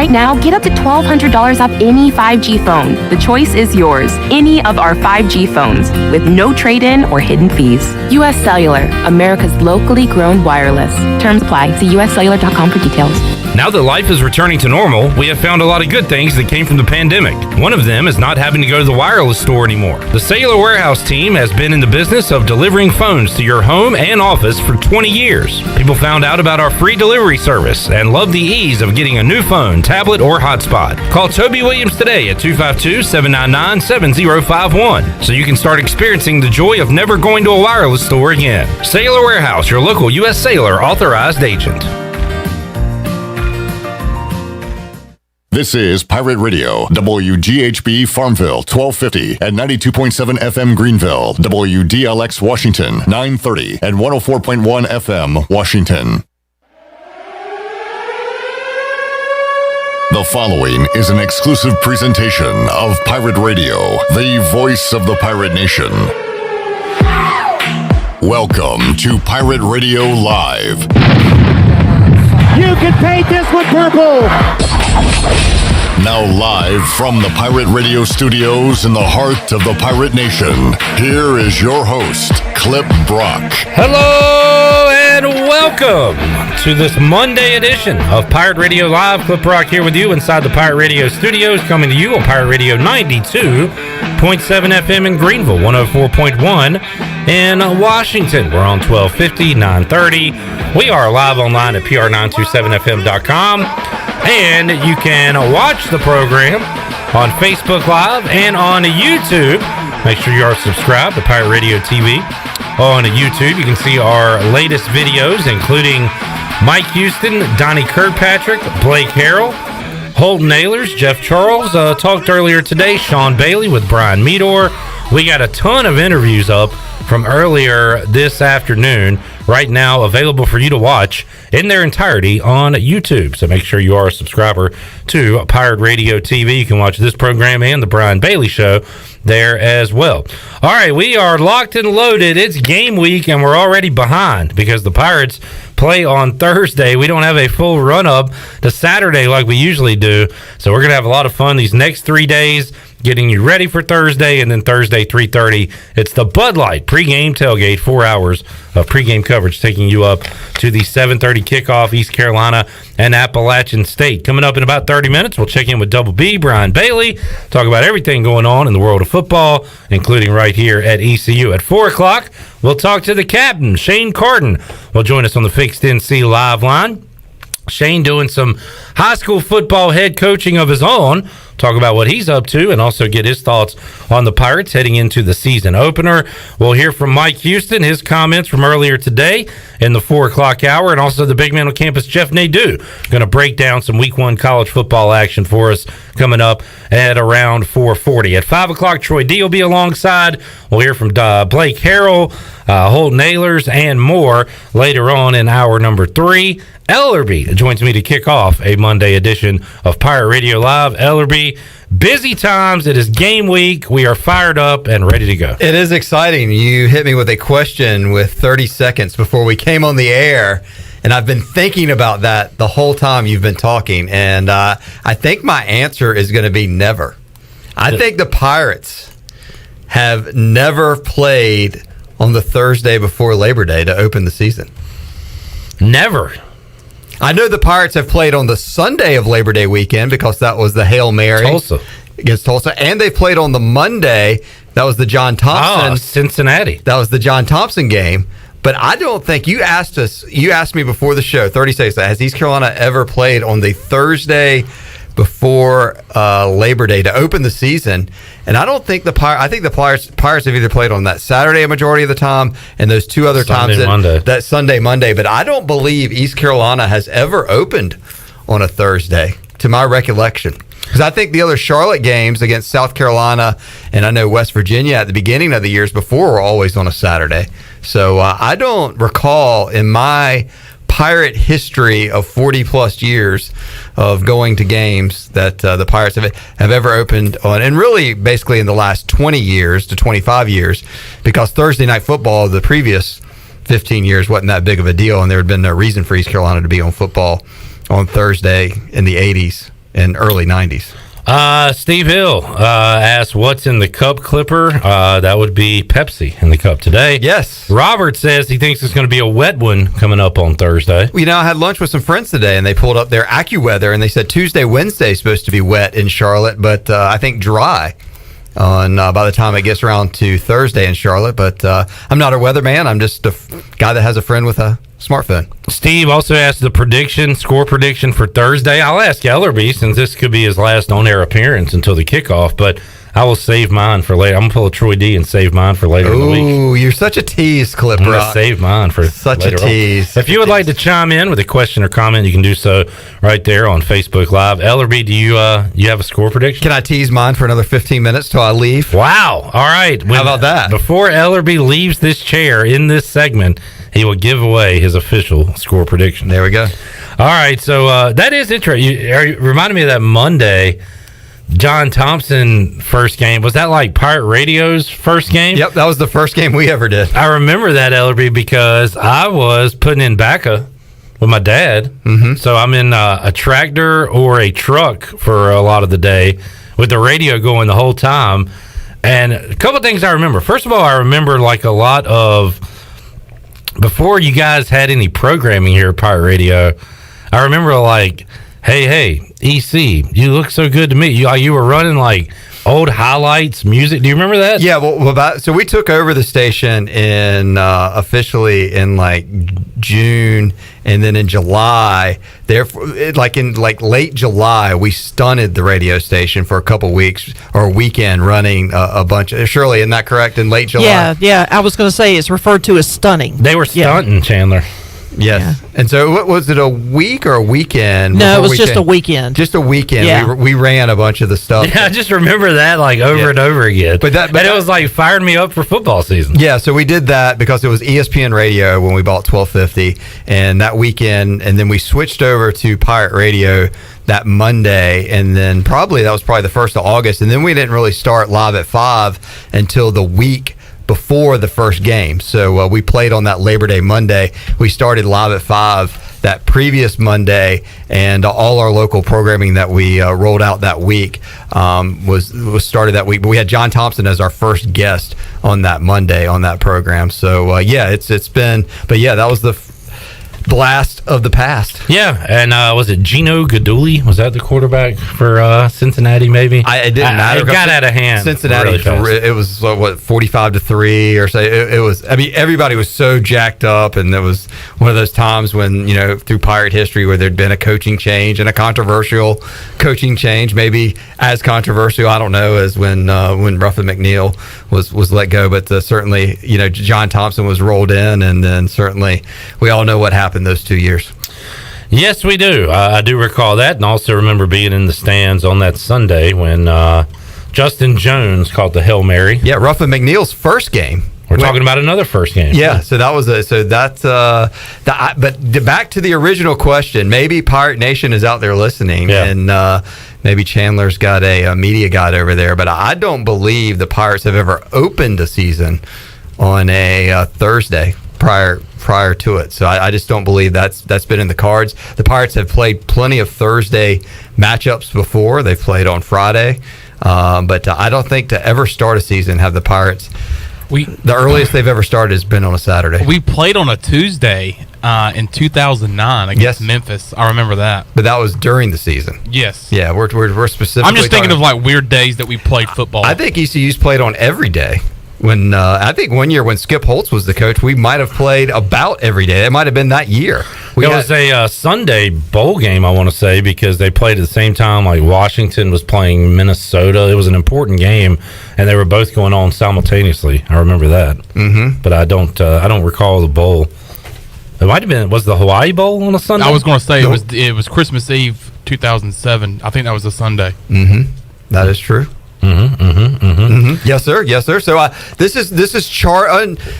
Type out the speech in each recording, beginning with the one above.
Right now, get up to $1,200 off any 5G phone. The choice is yours. Any of our 5G phones with no trade-in or hidden fees. U.S. Cellular, America's locally grown wireless. Terms apply. See uscellular.com for details. Now that life is returning to normal, we have found a lot of good things that came from the pandemic. One of them is not having to go to the wireless store anymore. The Cellular Warehouse team has been in the business of delivering phones to your home and office for 20 years. People found out about our free delivery service and love the ease of getting a new phone, tablet, or hotspot. Call Toby Williams today at 252-799-7051 so you can start experiencing the joy of never going to a wireless store again. Cellular Warehouse, your local U.S. Cellular authorized agent. This is Pirate Radio, WGHB Farmville, 1250 and 92.7 FM Greenville, WDLX Washington, 930 and 104.1 FM Washington. The following is an exclusive presentation of Pirate Radio, the voice of the pirate nation. Welcome to Pirate Radio Live. You can paint this one purple! Now live from the Pirate Radio studios in the heart of the Pirate Nation, here is your host, Clip Brock. Hello and welcome to this Monday edition of Pirate Radio Live. Clip Brock here with you inside the Pirate Radio studios, coming to you on Pirate Radio 92.7 FM in Greenville, 104.1 in Washington. We're on 1250, 930. We are live online at pr927fm.com. And you can watch the program on Facebook Live and on YouTube. Make sure you are subscribed to Pirate Radio TV. On YouTube, you can see our latest videos, including Mike Houston, Donnie Kirkpatrick, Blake Harrell, Holton Ahlers, Jeff Charles. Talked earlier today, Sean Bailey with Brian Meador. We got a ton of interviews up from earlier this afternoon, right now available for you to watch in their entirety on YouTube. So make sure you are a subscriber to Pirate Radio TV. You can watch this program and the Brian Bailey Show there as well. All right, we are locked and loaded. It's game week, and we're already behind because the Pirates play on Thursday. We don't have a full run-up to Saturday like we usually do, so we're going to have a lot of fun these next 3 days, getting you ready for Thursday, and then Thursday, 3:30, it's the Bud Light pregame tailgate, 4 hours of pregame coverage taking you up to the 7:30 kickoff, East Carolina and Appalachian State. Coming up in about 30 minutes, we'll check in with Double B, Brian Bailey, talk about everything going on in the world of football, including right here at ECU. At 4 o'clock, we'll talk to the captain, Shane Carden, will join us on the Fixed NC Live line. Shane doing some high school football head coaching of his own. Talk about what he's up to and also get his thoughts on the Pirates heading into the season opener. We'll hear from Mike Houston, his comments from earlier today in the 4 o'clock hour, and also the big man on campus, Jeff Nadu, going to break down some week one college football action for us coming up at around 4:40. At 5 o'clock, Troy D will be alongside. We'll hear from Blake Harrell, Holton Ahlers, and more later on in hour number 3. Ellerbee joins me to kick off a Monday edition of Pirate Radio Live. Ellerbee, busy times. It is game week. We are fired up and ready to go. It is exciting. You hit me with a question with 30 seconds before we came on the air, and I've been thinking about that the whole time you've been talking, and I think my answer is going to be never. I think the Pirates have never played on the Thursday before Labor Day to open the season. Never. I know the Pirates have played on the Sunday of Labor Day weekend because that was the Hail Mary against Tulsa, and they played on the Monday. That was the John Thompson. Cincinnati. That was the John Thompson game. But I don't think you asked me before the show, 30 seconds, has East Carolina ever played on the Thursday before Labor Day to open the season? And I don't think I think the Pirates have either played on that Saturday a majority of the time and those two other times that Sunday, Monday. But I don't believe East Carolina has ever opened on a Thursday, to my recollection. Because I think the other Charlotte games against South Carolina and I know West Virginia at the beginning of the years before were always on a Saturday. So I don't recall in my Pirate history of 40-plus years of going to games that the Pirates have ever opened on, and really basically in the last 20 years to 25 years, because Thursday Night Football the previous 15 years wasn't that big of a deal, and there had been no reason for East Carolina to be on football on Thursday in the 80s in early 90s. Steve Hill asked, what's in the cup clipper? That would be Pepsi in the cup today. Yes. Robert says he thinks it's going to be a wet one coming up on Thursday. You know, I had lunch with some friends today, and they pulled up their AccuWeather, and they said Tuesday, Wednesday is supposed to be wet in Charlotte, but I think dry on by the time it gets around to Thursday in Charlotte. But I'm not a weatherman. I'm just a guy that has a friend with a smartphone. Steve also asked the score prediction for Thursday. I'll ask Ellerbee, since this could be his last on-air appearance until the kickoff, but I will save mine for later. I'm going to pull a Troy D and save mine for later in the week. Ooh, you're such a tease, Clip I'm going Rock. to save mine for Such later a tease. on. If you would like to chime in with a question or comment, you can do so right there on Facebook Live. Ellerbee, do you have a score prediction? Can I tease mine for another 15 minutes till I leave? Wow. All right. How about that? Before Ellerbee leaves this chair in this segment, he will give away his official score prediction. There we go. All right. So that is interesting. You reminded me of that Monday John Thompson first game. Was that like Pirate Radio's first game? Yep, that was the first game we ever did. I remember that, Ellerbee, because I was putting in backup with my dad. Mm-hmm. So I'm in a tractor or a truck for a lot of the day with the radio going the whole time. And a couple of things I remember. First of all, I remember like a lot of, before you guys had any programming here at Pirate Radio, I remember like, hey, EC, you look so good to me. You were running like old highlights music. Do you remember that? Yeah, well, so we took over the station in officially in like June, and then in July, therefore, in late July, we stunted the radio station for a couple weeks or a weekend running a bunch. Shirley, isn't that correct? In late July, yeah. I was going to say it's referred to as stunning. They were stunting, Chandler. Yes. Yeah. And so what was it, a week or a weekend? No, it was just a weekend. Just a weekend. Yeah. We ran a bunch of the stuff. Yeah, I just remember that like over and over again. But it was like fired me up for football season. Yeah, so we did that because it was ESPN Radio when we bought 1250, and that weekend, and then we switched over to Pirate Radio that Monday, and then that was probably the 1st of August, and then we didn't really start live at 5 until the week before the first game. So we played on that Labor Day Monday. We started live at 5 that previous Monday, and all our local programming that we rolled out that week was started that week. But we had John Thompson as our first guest on that Monday on that program. So it's been, but yeah, that was the blast of the past. Yeah, and was it Gino Gaduli? Was that the quarterback for Cincinnati? Maybe it didn't matter. It got out of hand. Cincinnati. Really it was 45-3 or so. It was. I mean, everybody was so jacked up, and there was one of those times when through Pirate history where there'd been a coaching change and a controversial coaching change, maybe as controversial, I don't know, as when Ruffin McNeil was let go, but certainly John Thompson was rolled in, and then certainly we all know what happened those 2 years. Yes, we do. I do recall that, and also remember being in the stands on that Sunday when Justin Jones caught the Hail Mary. Yeah, Ruffin McNeil's first game. We're talking about another first game. Yeah, so that was but back to the original question. Maybe Pirate Nation is out there listening, and maybe Chandler's got a media guide over there, but I don't believe the Pirates have ever opened a season on a Thursday prior to it. So I just don't believe that's been in the cards. The Pirates have played plenty of Thursday matchups before. They've played on Friday, but I don't think to ever start a season have the Pirates. The earliest they've ever started has been on a Saturday. We played on a Tuesday in 2009 against Memphis. I remember that. But that was during the season. Yes. Yeah, we're specifically. I'm just thinking of like weird days that we played football. I think ECU's played on every day. When I think one year when Skip Holtz was the coach, we might have played about every day. It might have been that year. It was a Sunday bowl game, I want to say, because they played at the same time. Like Washington was playing Minnesota. It was an important game, and they were both going on simultaneously. I remember that. Mm-hmm. But I don't recall the bowl. It might have been. Was the Hawaii Bowl on a Sunday? I was going to say it was Christmas Eve 2007. I think that was a Sunday. Mm-hmm. That is true. Mm-hmm, mm-hmm, mm-hmm. Mm-hmm. Yes, sir. Yes, sir. So this is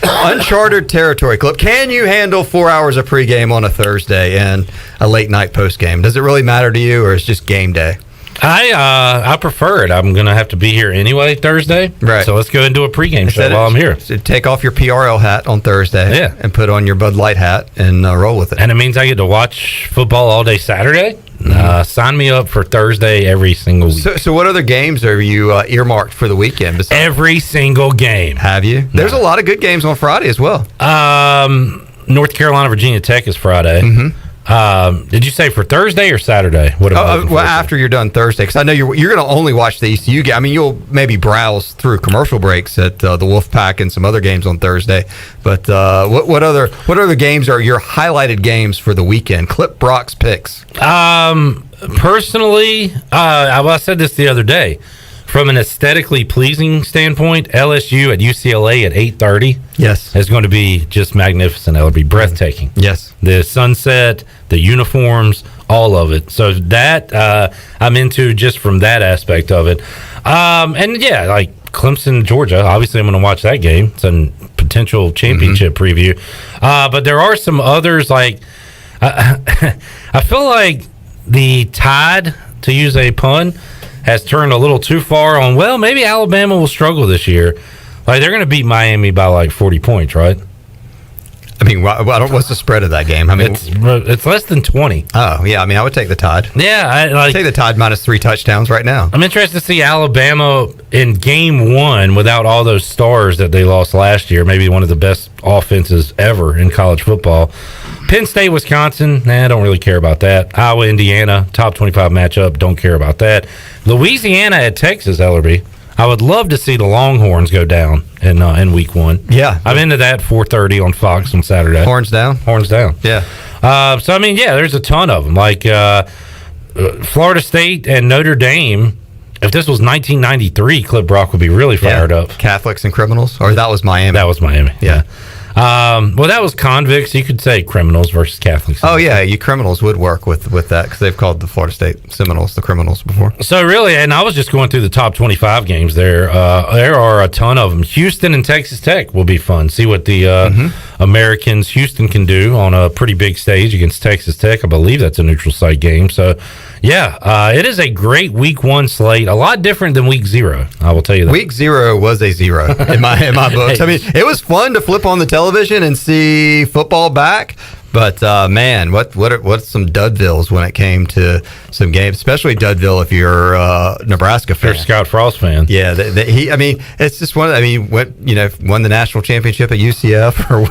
uncharted territory. Clip. Can you handle 4 hours of pregame on a Thursday and a late night postgame? Does it really matter to you, or it's just game day? I prefer it. I'm going to have to be here anyway Thursday. Right. So let's go and do a pregame show while I'm here. So take off your PRL hat on Thursday. Yeah. And put on your Bud Light hat and roll with it. And it means I get to watch football all day Saturday? Sign me up for Thursday every single week. So what other games are you earmarked for the weekend? Every single game. Have you? There's a lot of good games on Friday as well. North Carolina, Virginia Tech is Friday. Did you say for Thursday or Saturday? What after you're done Thursday, because I know you're going to only watch the ECU game. I mean, you'll maybe browse through commercial breaks at the Wolfpack and some other games on Thursday. But what other games are your highlighted games for the weekend? Clip Brock's picks. Personally, I said this the other day. From an aesthetically pleasing standpoint, LSU at UCLA at 8:30 is going to be just magnificent. It'll be breathtaking. Yes. The sunset, the uniforms, all of it. So that I'm into just from that aspect of it. And yeah, like Clemson, Georgia, obviously I'm going to watch that game. It's a potential championship preview. But there are some others like I feel like the tide, to use a pun, has turned a little too far on, well, maybe Alabama will struggle this year. Like, they're going to beat Miami by like 40 points, right? I mean, what's the spread of that game? I mean, it's less than 20. Oh, yeah. I mean, I would take the Tide. Yeah. I'd take the Tide minus 3 touchdowns right now. I'm interested to see Alabama in game one without all those stars that they lost last year. Maybe one of the best offenses ever in college football. Penn State, Wisconsin, I don't really care about that. Iowa, Indiana, top 25 matchup, don't care about that. Louisiana at Texas, Ellerbee. I would love to see the Longhorns go down in week one. Yeah. I'm into that 4:30 on Fox on Saturday. Horns down? Horns down. Yeah. So, I mean, yeah, there's a ton of them. Like Florida State and Notre Dame. If this was 1993, Clip Brock would be really fired up. Catholics and criminals? Or that was Miami? That was Miami, yeah. Well, that was convicts. You could say criminals versus Catholics. Oh, yeah. You criminals would work with that because they've called the Florida State Seminoles the criminals before. So, really, and I was just going through the top 25 games there. There are a ton of them. Houston and Texas Tech will be fun. See what the Americans Houston can do on a pretty big stage against Texas Tech. I believe that's a neutral site game. So, yeah, it is a great week one slate. A lot different than week 0. I will tell you that. Week 0 was a 0 in my books. I mean, it was fun to flip on the television and see football back. But man, what's some Dudvilles when it came to some games, especially Dudville if you're a Nebraska fan. You're a Scott Frost fan. Yeah, I mean, it's just one. I mean, won the national championship at UCF, or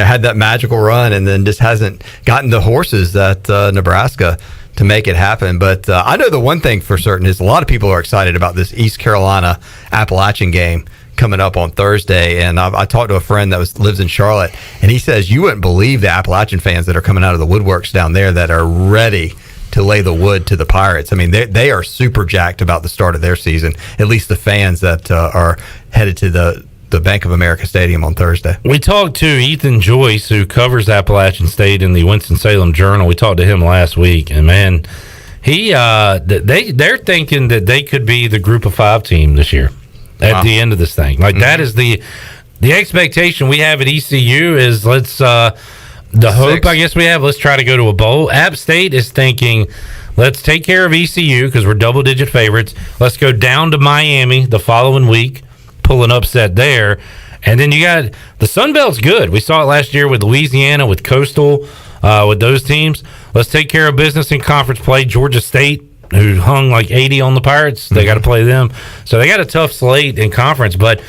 had that magical run, and then just hasn't gotten the horses that Nebraska to make it happen. But I know the one thing for certain is a lot of people are excited about this East Carolina Appalachian game coming up on Thursday. And I talked to a friend that lives in Charlotte, and he says you wouldn't believe the Appalachian fans that are coming out of the woodworks down there that are ready to lay the wood to the Pirates. I mean, they are super jacked about the start of their season, at least the fans that are headed to the Bank of America Stadium on Thursday. We talked to Ethan Joyce, who covers Appalachian State in the Winston-Salem Journal. We talked to him last week, and man, they're thinking that they could be the Group of 5 team this year at the end of this thing. Like that is the expectation we have at ECU is the hope I guess we have. Let's try to go to a bowl. App State is thinking, let's take care of ECU because we're double-digit favorites. Let's go down to Miami the following week, pull an upset there. And then you got the Sun Belt's good. We saw it last year with Louisiana, with Coastal, with those teams. Let's take care of business in conference play. Georgia State, who hung like 80 on the Pirates, they got to play them. So they got a tough slate in conference, but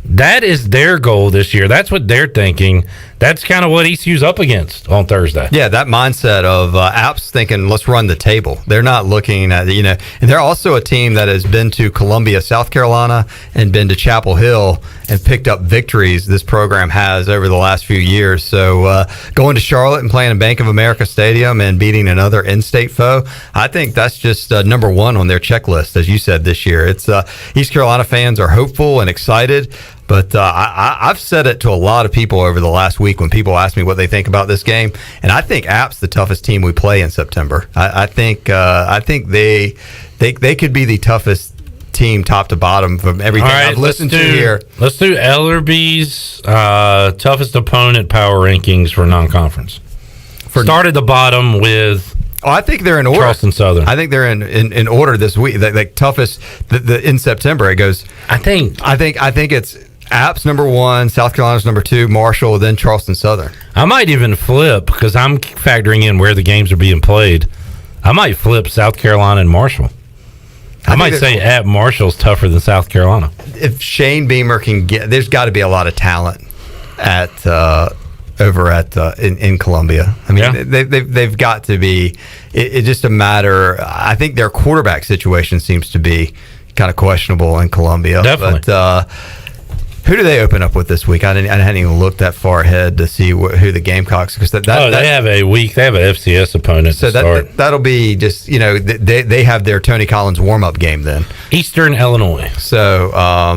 that is their goal this year. That's what they're thinking. That's kind of what ECU's up against on Thursday. Yeah, that mindset of App's thinking, let's run the table. They're not looking at, and they're also a team that has been to Columbia, South Carolina, and been to Chapel Hill and picked up victories this program has over the last few years. So going to Charlotte and playing in Bank of America Stadium and beating another in-state foe, I think that's just number one on their checklist, as you said, this year. It's East Carolina fans are hopeful and excited. But I've said it to a lot of people over the last week when people ask me what they think about this game, and I think App's the toughest team we play in September. I think they could be the toughest team top to bottom from everything I've listened to here. Let's do Ellerbee's toughest opponent power rankings for non-conference. Start at the bottom with. Oh, I think they're in order. Charleston Southern. I think they're in order this week. Like toughest in September. It goes. I think it's App's number 1, South Carolina's number 2, Marshall, then Charleston Southern. I might even flip because I'm factoring in where the games are being played. I might flip South Carolina and Marshall. I might say at Marshall's tougher than South Carolina. If Shane Beamer can get, there's got to be a lot of talent at over at in Columbia. I mean, they've got to be. It's just a matter. I think their quarterback situation seems to be kind of questionable in Columbia. Definitely. But who do they open up with this week? I hadn't even looked that far ahead to see who the Gamecocks, because they have a week. They have an FCS opponent. So that'll be just, they have their Tony Collins warm up game then. Eastern Illinois. So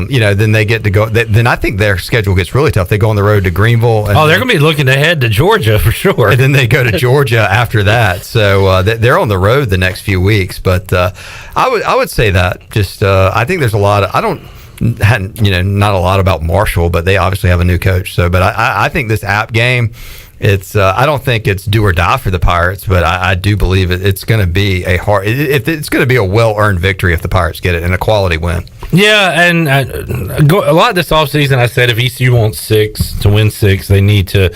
then they get to go. Then I think their schedule gets really tough. They go on the road to Greenville. And they're going to be looking ahead to Georgia for sure. And then they go to Georgia after that. So they're on the road the next few weeks. But I would say that just I think there's a lot of not a lot about Marshall, but they obviously have a new coach. So, but I think this App game, it's I don't think it's do or die for the Pirates, but I do believe it's going to be it's going to be a well-earned victory if the Pirates get it, and a quality win. Yeah, and a lot of this offseason, I said if ECU wants to win six, they need to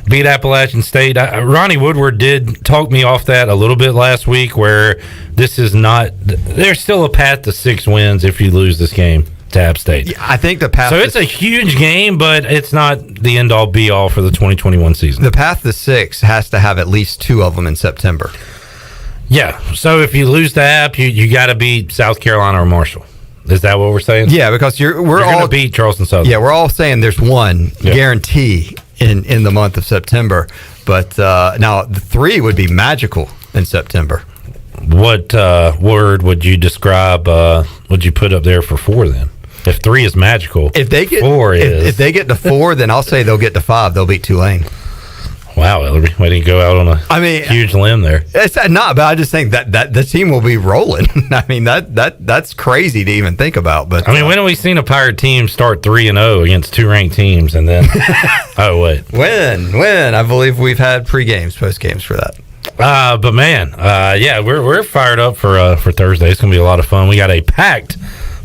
beat Appalachian State. Ronnie Woodward did talk me off that a little bit last week, where this is not. There's still a path to 6 wins if you lose this game to App State. Yeah, I think the path. So it's a huge game, but it's not the end all be all for the 2021 season. The path to 6 has to have at least 2 of them in September. Yeah. So if you lose the App, you got to beat South Carolina or Marshall. Is that what we're saying? Yeah, because we're all going to beat Charleston Southern. Yeah, we're all saying there's one guarantee in the month of September, but now the 3 would be magical in September. What word would you describe? Would you put up there for 4 then? If 3 is magical, if they get 4 is. If they get to 4, then I'll say they'll get to 5. They'll beat Tulane. Wow, Ellerbee, way to go out on a huge limb there. It's not, but I just think that the team will be rolling. I mean that's crazy to even think about. But I mean, when have we seen a Pirate team start 3-0 against 2 ranked teams, and then when I believe we've had pre-games, post-games for that. But man, we're fired up for Thursday. It's gonna be a lot of fun. We got a packed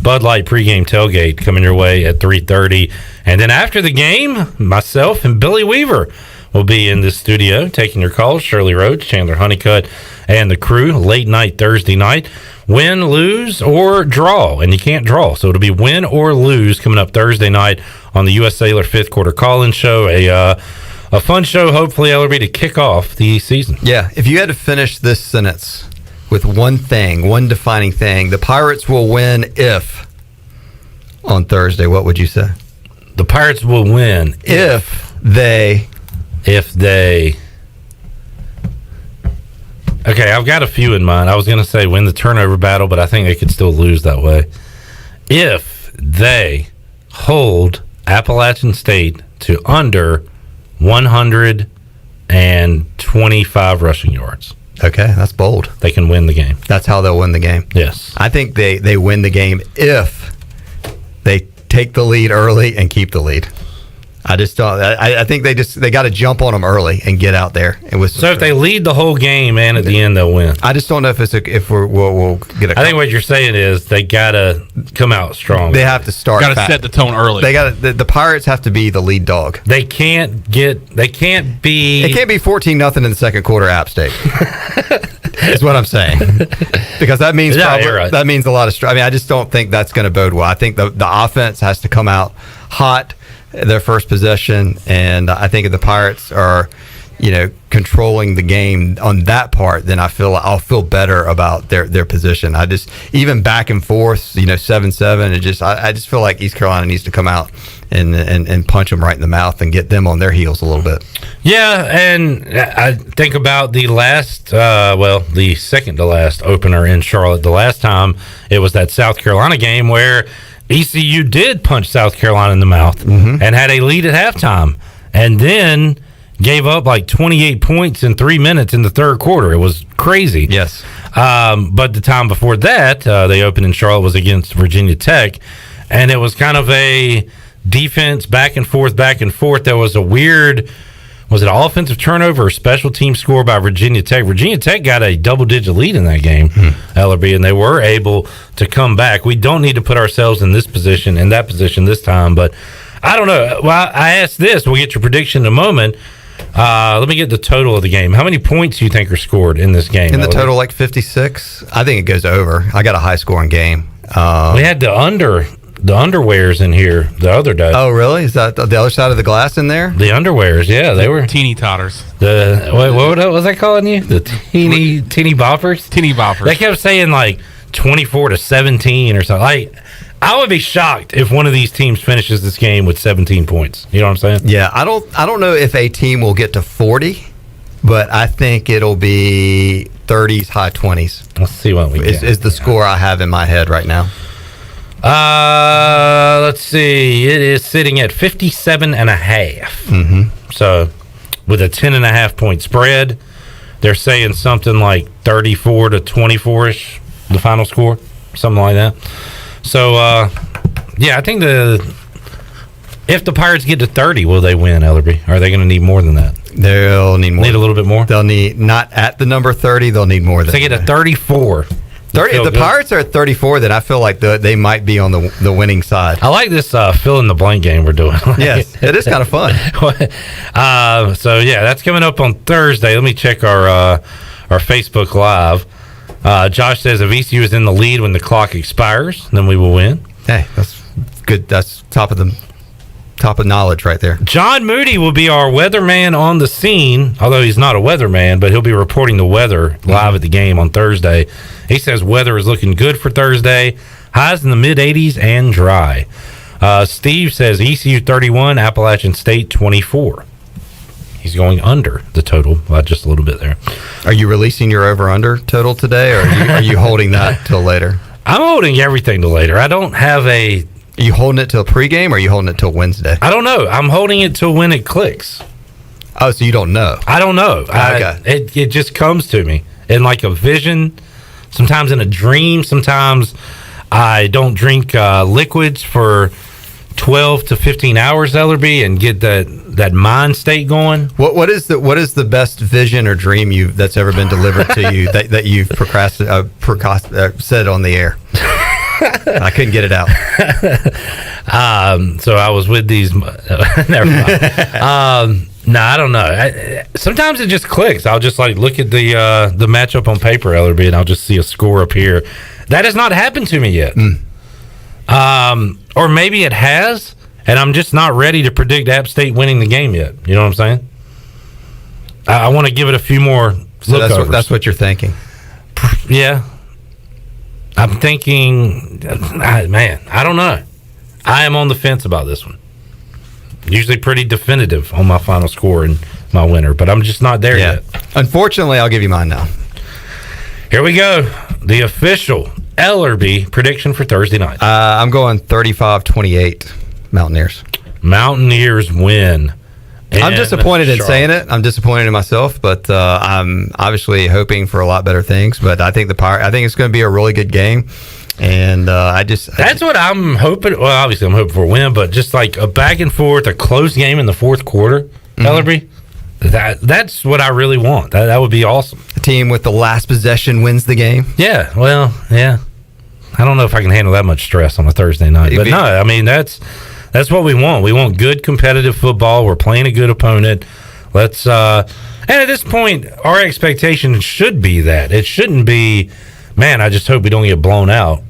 Bud Light pregame tailgate coming your way at 3:30, and then after the game, myself and Billy Weaver will be in the studio taking your calls. Shirley Rhodes, Chandler Honeycutt, and the crew. Late night Thursday night. Win, lose, or draw, and you can't draw, so it'll be win or lose coming up Thursday night on the U.S. Sailor 5th Quarter Call-In Show. A fun show, hopefully, Ellerbee, to kick off the season. Yeah, if you had to finish this sentence with one defining thing, the Pirates will win if on Thursday, what would you say? The Pirates will win if they. Okay, I've got a few in mind. I was going to say win the turnover battle, but I think they could still lose that way. If they hold Appalachian State to under 125 rushing yards. Okay, that's bold. They can win the game. That's how they'll win the game. Yes. I think they win the game if they take the lead early and keep the lead. I just don't. I think they got to jump on them early and get out there. So if they lead the whole game and at the end they'll win. I just don't know if we'll get a. I think what you're saying is they got to come out strong. They have to start. Got to set the tone early. They got the Pirates have to be the lead dog. They can't be. It can't be 14-0 in the second quarter. App State. Is what I'm saying, because that means that means a lot of. I mean, I just don't think that's going to bode well. I think the offense has to come out hot their first possession, and I think if the Pirates are, controlling the game on that part, then I'll feel better about their position. I just, even back and forth, 7-7, I just feel like East Carolina needs to come out and punch them right in the mouth and get them on their heels a little bit. Yeah, and I think about the second to last opener in Charlotte. The last time it was that South Carolina game where ECU did punch South Carolina in the mouth and had a lead at halftime, and then gave up like 28 points in 3 minutes in the third quarter. It was crazy. Yes. But the time before that, they opened in Charlotte, was against Virginia Tech, and it was kind of a defense back and forth. There was a weird, was it an offensive turnover or special team score by Virginia Tech? Virginia Tech got a double-digit lead in that game, Ellerbee, and they were able to come back. We don't need to put ourselves in that position this time, but I don't know. Well, I asked this. We'll get your prediction in a moment. Let me get the total of the game. How many points do you think are scored in this game? In the total, like 56. I think it goes over. I got a high scoring game. We had the underwears in here the other day. Oh, really? Is that the other side of the glass in there? The underwears, yeah, they were teeny totters. What was I calling you? The teeny boppers? Teeny boppers. They kept saying like 24-17 or something. Like, I would be shocked if one of these teams finishes this game with 17 points. You know what I'm saying? Yeah, I don't know if a team will get to 40, but I think it'll be 30s, high 20s. Let's see what we get. Is the score I have in my head right now. Let's see. It is sitting at 57.5. Mm-hmm. So, with a 10.5 point spread, they're saying something like 34-24ish, the final score, something like that. So, yeah, I think if the Pirates get to 30, will they win, Ellerbee? Are they going to need more than that? They'll need more. Need a little bit more? They'll need, not at the number 30, they'll need more than that. If they get to 34. 30, if the Pirates are at 34, then I feel like they might be on the winning side. I like this fill in the blank game we're doing. Yes, it is kind of fun. So, yeah, that's coming up on Thursday. Let me check our Facebook Live. Josh says if ECU is in the lead when the clock expires, then we will win. Hey, that's good. That's top of knowledge right there. John Moody will be our weatherman on the scene, although he's not a weatherman, but he'll be reporting the weather live at the game on Thursday. He says weather is looking good for Thursday. Highs in the mid-80s and dry. Steve says ECU 31, Appalachian State 24. He's going under the total by just a little bit there. Are you releasing your over-under total today, or are you holding that till later? I'm holding everything till later. I don't have a... Are you holding it till pregame, or are you holding it till Wednesday? I don't know. I'm holding it till when it clicks. Oh, so you don't know? I don't know. Okay. It just comes to me in like a vision, sometimes in a dream. Sometimes I don't drink liquids for 12 to 15 hours, Ellerbee, and get that mind state going. What is the best vision or dream that's ever been delivered to you that you've said on the air? I couldn't get it out. So I was with these. Never mind. No, I don't know. Sometimes it just clicks. I'll just like look at the matchup on paper, Ellerbee, and I'll just see a score up here. That has not happened to me yet. Or maybe it has, and I'm just not ready to predict App State winning the game yet. You know what I'm saying? I want to give it a few more look-overs. That's what you're thinking. Yeah. I'm thinking, man, I don't know. I am on the fence about this one. Usually pretty definitive on my final score and my winner, but I'm just not there yet. Unfortunately, I'll give you mine now. Here we go. The official Ellerbee prediction for Thursday night. I'm going 35-28 Mountaineers. Mountaineers win. I'm disappointed in saying it. I'm disappointed in myself, but I'm obviously hoping for a lot better things. But I think I think it's going to be a really good game, and that's what I'm hoping. Well, obviously I'm hoping for a win, but just like a back and forth, a close game in the fourth quarter, Ellerbee. That's what I really want. That would be awesome. The team with the last possession wins the game. Yeah. Well, yeah. I don't know if I can handle that much stress on a Thursday night, but no, I mean that's what we want. We want good competitive football. We're playing a good opponent. Let's and at this point, our expectation should be that. It shouldn't be, man, I just hope we don't get blown out.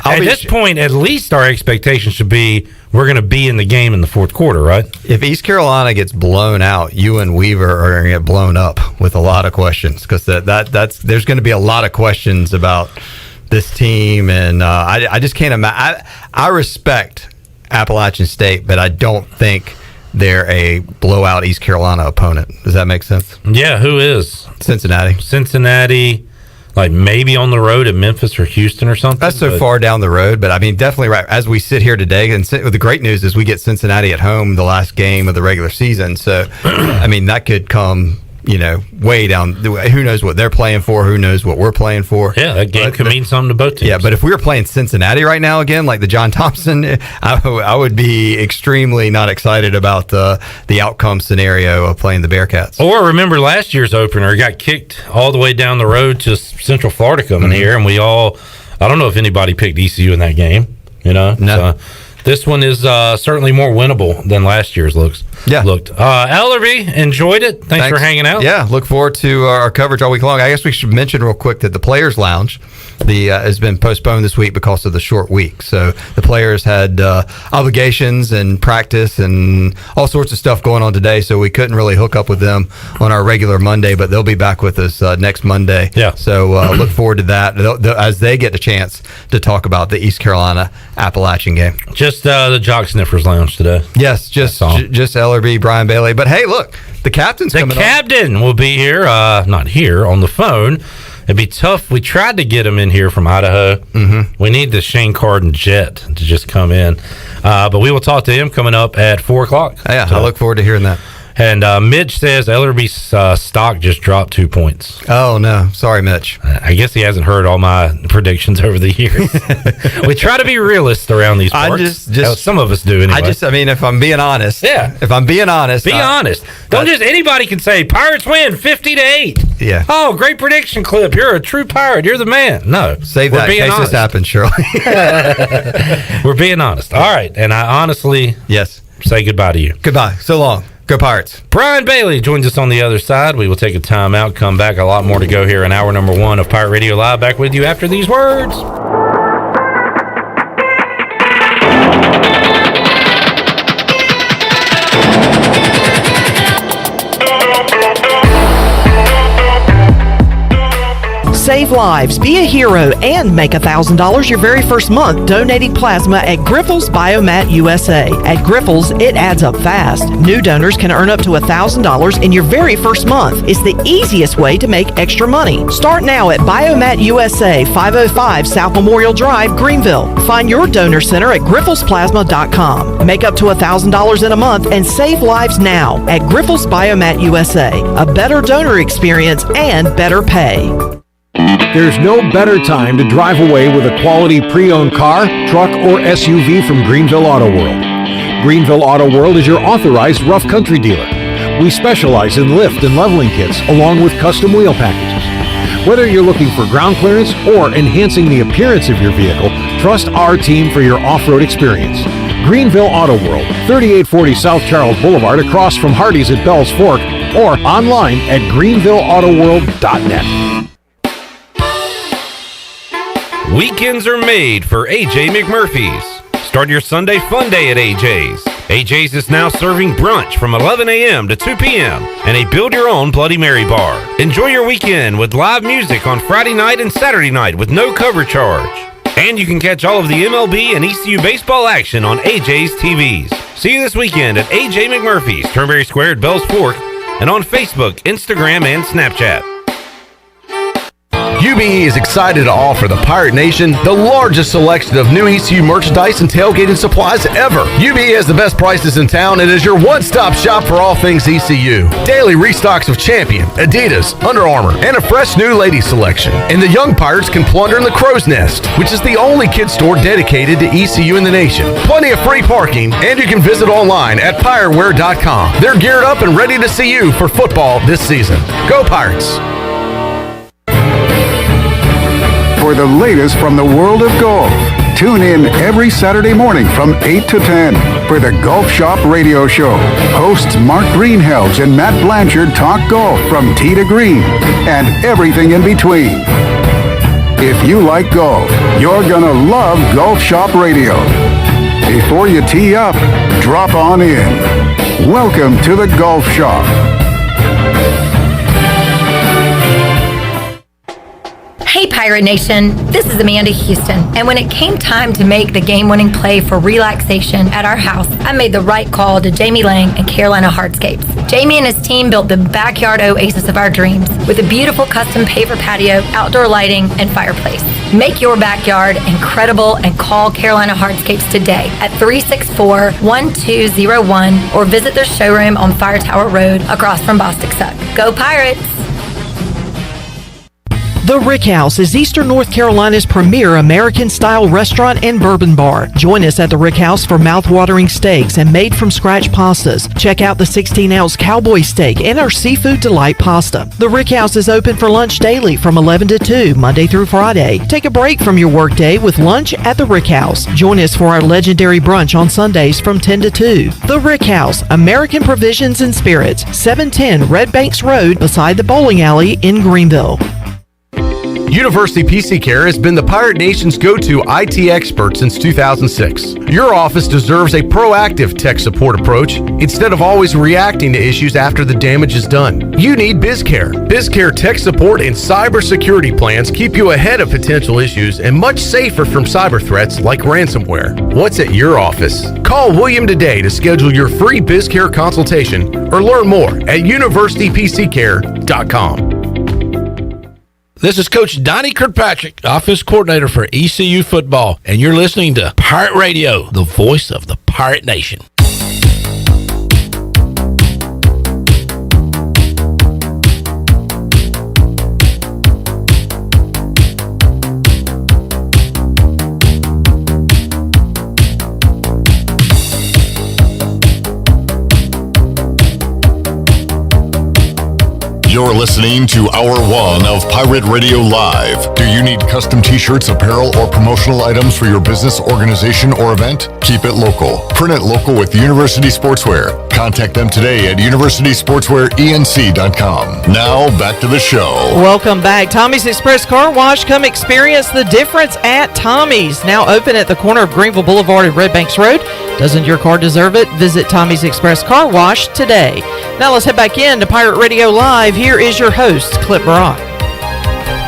At this point, at least our expectation should be we're going to be in the game in the fourth quarter, right? If East Carolina gets blown out, you and Weaver are going to get blown up with a lot of questions, because there's going to be a lot of questions about this team, and I just can't imagine. I respect Appalachian State, but I don't think they're a blowout East Carolina opponent. Does that make sense? Yeah, who is? Cincinnati, like maybe on the road at Memphis or Houston or something. That's so far down the road, but I mean, definitely right. As we sit here today, and the great news is we get Cincinnati at home the last game of the regular season. So, I mean, that could come, way down. Who knows what they're playing for? Who knows what we're playing for? Yeah, that game could mean something to both teams. Yeah, but if we were playing Cincinnati right now again, like the John Thompson, I would be extremely not excited about the outcome scenario of playing the Bearcats. Or remember last year's opener got kicked all the way down the road to Central Florida coming here, and I don't know if anybody picked ECU in that game. No. So this one is certainly more winnable than last year's looks. looked. Ellerbee, enjoyed it. Thanks for hanging out. Yeah, look forward to our coverage all week long. I guess we should mention real quick that the Players Lounge has been postponed this week because of the short week. So the players had obligations and practice and all sorts of stuff going on today, so we couldn't really hook up with them on our regular Monday, but they'll be back with us next Monday. Yeah. So look forward to that as they get a chance to talk about the East Carolina Appalachian game. Just the Jock Sniffers Lounge today. Yes, just Ellerbee, Brian Bailey. But hey, look, the captain's coming on. The captain will be here, not here, on the phone. It'd be tough. We tried to get him in here from Idaho. Mm-hmm. We need the Shane Carden jet to just come in. But we will talk to him coming up at 4 o'clock. Yeah, I look forward to hearing that. And Mitch says Ellerbe's stock just dropped 2 points. Oh, no. Sorry, Mitch. I guess he hasn't heard all my predictions over the years. We try to be realists around these parts. Some of us do anyway. If I'm being honest. Yeah. If I'm being honest. Be honest. Don't just anybody can say, Pirates win 50-8. Yeah. Oh, great prediction, Clip. You're a true Pirate. You're the man. No. Save that in case this happens, Shirley. We're being honest. All right. And I honestly say goodbye to you. Goodbye. So long. Go Pirates. Brian Bailey joins us on the other side. We will take a time out, come back. A lot more to go here in hour number 1 of Pirate Radio Live. Back with you after these words. Save lives, be a hero, and make $1,000 your very first month donating plasma at Grifols Biomat USA. At Grifols, it adds up fast. New donors can earn up to $1,000 in your very first month. It's the easiest way to make extra money. Start now at Biomat USA, 505 South Memorial Drive, Greenville. Find your donor center at grifolsplasma.com. Make up to $1,000 in a month and save lives now at Grifols Biomat USA. A better donor experience and better pay. There's no better time to drive away with a quality pre-owned car, truck, or SUV from Greenville Auto World. Greenville Auto World is your authorized rough country dealer. We specialize in lift and leveling kits along with custom wheel packages. Whether you're looking for ground clearance or enhancing the appearance of your vehicle, trust our team for your off-road experience. Greenville Auto World, 3840 South Charles Boulevard across from Hardee's at Bell's Fork, or online at greenvilleautoworld.net. Weekends are made for AJ McMurphy's. Start your Sunday fun day at AJ's. AJ's is now serving brunch from 11 a.m. to 2 p.m. and a build-your-own Bloody Mary bar. Enjoy your weekend with live music on Friday night and Saturday night with no cover charge. And you can catch all of the MLB and ECU baseball action on AJ's TVs. See you this weekend at AJ McMurphy's, Turnberry Square at Bells Fork, and on Facebook, Instagram, and Snapchat. UBE is excited to offer the Pirate Nation the largest selection of new ECU merchandise and tailgating supplies ever. UBE has the best prices in town and is your one-stop shop for all things ECU. Daily restocks of Champion, Adidas, Under Armour, and a fresh new ladies selection. And the young Pirates can plunder in the Crow's Nest, which is the only kid store dedicated to ECU in the nation. Plenty of free parking, and you can visit online at pirateware.com. They're geared up and ready to see you for football this season. Go Pirates! For the latest from the world of golf, tune in every Saturday morning from 8 to 10 for the Golf Shop Radio Show. Hosts Mark Greenhells and Matt Blanchard talk golf from tee to green and everything in between. If you like golf, you're gonna love Golf Shop Radio. Before you tee up, drop on in. Welcome to the Golf Shop. Hey Pirate Nation, this is Amanda Houston, and when it came time to make the game-winning play for relaxation at our house, I made the right call to Jamie Lang and Carolina Hardscapes. Jamie and his team built the backyard oasis of our dreams with a beautiful custom paver patio, outdoor lighting, and fireplace. Make your backyard incredible and call Carolina Hardscapes today at 364-1201 or visit their showroom on Fire Tower Road across from Bostic Suck. Go Pirates! The Rick House is Eastern North Carolina's premier American-style restaurant and bourbon bar. Join us at the Rick House for mouth-watering steaks and made-from-scratch pastas. Check out the 16-ounce cowboy steak and our seafood delight pasta. The Rick House is open for lunch daily from 11 to 2, Monday through Friday. Take a break from your workday with lunch at the Rick House. Join us for our legendary brunch on Sundays from 10 to 2. The Rick House, American Provisions and Spirits, 710 Red Banks Road beside the bowling alley in Greenville. University PC Care has been the Pirate Nation's go-to IT expert since 2006. Your office deserves a proactive tech support approach instead of always reacting to issues after the damage is done. You need BizCare. BizCare tech support and cybersecurity plans keep you ahead of potential issues and much safer from cyber threats like ransomware. What's at your office? Call William today to schedule your free BizCare consultation or learn more at universitypccare.com. This is Coach Donnie Kirkpatrick, Office Coordinator for ECU Football, and you're listening to Pirate Radio, the voice of the Pirate Nation. You're listening to Hour 1 of Pirate Radio Live. Do you need custom t-shirts, apparel, or promotional items for your business, organization, or event? Keep it local. Print it local with University Sportswear. Contact them today at universitysportswearenc.com. Now, back to the show. Welcome back. Tommy's Express Car Wash. Come experience the difference at Tommy's. Now open at the corner of Greenville Boulevard and Red Banks Road. Doesn't your car deserve it? Visit Tommy's Express Car Wash today. Now let's head back in to Pirate Radio Live. Here is your host, Clip Brock.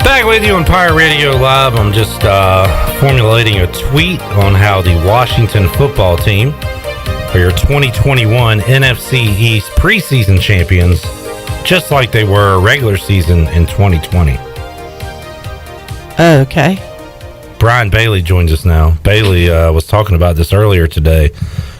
Back with you on Pirate Radio Live. I'm just formulating a tweet on how the Washington football team are your 2021 NFC East preseason champions, just like they were regular season in 2020. Okay. Brian Bailey joins us now. Bailey was talking about this earlier today.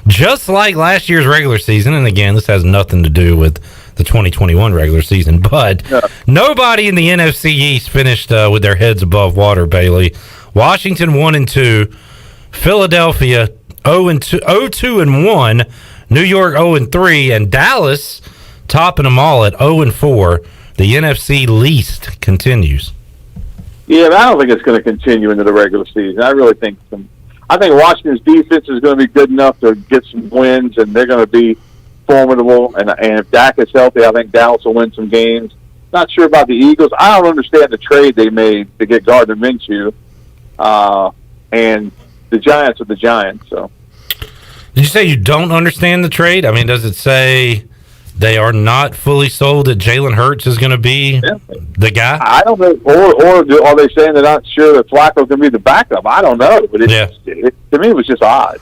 Just like last year's regular season, and again, this has nothing to do with the 2021 regular season, but nobody in the NFC East finished with their heads above water, Bailey. Washington 1-2, Philadelphia 0-2-1, New York 0-3, and Dallas topping them all at 0-4. The NFC least continues. Yeah, but I don't think it's going to continue into the regular season. I really think Washington's defense is going to be good enough to get some wins, and they're going to be formidable. And if Dak is healthy, I think Dallas will win some games. Not sure about the Eagles. I don't understand the trade they made to get Gardner Minshew, and the Giants are the Giants. So, did you say you don't understand the trade? I mean, does it say they are not fully sold that Jalen Hurts is going to be the guy? I don't know. Or are they saying they're not sure that Flacco's going to be the backup? I don't know. But to me, it was just odd.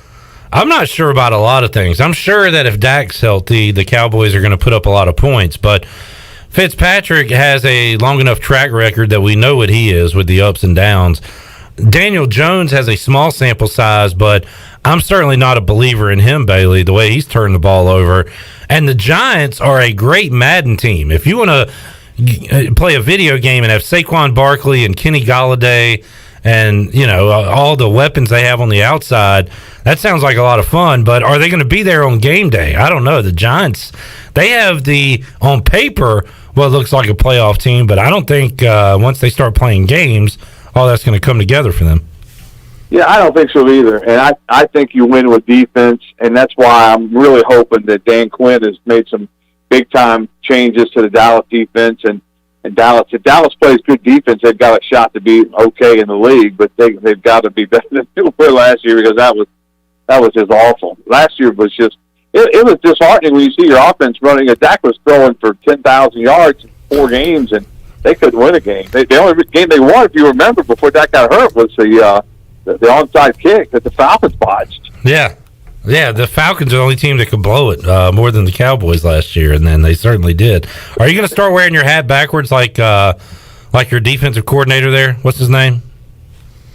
I'm not sure about a lot of things. I'm sure that if Dak's healthy, the Cowboys are going to put up a lot of points. But Fitzpatrick has a long enough track record that we know what he is with the ups and downs. Daniel Jones has a small sample size, but I'm certainly not a believer in him, Bailey, the way he's turned the ball over. And the Giants are a great Madden team. If you want to play a video game and have Saquon Barkley and Kenny Golladay and, all the weapons they have on the outside, that sounds like a lot of fun. But are they going to be there on game day? I don't know. The Giants, they have on paper, what looks like a playoff team, but I don't think once they start playing games, all that's going to come together for them. Yeah, I don't think so either. And I think you win with defense, and that's why I'm really hoping that Dan Quinn has made some big-time changes to the Dallas defense. And Dallas, if Dallas plays good defense, they've got a shot to be okay in the league, but they've got to be better than they were last year because that was just awful. Last year was just it was disheartening when you see your offense running. Dak was throwing for 10,000 yards in 4 games, and they couldn't win a game. The only game they won, if you remember, before Dak got hurt, was the onside kick that the Falcons botched. Yeah, the Falcons are the only team that could blow it more than the Cowboys last year, and then they certainly did. Are you going to start wearing your hat backwards like your defensive coordinator there? What's his name?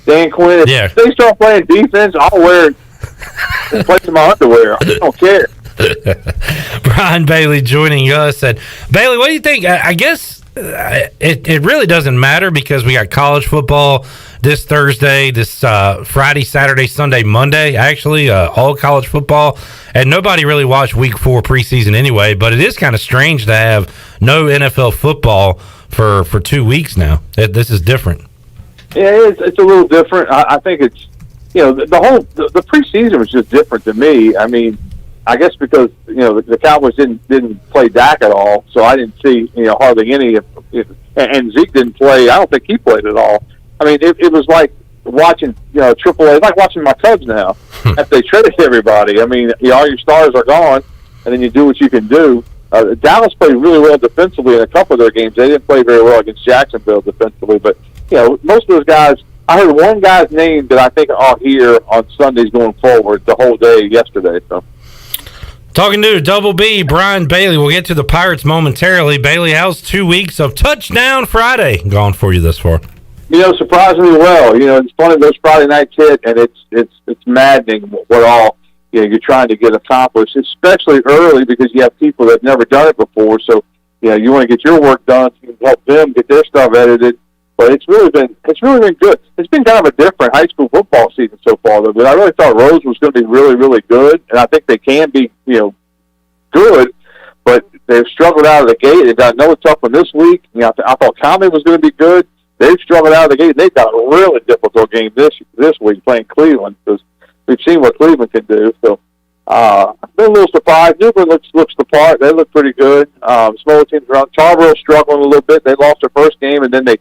Dan Quinn. Yeah. If they start playing defense, I'll wear it. Play some underwear. I don't care. Brian Bailey joining us. And Bailey, what do you think? I guess it really doesn't matter because we got college football this Thursday, this Friday, Saturday, Sunday, Monday, actually, all college football. And nobody really watched week 4 preseason anyway, but it is kind of strange to have no NFL football for 2 weeks now. This is different. Yeah, it's a little different. I think it's, the preseason was just different to me. I mean, I guess because, the Cowboys didn't play Dak at all, so I didn't see, hardly any and Zeke didn't play. I don't think he played at all. I mean, it was like watching, AAA, like watching my Cubs now after they traded everybody. I mean, all your stars are gone, and then you do what you can do. Dallas played really well defensively in a couple of their games. They didn't play very well against Jacksonville defensively, but, most of those guys, I heard one guy's name that I think I'll hear on Sundays going forward the whole day yesterday. So, talking to Double B, Brian Bailey. We'll get to the Pirates momentarily. Bailey, how's 2 weeks of Touchdown Friday gone for you thus far? Surprisingly well. It's funny, those Friday nights hit, and it's maddening what all you're trying to get accomplished, especially early because you have people that have never done it before. So, you want to get your work done, so you can help them get their stuff edited. But it's really been good. It's been kind of a different high school football season so far, though. But I really thought Rose was going to be really, really good, and I think they can be, good. But they've struggled out of the gate. They've got another tough one this week. I thought Conley was going to be good. They've struggled out of the gate. They've got a really difficult game this week playing Cleveland because we've seen what Cleveland can do. So I've been a little surprised. Newman looks the part. They look pretty good. Smaller teams around. Tarboro struggling a little bit. They lost their first game, and then they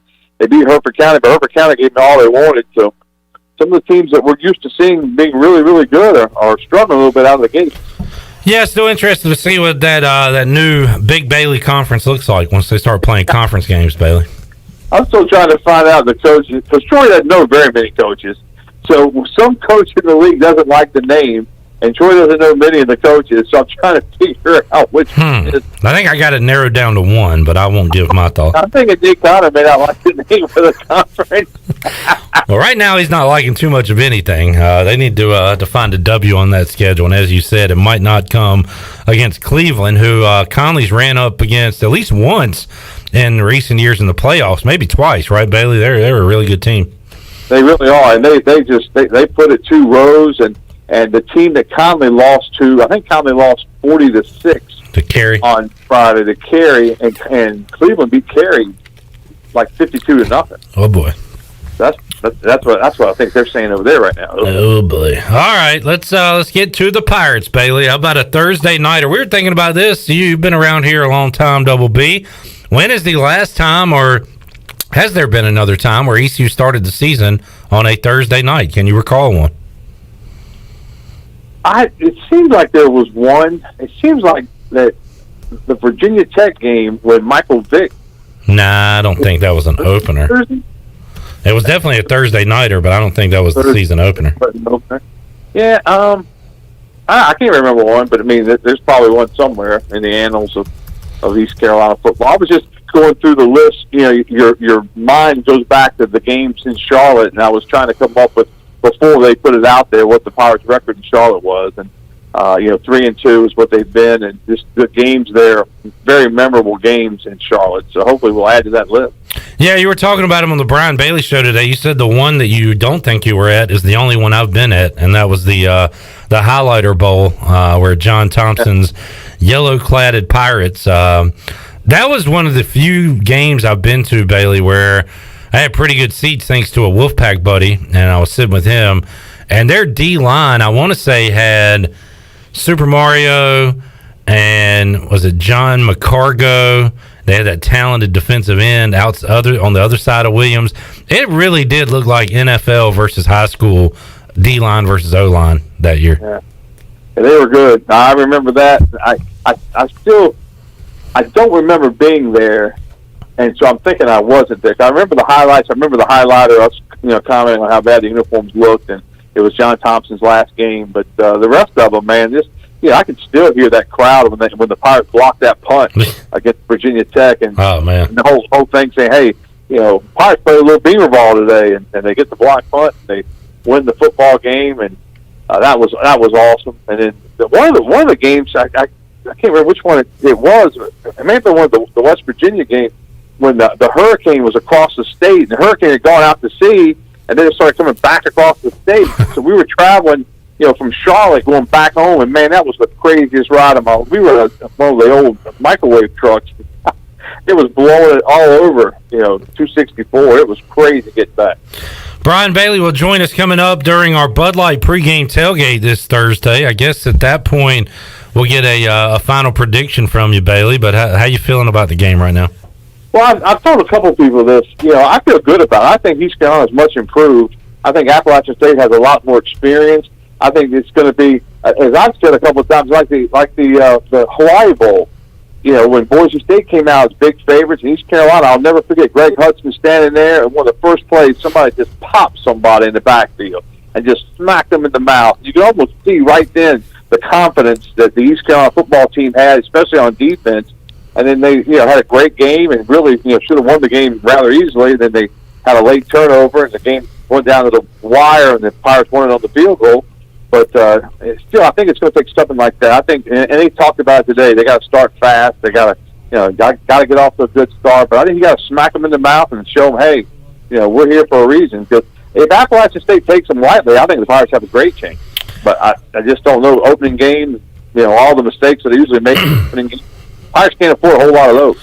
beat Hereford County, but Hereford County gave them all they wanted. So some of the teams that we're used to seeing being really, really good are struggling a little bit out of the gate. Yeah, still interested to see what that new Big Bailey conference looks like once they start playing conference games, Bailey. I'm still trying to find out the coaches, because Troy doesn't know very many coaches. So some coach in the league doesn't like the name, and Troy doesn't know many of the coaches, so I'm trying to figure out which one it is. I think I got it narrowed down to one, but I won't give my thoughts. I'm thinking Nick Connor may not like the name for the conference. Well, right now he's not liking too much of anything. They need to find a W on that schedule, and as you said, it might not come against Cleveland, who Conley's ran up against at least once in recent years in the playoffs, maybe twice, right, Bailey? They're a really good team. They really are, and they put it to Rose, and the team that Conley lost to, I think Conley lost 40-6 to Cary on Friday to Cary, and Cleveland beat Cary like 52-0. Oh boy, that's what I think they're saying over there right now. Oh boy! All right, let's get to the Pirates, Bailey. How about a Thursday nighter? We were thinking about this. You've been around here a long time, Double B. When is the last time, or has there been another time where ECU started the season on a Thursday night? Can you recall one? It seems like there was one. It seems like that the Virginia Tech game when Michael Vick. Nah, I don't think that was an opener. Thursday? It was definitely a Thursday nighter, but I don't think that was the season opener. Yeah, I can't remember one, but I mean, there's probably one somewhere in the annals of East Carolina football. I was just going through the list. Your mind goes back to the games in Charlotte, and I was trying to come up with, before they put it out there, what the Pirates' record in Charlotte was, and 3-2 is what they've been, and just the games there, very memorable games in Charlotte. So hopefully we'll add to that list. Yeah, you were talking about him on the Brian Bailey show today. You said the one that you don't think you were at is the only one I've been at, and that was the Highlighter Bowl where John Thompson's yellow-cladded Pirates. That was one of the few games I've been to, Bailey, where I had pretty good seats thanks to a Wolfpack buddy, and I was sitting with him. And their D-line, I want to say, had Super Mario and was it John McCargo? They had that talented defensive end on the other side of Williams. It really did look like NFL versus high school, D-line versus O-line that year. Yeah, they were good. I remember that. I don't remember being there, and so I'm thinking I wasn't there. I remember the highlights. I remember the highlighter. I was commenting on how bad the uniforms looked, and it was John Thompson's last game. But the rest of them, man, I can still hear that crowd when the Pirates blocked that punt against Virginia Tech, and the whole thing saying, "Hey, Pirates played a little beaver ball today," and they get the block punt, and they win the football game, and that was awesome. And then one of the games, I can't remember which one it was. It may have been one of the West Virginia game. when the hurricane was across the state, and the hurricane had gone out to sea, and then it started coming back across the state. So we were traveling, from Charlotte going back home, and man, that was the craziest ride of my life. We were one of the old microwave trucks. It was blowing it all over, 264. It was crazy to get back. Brian Bailey will join us coming up during our Bud Light pregame tailgate this Thursday. I guess at that point we'll get a final prediction from you, Bailey. But how you feeling about the game right now? Well, I've told a couple of people this. I feel good about it. I think East Carolina is much improved. I think Appalachian State has a lot more experience. I think it's going to be, as I've said a couple of times, like the Hawaii Bowl. When Boise State came out as big favorites in East Carolina, I'll never forget Greg Hudson standing there, and one of the first plays, somebody just popped somebody in the backfield and just smacked them in the mouth. You can almost see right then the confidence that the East Carolina football team had, especially on defense. And then they, had a great game and really, should have won the game rather easily. Then they had a late turnover, and the game went down to the wire, and the Pirates won it on the field goal. But still, I think it's going to take something like that. I think, and they talked about it today. They got to start fast. They got to, got to get off to a good start. But I think you got to smack them in the mouth and show them, hey, we're here for a reason. Because if Appalachian State takes them lightly, I think the Pirates have a great chance. But I just don't know. Opening game, all the mistakes that they usually make in opening game. Pirates can't afford a whole lot of those.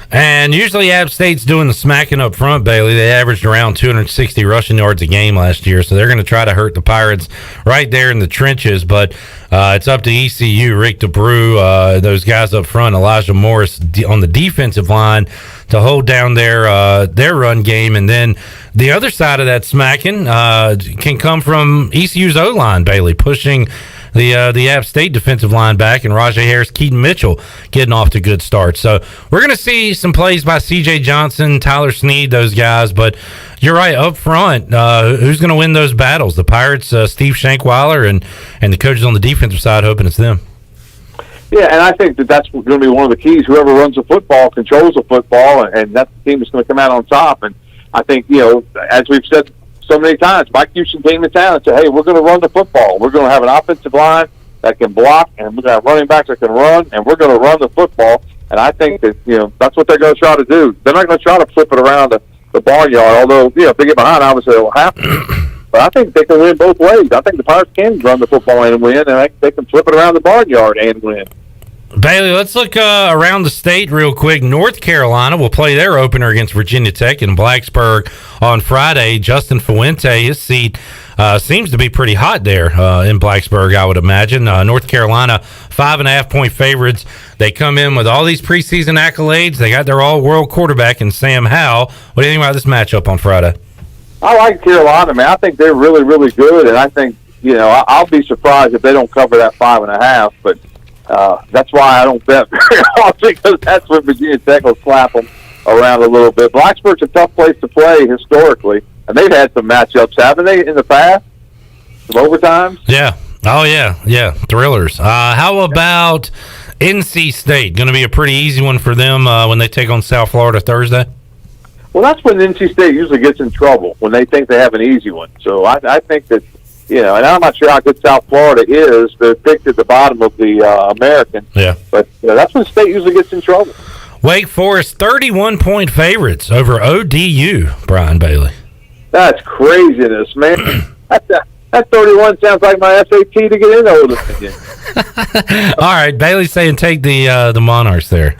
And usually App State's doing the smacking up front, Bailey. They averaged around 260 rushing yards a game last year, so they're going to try to hurt the Pirates right there in the trenches. But it's up to ECU, Rick DeBrew, those guys up front, Elijah Morris on the defensive line to hold down their run game. And then the other side of that smacking can come from ECU's O-line, Bailey, pushing the App State defensive line back, and Rajay Harris, Keaton Mitchell getting off to good starts. So we're going to see some plays by C.J. Johnson, Tyler Snead, those guys. But you're right, up front, who's going to win those battles? The Pirates, Steve Shankweiler, and the coaches on the defensive side hoping it's them. Yeah, and I think that's going to be one of the keys. Whoever runs the football controls the football, and that's the team that's going to come out on top. And I think, as we've said so many times, Mike Houston came to town and said, hey, we're going to run the football. We're going to have an offensive line that can block, and we're going to have running backs that can run, and we're going to run the football. And I think that, that's what they're going to try to do. They're not going to try to flip it around the barnyard, although, if they get behind, obviously it will happen. But I think they can win both ways. I think the Pirates can run the football and win, and I think they can flip it around the barnyard and win. Bailey, let's look around the state real quick. North Carolina will play their opener against Virginia Tech in Blacksburg on Friday. Justin Fuente, his seat seems to be pretty hot there in Blacksburg, I would imagine. North Carolina, 5.5-point favorites. They come in with all these preseason accolades. They got their all-world quarterback in Sam Howell. What do you think about this matchup on Friday? I like Carolina, man. I think they're really, really good, and I think, I'll be surprised if they don't cover that 5.5, but that's why I don't bet very often, because that's when Virginia Tech will slap them around a little bit. Blacksburg's a tough place to play historically, and they've had some matchups, haven't they, in the past? Some overtimes? Yeah. Oh, yeah. Thrillers. How about NC State? Going to be a pretty easy one for them when they take on South Florida Thursday? Well, that's when NC State usually gets in trouble, when they think they have an easy one. So I think that, and I'm not sure how good South Florida is. They're picked at the bottom of the American. Yeah. But that's when State usually gets in trouble. Wake Forest, 31-point favorites over ODU, Brian Bailey. That's craziness, man. That 31 sounds like my SAT to get in over again. All right, Bailey's saying take the Monarchs there.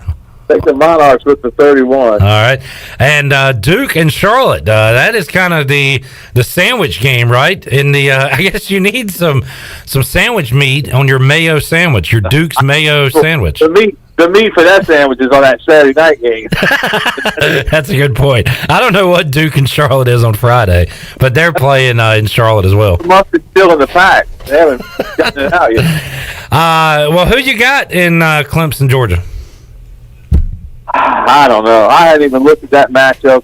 Take the Monarchs with the 31. All right. And Duke and Charlotte, that is kind of the sandwich game, right? In the I guess you need some sandwich meat on your mayo sandwich, your Duke's mayo sandwich. The meat for that sandwich is on that Saturday night game. That's a good point. I don't know what Duke and Charlotte is on Friday, but they're playing in Charlotte as well. Mustard's still in the pack. They haven't gotten it out yet. Well, who you got in Clemson, Georgia? I don't know. I hadn't even looked at that matchup.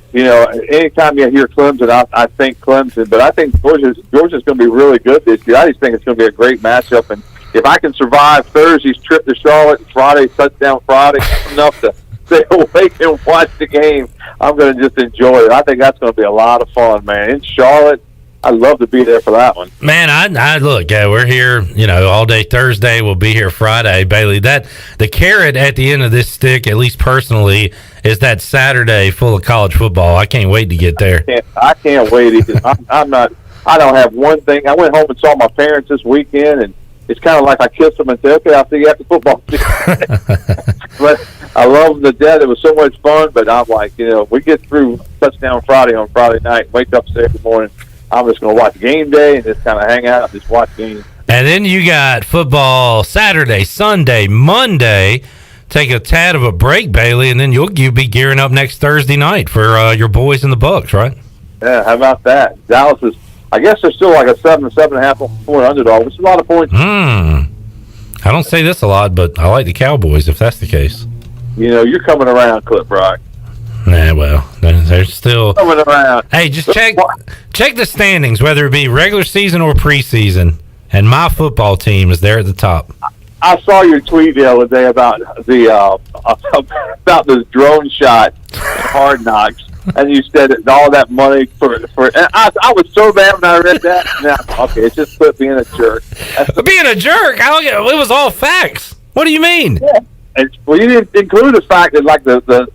Anytime you hear Clemson, I think Clemson. But I think Georgia's going to be really good this year. I just think it's going to be a great matchup. And if I can survive Thursday's trip to Charlotte and Friday's touchdown Friday enough to stay awake and watch the game, I'm going to just enjoy it. I think that's going to be a lot of fun, man. In Charlotte, I'd love to be there for that one. Man, I look, we're here, all day Thursday. We'll be here Friday, Bailey. That the carrot at the end of this stick, at least personally, is that Saturday full of college football. I can't wait to get there. I can't wait either. I don't have one thing. I went home and saw my parents this weekend, and it's kind of like I kissed them and said, okay, I'll see you after football. But I love them to death. It was so much fun, but I'm like, we get through Touchdown Friday on Friday night, wake up Saturday morning, I'm just going to watch game day and just kind of hang out and just watch games. And then you got football Saturday, Sunday, Monday. Take a tad of a break, Bailey, and then you'll be gearing up next Thursday night for your boys in the Bucks, right? Yeah, how about that? Dallas is, I guess they're still like a 7.5 point underdog, which is a lot of points. I don't say this a lot, but I like the Cowboys if that's the case. You're coming around, Clip Rock. Nah, well, they're still coming around. Hey, just check the standings, whether it be regular season or preseason, and my football team is there at the top. I saw your tweet the other day about the drone shot in Hard Knocks, and you said that all that money for. And I was so bad when I read that. Now, okay, it's just Clip being a jerk. Being a jerk? It was all facts. What do you mean? Yeah. Well, you didn't include the fact that, like, the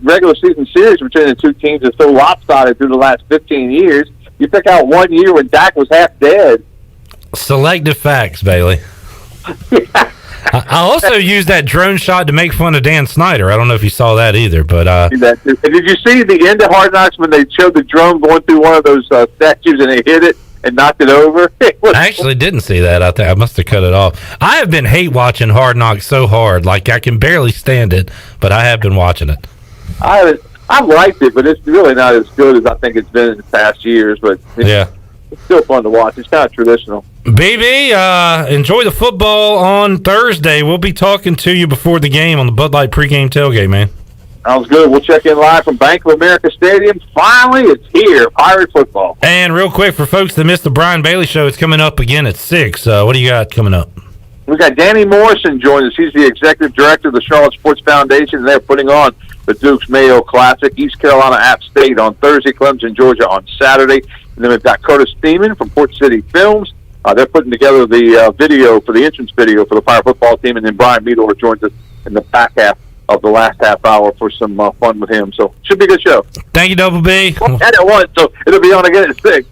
regular season series between the two teams is so lopsided through the last 15 years. You pick out 1 year when Dak was half dead. Selective facts, Bailey. I also used that drone shot to make fun of Dan Snyder. I don't know if you saw that either, but did you see the end of Hard Knocks when they showed the drone going through one of those statues and they hit it and knocked it over? I actually didn't see that. I think I must have cut it off. I have been hate watching Hard Knocks so hard, like I can barely stand it, but I have been watching it. I've liked it, but it's really not as good as I think it's been in the past years. But yeah, it's still fun to watch. It's kind of traditional. BB, enjoy the football on Thursday. We'll be talking to you before the game on the Bud Light pregame tailgate, man. Sounds good. We'll check in live from Bank of America Stadium. Finally, it's here, Pirate football. And real quick, for folks that missed the Brian Bailey Show, it's coming up again at 6. What do you got coming up? We got Danny Morrison joining us. He's the executive director of the Charlotte Sports Foundation, and they're putting on the Dukes Mayo Classic. East Carolina App State on Thursday, Clemson, Georgia on Saturday. And then we've got Curtis Thiemann from Port City Films. They're putting together the video for the entrance video for the Pirate football team, and then Brian Meador joins us in the back half of the last half hour for some fun with him. So should be a good show. Thank you, Double B. And it was, so it'll be on again at 6.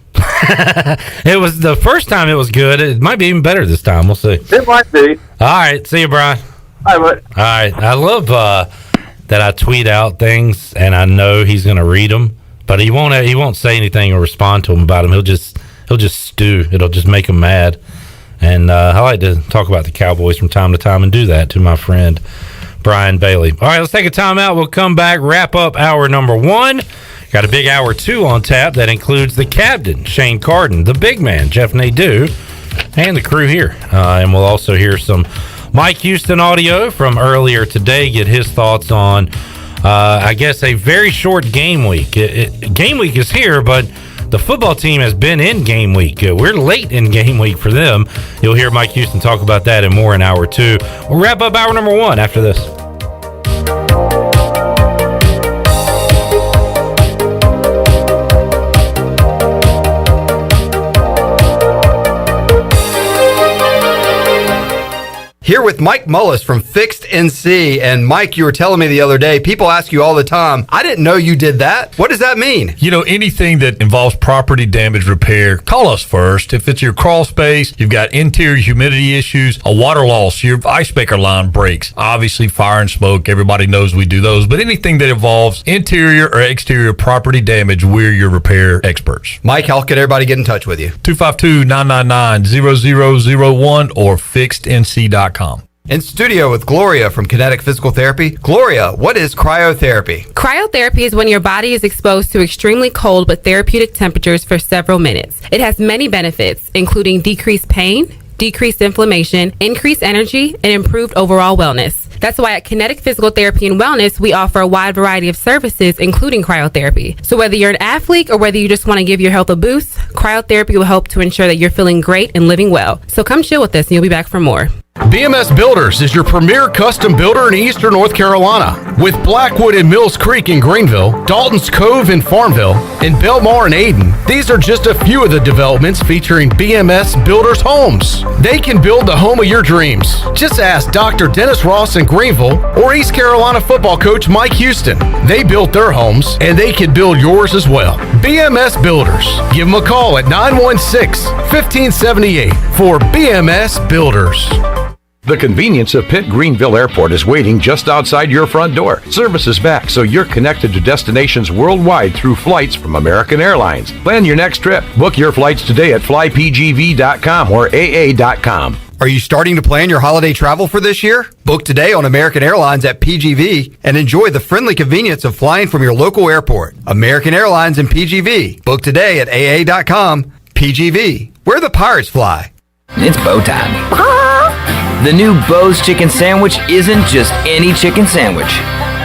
It was the first time it was good. It might be even better this time. We'll see. It might be. All right. See you, Brian. All right. All right. I love that I tweet out things and I know he's going to read them, but he won't say anything or respond to them about them. He'll just stew. It'll just make him mad. And I like to talk about the Cowboys from time to time and do that to my friend Brian Bailey. All right, let's take a time out. We'll come back, wrap up hour number 1. Got a big hour 2 on tap that includes the captain, Shane Carden, the big man, Jeff Nadu, and the crew here. And we'll also hear some Mike Houston audio from earlier today, get his thoughts on, I guess, a very short game week. Game week is here, but the football team has been in game week. We're late in game week for them. You'll hear Mike Houston talk about that and more in hour 2. We'll wrap up hour number 1 after this. Here with Mike Mullis from Fixed NC. And Mike, you were telling me the other day, people ask you all the time, I didn't know you did that. What does that mean? Anything that involves property damage repair, call us first. If it's your crawl space, you've got interior humidity issues, a water loss, your ice maker line breaks, obviously fire and smoke, everybody knows we do those. But anything that involves interior or exterior property damage, we're your repair experts. Mike, how can everybody get in touch with you? 252-999-0001 or fixednc.com. In studio with Gloria from Kinetic Physical Therapy. Gloria, what is cryotherapy? Cryotherapy is when your body is exposed to extremely cold but therapeutic temperatures for several minutes. It has many benefits, including decreased pain, decreased inflammation, increased energy, and improved overall wellness. That's why at Kinetic Physical Therapy and Wellness, we offer a wide variety of services, including cryotherapy. So whether you're an athlete or whether you just want to give your health a boost, cryotherapy will help to ensure that you're feeling great and living well. So come chill with us and you'll be back for more. BMS Builders is your premier custom builder in eastern North Carolina. With Blackwood and Mills Creek in Greenville, Dalton's Cove in Farmville, and Belmar and Ayden, these are just a few of the developments featuring BMS Builders homes. They can build the home of your dreams. Just ask Dr. Dennis Ross in Greenville or East Carolina football coach Mike Houston. They built their homes, and they can build yours as well. BMS Builders. Give them a call at 916-1578 for BMS Builders. The convenience of Pitt Greenville Airport is waiting just outside your front door. Service is back, so you're connected to destinations worldwide through flights from American Airlines. Plan your next trip. Book your flights today at flypgv.com or aa.com. Are you starting to plan your holiday travel for this year? Book today on American Airlines at PGV and enjoy the friendly convenience of flying from your local airport. American Airlines and PGV. Book today at aa.com. PGV, where the pirates fly. It's bow time. The new Bo's Chicken Sandwich isn't just any chicken sandwich.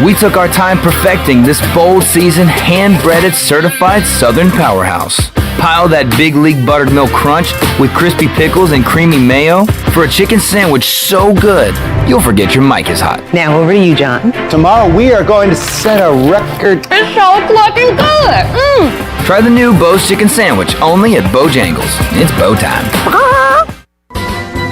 We took our time perfecting this bold seasoned, hand-breaded, certified Southern powerhouse. Pile that Big League buttered milk crunch with crispy pickles and creamy mayo for a chicken sandwich so good, you'll forget your mic is hot. Now over to you, John. Tomorrow we are going to set a record. It's so fucking good. Try the new Bo's Chicken Sandwich, only at Bojangles. It's bow time.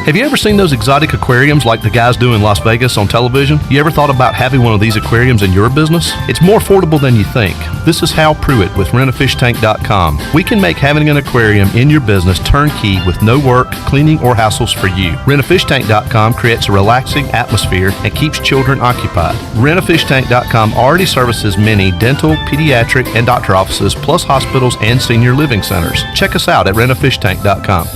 Have you ever seen those exotic aquariums like the guys do in Las Vegas on television? You ever thought about having one of these aquariums in your business? It's more affordable than you think. This is Hal Pruitt with rentafishtank.com. We can make having an aquarium in your business turnkey with no work, cleaning, or hassles for you. Rentafishtank.com creates a relaxing atmosphere and keeps children occupied. Rentafishtank.com already services many dental, pediatric, and doctor offices, plus hospitals and senior living centers. Check us out at rentafishtank.com.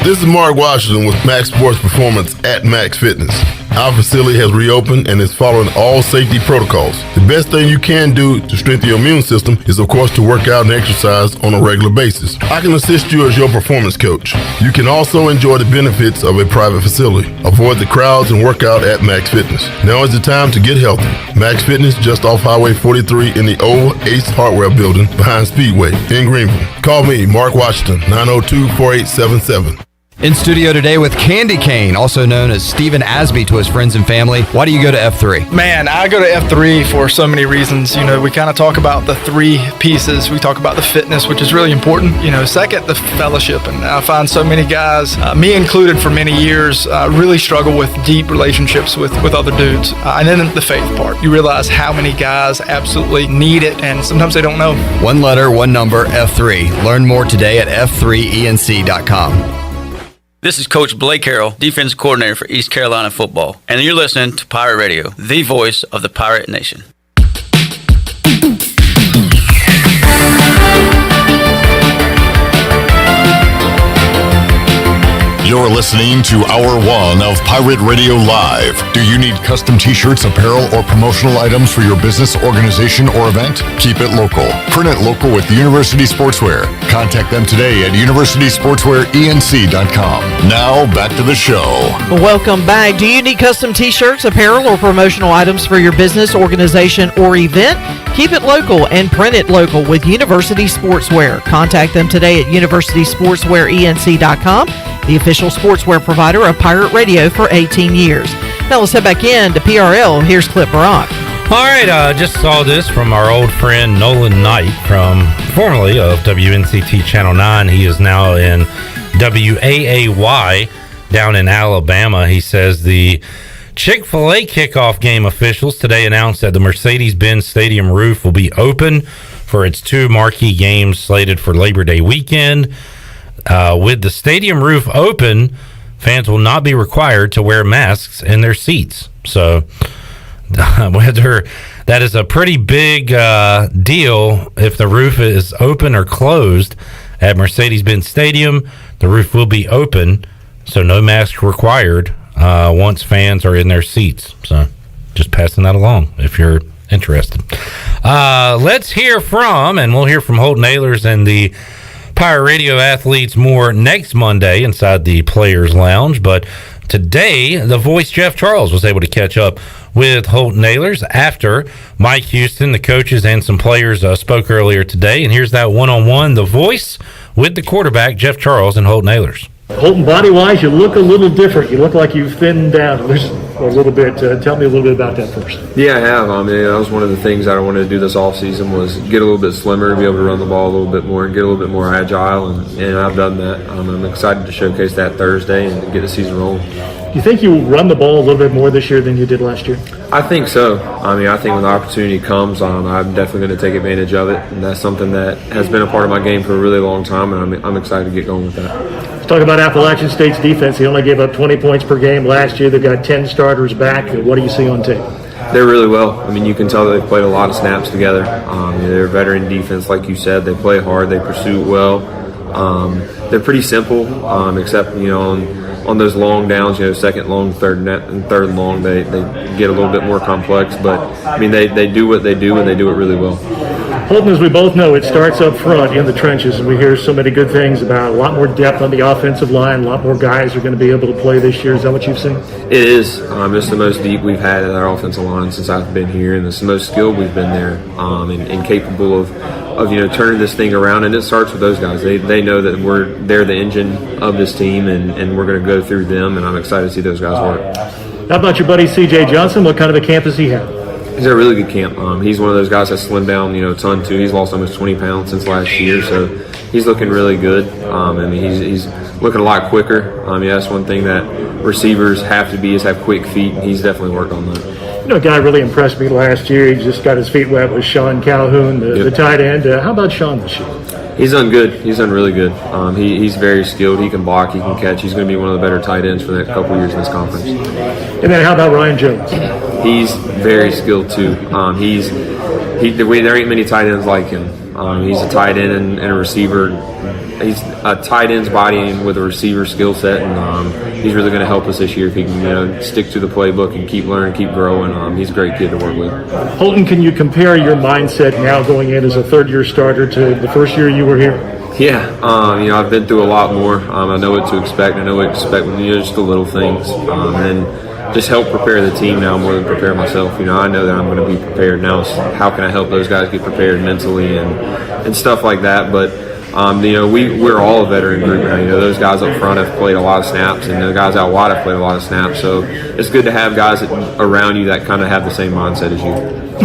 This is Mark Washington with Max Sports Performance at Max Fitness. Our facility has reopened and is following all safety protocols. The best thing you can do to strengthen your immune system is, of course, to work out and exercise on a regular basis. I can assist you as your performance coach. You can also enjoy the benefits of a private facility. Avoid the crowds and work out at Max Fitness. Now is the time to get healthy. Max Fitness, just off Highway 43 in the old Ace Hardware building behind Speedway in Greenville. Call me, Mark Washington, 902-4877. In studio today with Candy Cane, also known as Stephen Asby to his friends and family. Why do you go to F3? Man, I go to F3 for so many reasons. You know, we kind of talk about the three pieces. We talk about the fitness, which is really important. You know, second, the fellowship. And I find so many guys, me included for many years, really struggle with deep relationships with other dudes. And then the faith part. You realize how many guys absolutely need it, and sometimes they don't know. One letter, one number, F3. Learn more today at f3enc.com. This is Coach Blake Harrell, defense coordinator for East Carolina football, and you're listening to Pirate Radio, the voice of the Pirate Nation. You're listening to Hour 1 of Pirate Radio Live. Do you need custom t-shirts, apparel, or promotional items for your business, organization, or event? Keep it local. Print it local with University Sportswear. Contact them today at universitysportswearenc.com. Now, back to the show. Welcome back. Do you need custom t-shirts, apparel, or promotional items for your business, organization, or event? Keep it local and print it local with University Sportswear. Contact them today at universitysportswearenc.com. The official sportswear provider of Pirate Radio for 18 years. Now let's head back in to PRL. Here's Clip Brock. All right, just saw this from our old friend Nolan Knight, formerly of WNCT Channel 9. He is now in WAAY down in Alabama. He says the Chick-fil-A kickoff game officials today announced that the Mercedes-Benz Stadium roof will be open for its two marquee games slated for Labor Day weekend. With the stadium roof open, fans will not be required to wear masks in their seats. So whether that is a pretty big deal, if the roof is open or closed at Mercedes-Benz Stadium, the roof will be open, so no mask required once fans are in their seats. So just passing that along if you're interested. Let's hear from, and we'll hear from Holton Ahlers and the Pirate Radio athletes more next Monday inside the Players Lounge. But today, the voice Jeff Charles was able to catch up with Holton Ahlers after Mike Houston, the coaches, and some players spoke earlier today. And here's that one-on-one, the voice with the quarterback, Jeff Charles, and Holton Ahlers. Holton, body-wise, you look a little different. You look like you've thinned down a little bit. Tell me a little bit about that first. Yeah, I have. I mean, that was one of the things that I wanted to do this offseason was get a little bit slimmer, be able to run the ball a little bit more, and get a little bit more agile, and I've done that. I'm excited to showcase that Thursday and get the season rolling. Do you think you run the ball a little bit more this year than you did last year? I think so. I mean, I think when the opportunity comes, I'm definitely going to take advantage of it, and that's something that has been a part of my game for a really long time, and I'm excited to get going with that. Let's talk about Appalachian State's defense. They only gave up 20 points per game last year. They've got 10 starters back. What do you see on tape? They're really well. I mean, you can tell that they've played a lot of snaps together. They're a veteran defense, like you said. They play hard. They pursue well. They're pretty simple, except, on those long downs, second long, third long, they get a little bit more complex. But, I mean, they do what they do, and they do it really well. Holton, as we both know, it starts up front in the trenches, and we hear so many good things about a lot more depth on the offensive line, a lot more guys are going to be able to play this year. Is that what you've seen? It is. It's the most deep we've had in our offensive line since I've been here, and it's the most skilled we've been there, and capable of turning this thing around. And it starts with those guys. They know that they're the engine of this team, and we're going to go through them, and I'm excited to see those guys work. How about your buddy C.J. Johnson? What kind of a camp does he have? He's at a really good camp. He's one of those guys that slimmed down, a ton too. He's lost almost 20 pounds since last year, so he's looking really good. He's looking a lot quicker. That's one thing that receivers have to be is have quick feet. He's definitely worked on that. A guy really impressed me last year. He just got his feet wet with Sean Calhoun, the tight end. How about Sean this year? He's done good. He's done really good. He's very skilled. He can block. He can catch. He's going to be one of the better tight ends for the next couple of years in this conference. And then how about Ryan Jones? He's very skilled too. There ain't many tight ends like him. He's a tight end and a receiver. He's a tight end's body with a receiver skill set, and he's really going to help us this year if he can stick to the playbook and keep learning, keep growing. He's a great kid to work with. Holton, can you compare your mindset now going in as a third-year starter to the first year you were here? Yeah, I've been through a lot more. I know what to expect. I know what to expect when just the little things, and just help prepare the team now more than prepare myself. I know that I'm going to be prepared now. So how can I help those guys get prepared mentally and stuff like that? But we're all a veteran group now. Those guys up front have played a lot of snaps, and the guys out wide have played a lot of snaps. So it's good to have guys around you that kind of have the same mindset as you.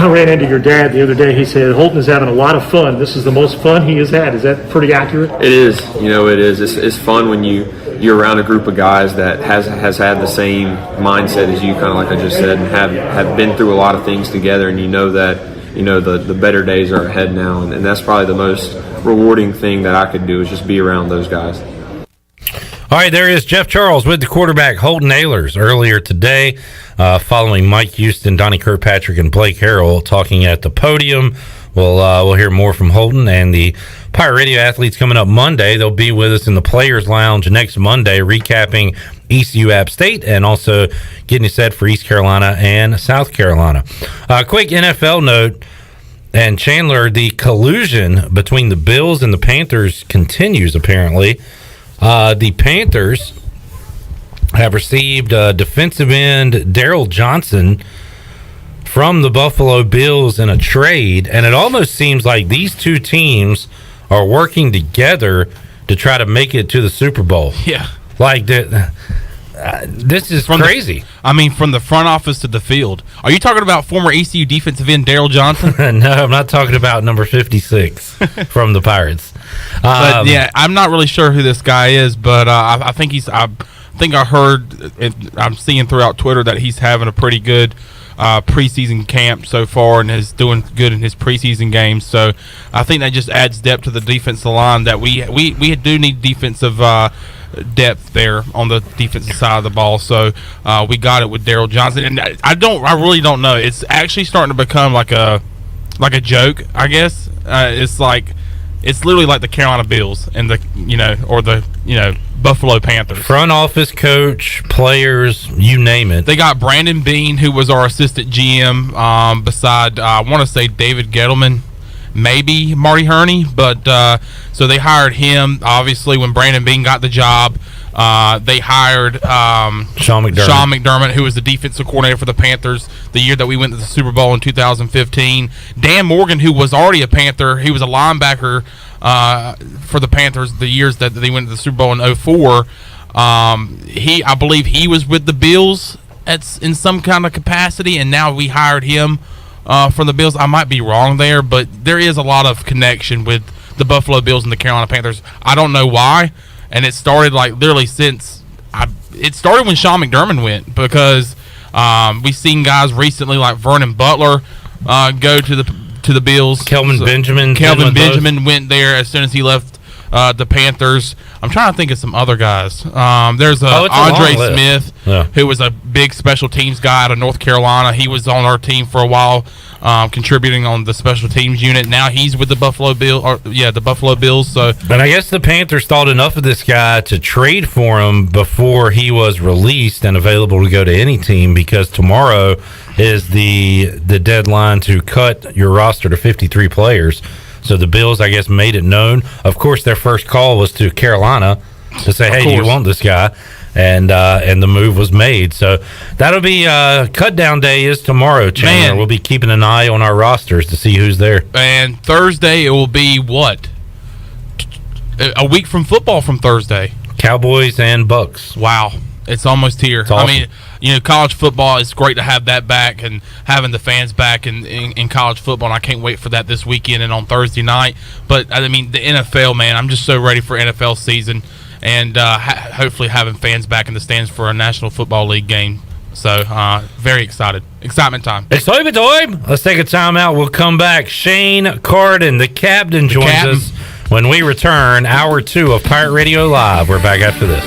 I ran into your dad the other day. He said Holton is having a lot of fun. This is the most fun he has had. Is that pretty accurate? It is. It is. It's fun when you're around a group of guys that has had the same mindset as you, kind of like I just said, and have been through a lot of things together, and that the better days are ahead now, and that's probably the most rewarding thing that I could do is just be around those guys. All right, there is Jeff Charles with the quarterback Holton Ahlers earlier today, following Mike Houston, Donnie Kirkpatrick, and Blake Harrell talking at the podium. We'll hear more from Holton and the Pirate Radio athletes coming up Monday. They'll be with us in the Players Lounge next Monday, recapping ECU App State and also getting set for East Carolina and South Carolina. Quick NFL note. And Chandler, the collusion between the Bills and the Panthers continues, apparently. The Panthers have received defensive end Daryl Johnson from the Buffalo Bills in a trade, and it almost seems like these two teams are working together to try to make it to the Super Bowl. Yeah. Like, this is crazy. From the front office to the field. Are you talking about former ECU defensive end Daryl Johnson? No, I'm not talking about number 56 from the Pirates. But yeah, I'm not really sure who this guy is, but I think I heard, I'm seeing throughout Twitter that he's having a pretty good preseason camp so far and is doing good in his preseason games. So I think that just adds depth to the defensive line that we do need defensive depth there on the defensive side of the ball. So we got it with Daryl Johnson, and I really don't know. It's actually starting to become like a joke, I guess. It's literally like the Carolina Bills and the Buffalo Panthers. Front office coach, players, you name it. They got Brandon Bean, who was our assistant GM, beside I want to say David Gettleman, maybe Marty Herney, but so they hired him. Obviously, when Brandon Bean got the job, they hired Sean McDermott, who was the defensive coordinator for the Panthers the year that we went to the Super Bowl in 2015. Dan Morgan, who was already a Panther, he was a linebacker for the Panthers the years that they went to the Super Bowl in 2004. I believe he was with the Bills in some kind of capacity, and now we hired him from the Bills. I might be wrong there, but there is a lot of connection with the Buffalo Bills and the Carolina Panthers. I don't know why, and it started like literally it started when Sean McDermott went, because we've seen guys recently like Vernon Butler go to the Bills. Kelvin Benjamin went there as soon as he left the Panthers. I'm trying to think of some other guys. There's Andre Smith, who was a big special teams guy out of North Carolina. He was on our team for a while, contributing on the special teams unit. Now he's with the Buffalo Bills. So, but I guess the Panthers thought enough of this guy to trade for him before he was released and available to go to any team, because tomorrow is the deadline to cut your roster to 53 players. So the Bills, I guess, made it known. Of course, their first call was to Carolina to say, "Hey, do you want this guy?" And the move was made. So that'll be cut down day is tomorrow, Chandler. Man. We'll be keeping an eye on our rosters to see who's there. And Thursday it will be what? A week from football from Thursday. Cowboys and Bucks. Wow. It's almost here. It's awesome. I mean, college football is great to have that back and having the fans back in college football, and I can't wait for that this weekend and on Thursday night. But, I mean, the NFL, man, I'm just so ready for NFL season and hopefully having fans back in the stands for a National Football League game. So, very excited. Excitement time. It's overtime. Let's take a timeout. We'll come back. Shane Carden, the captain, joins us when we return. Hour 2 of Pirate Radio Live. We're back after this.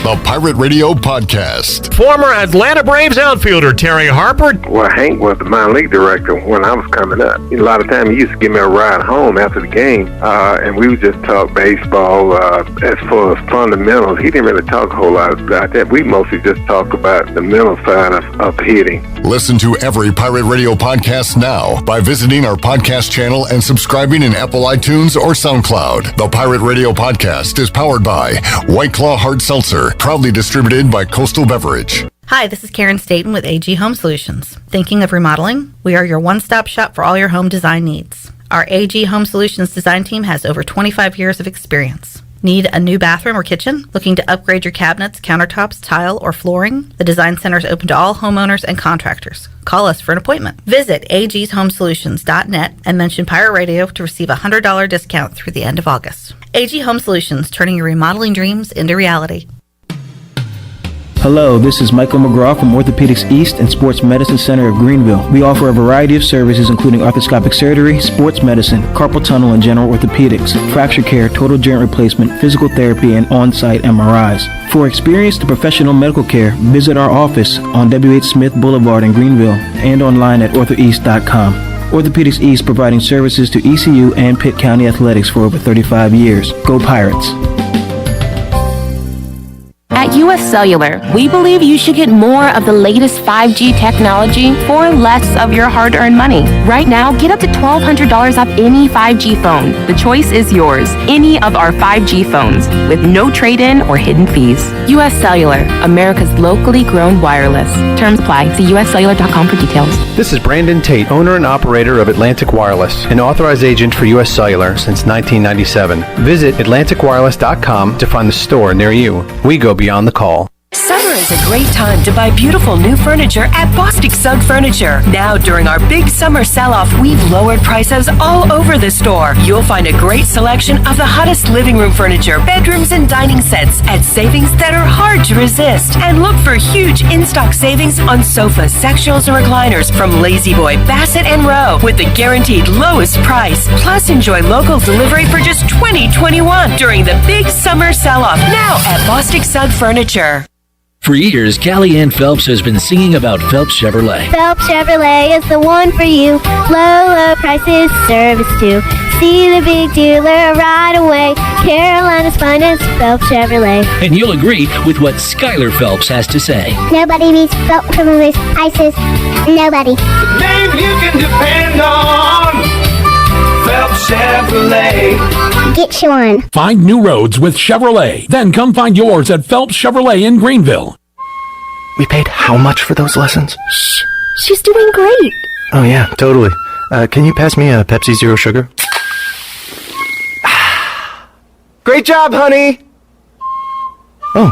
The Pirate Radio Podcast. Former Atlanta Braves outfielder Terry Harper. Well, Hank was the minor league director when I was coming up. A lot of times he used to give me a ride home after the game, and we would just talk baseball. As far as fundamentals, he didn't really talk a whole lot about that. We mostly just talk about the mental side of hitting. Listen to every Pirate Radio podcast now by visiting our podcast channel and subscribing in Apple iTunes or SoundCloud. The Pirate Radio Podcast is powered by White Claw Hard Seltzer, proudly distributed by Coastal Beverage. Hi, this is Karen Staten with AG Home Solutions. Thinking of remodeling? We are your one-stop shop for all your home design needs. Our AG Home Solutions design team has over 25 years of experience. Need a new bathroom or kitchen? Looking to upgrade your cabinets, countertops, tile, or flooring? The Design Center is open to all homeowners and contractors. Call us for an appointment. Visit agshomesolutions.net and mention Pirate Radio to receive a $100 discount through the end of August. AG Home Solutions, turning your remodeling dreams into reality. Hello, this is Michael McGraw from Orthopedics East and Sports Medicine Center of Greenville. We offer a variety of services including arthroscopic surgery, sports medicine, carpal tunnel and general orthopedics, fracture care, total joint replacement, physical therapy, and on-site MRIs. For experienced and professional medical care, visit our office on W.H. Smith Boulevard in Greenville and online at orthoeast.com. Orthopedics East providing services to ECU and Pitt County Athletics for over 35 years. Go Pirates! At U.S. Cellular, we believe you should get more of the latest 5G technology for less of your hard-earned money. Right now, get up to $1,200 off any 5G phone. The choice is yours. Any of our 5G phones with no trade-in or hidden fees. U.S. Cellular, America's locally grown wireless. Terms apply. See uscellular.com for details. This is Brandon Tate, owner and operator of Atlantic Wireless, an authorized agent for U.S. Cellular since 1997. Visit AtlanticWireless.com to find the store near you. We go beyond the call. Summer is a great time to buy beautiful new furniture at Bostic Sugg Furniture. Now, during our big summer sell-off, we've lowered prices all over the store. You'll find a great selection of the hottest living room furniture, bedrooms, and dining sets at savings that are hard to resist. And look for huge in-stock savings on sofas, sectionals, and recliners from Lazy Boy, Bassett, and Rowe with the guaranteed lowest price. Plus, enjoy local delivery for just $20.21 during the big summer sell-off now at Bostic Sugg Furniture. For years, Callie Ann Phelps has been singing about Phelps Chevrolet. Phelps Chevrolet is the one for you. Low prices, service too. See the big dealer right away. Carolina's finest, Phelps Chevrolet. And you'll agree with what Skylar Phelps has to say. Nobody beats Phelps Chevrolet's prices. Nobody. The name you can depend on. Phelps Chevrolet. Get you one. Find new roads with Chevrolet. Then come find yours at Phelps Chevrolet in Greenville. We paid how much for those lessons? Shh. She's doing great. Oh, yeah, totally. Can you pass me a Pepsi Zero Sugar? Great job, honey! Oh,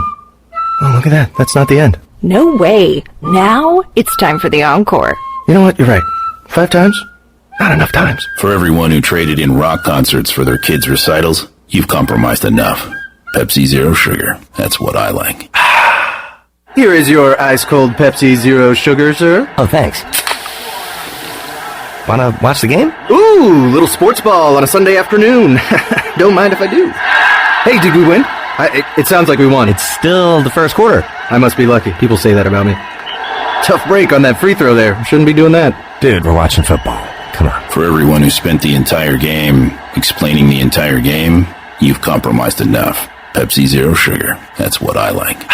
look at that. That's not the end. No way. Now it's time for the encore. You know what? You're right. 5 times? Not enough times. For everyone who traded in rock concerts for their kids' recitals, you've compromised enough. Pepsi Zero Sugar. That's what I like. Here is your ice-cold Pepsi Zero Sugar, sir. Oh, thanks. Wanna watch the game? Ooh, little sports ball on a Sunday afternoon. Don't mind if I do. Hey, did we win? It sounds like we won. It's still the first quarter. I must be lucky. People say that about me. Tough break on that free throw there. Shouldn't be doing that. Dude, we're watching football. Come on. For everyone who spent the entire game explaining the entire game, you've compromised enough. Pepsi Zero Sugar. That's what I like.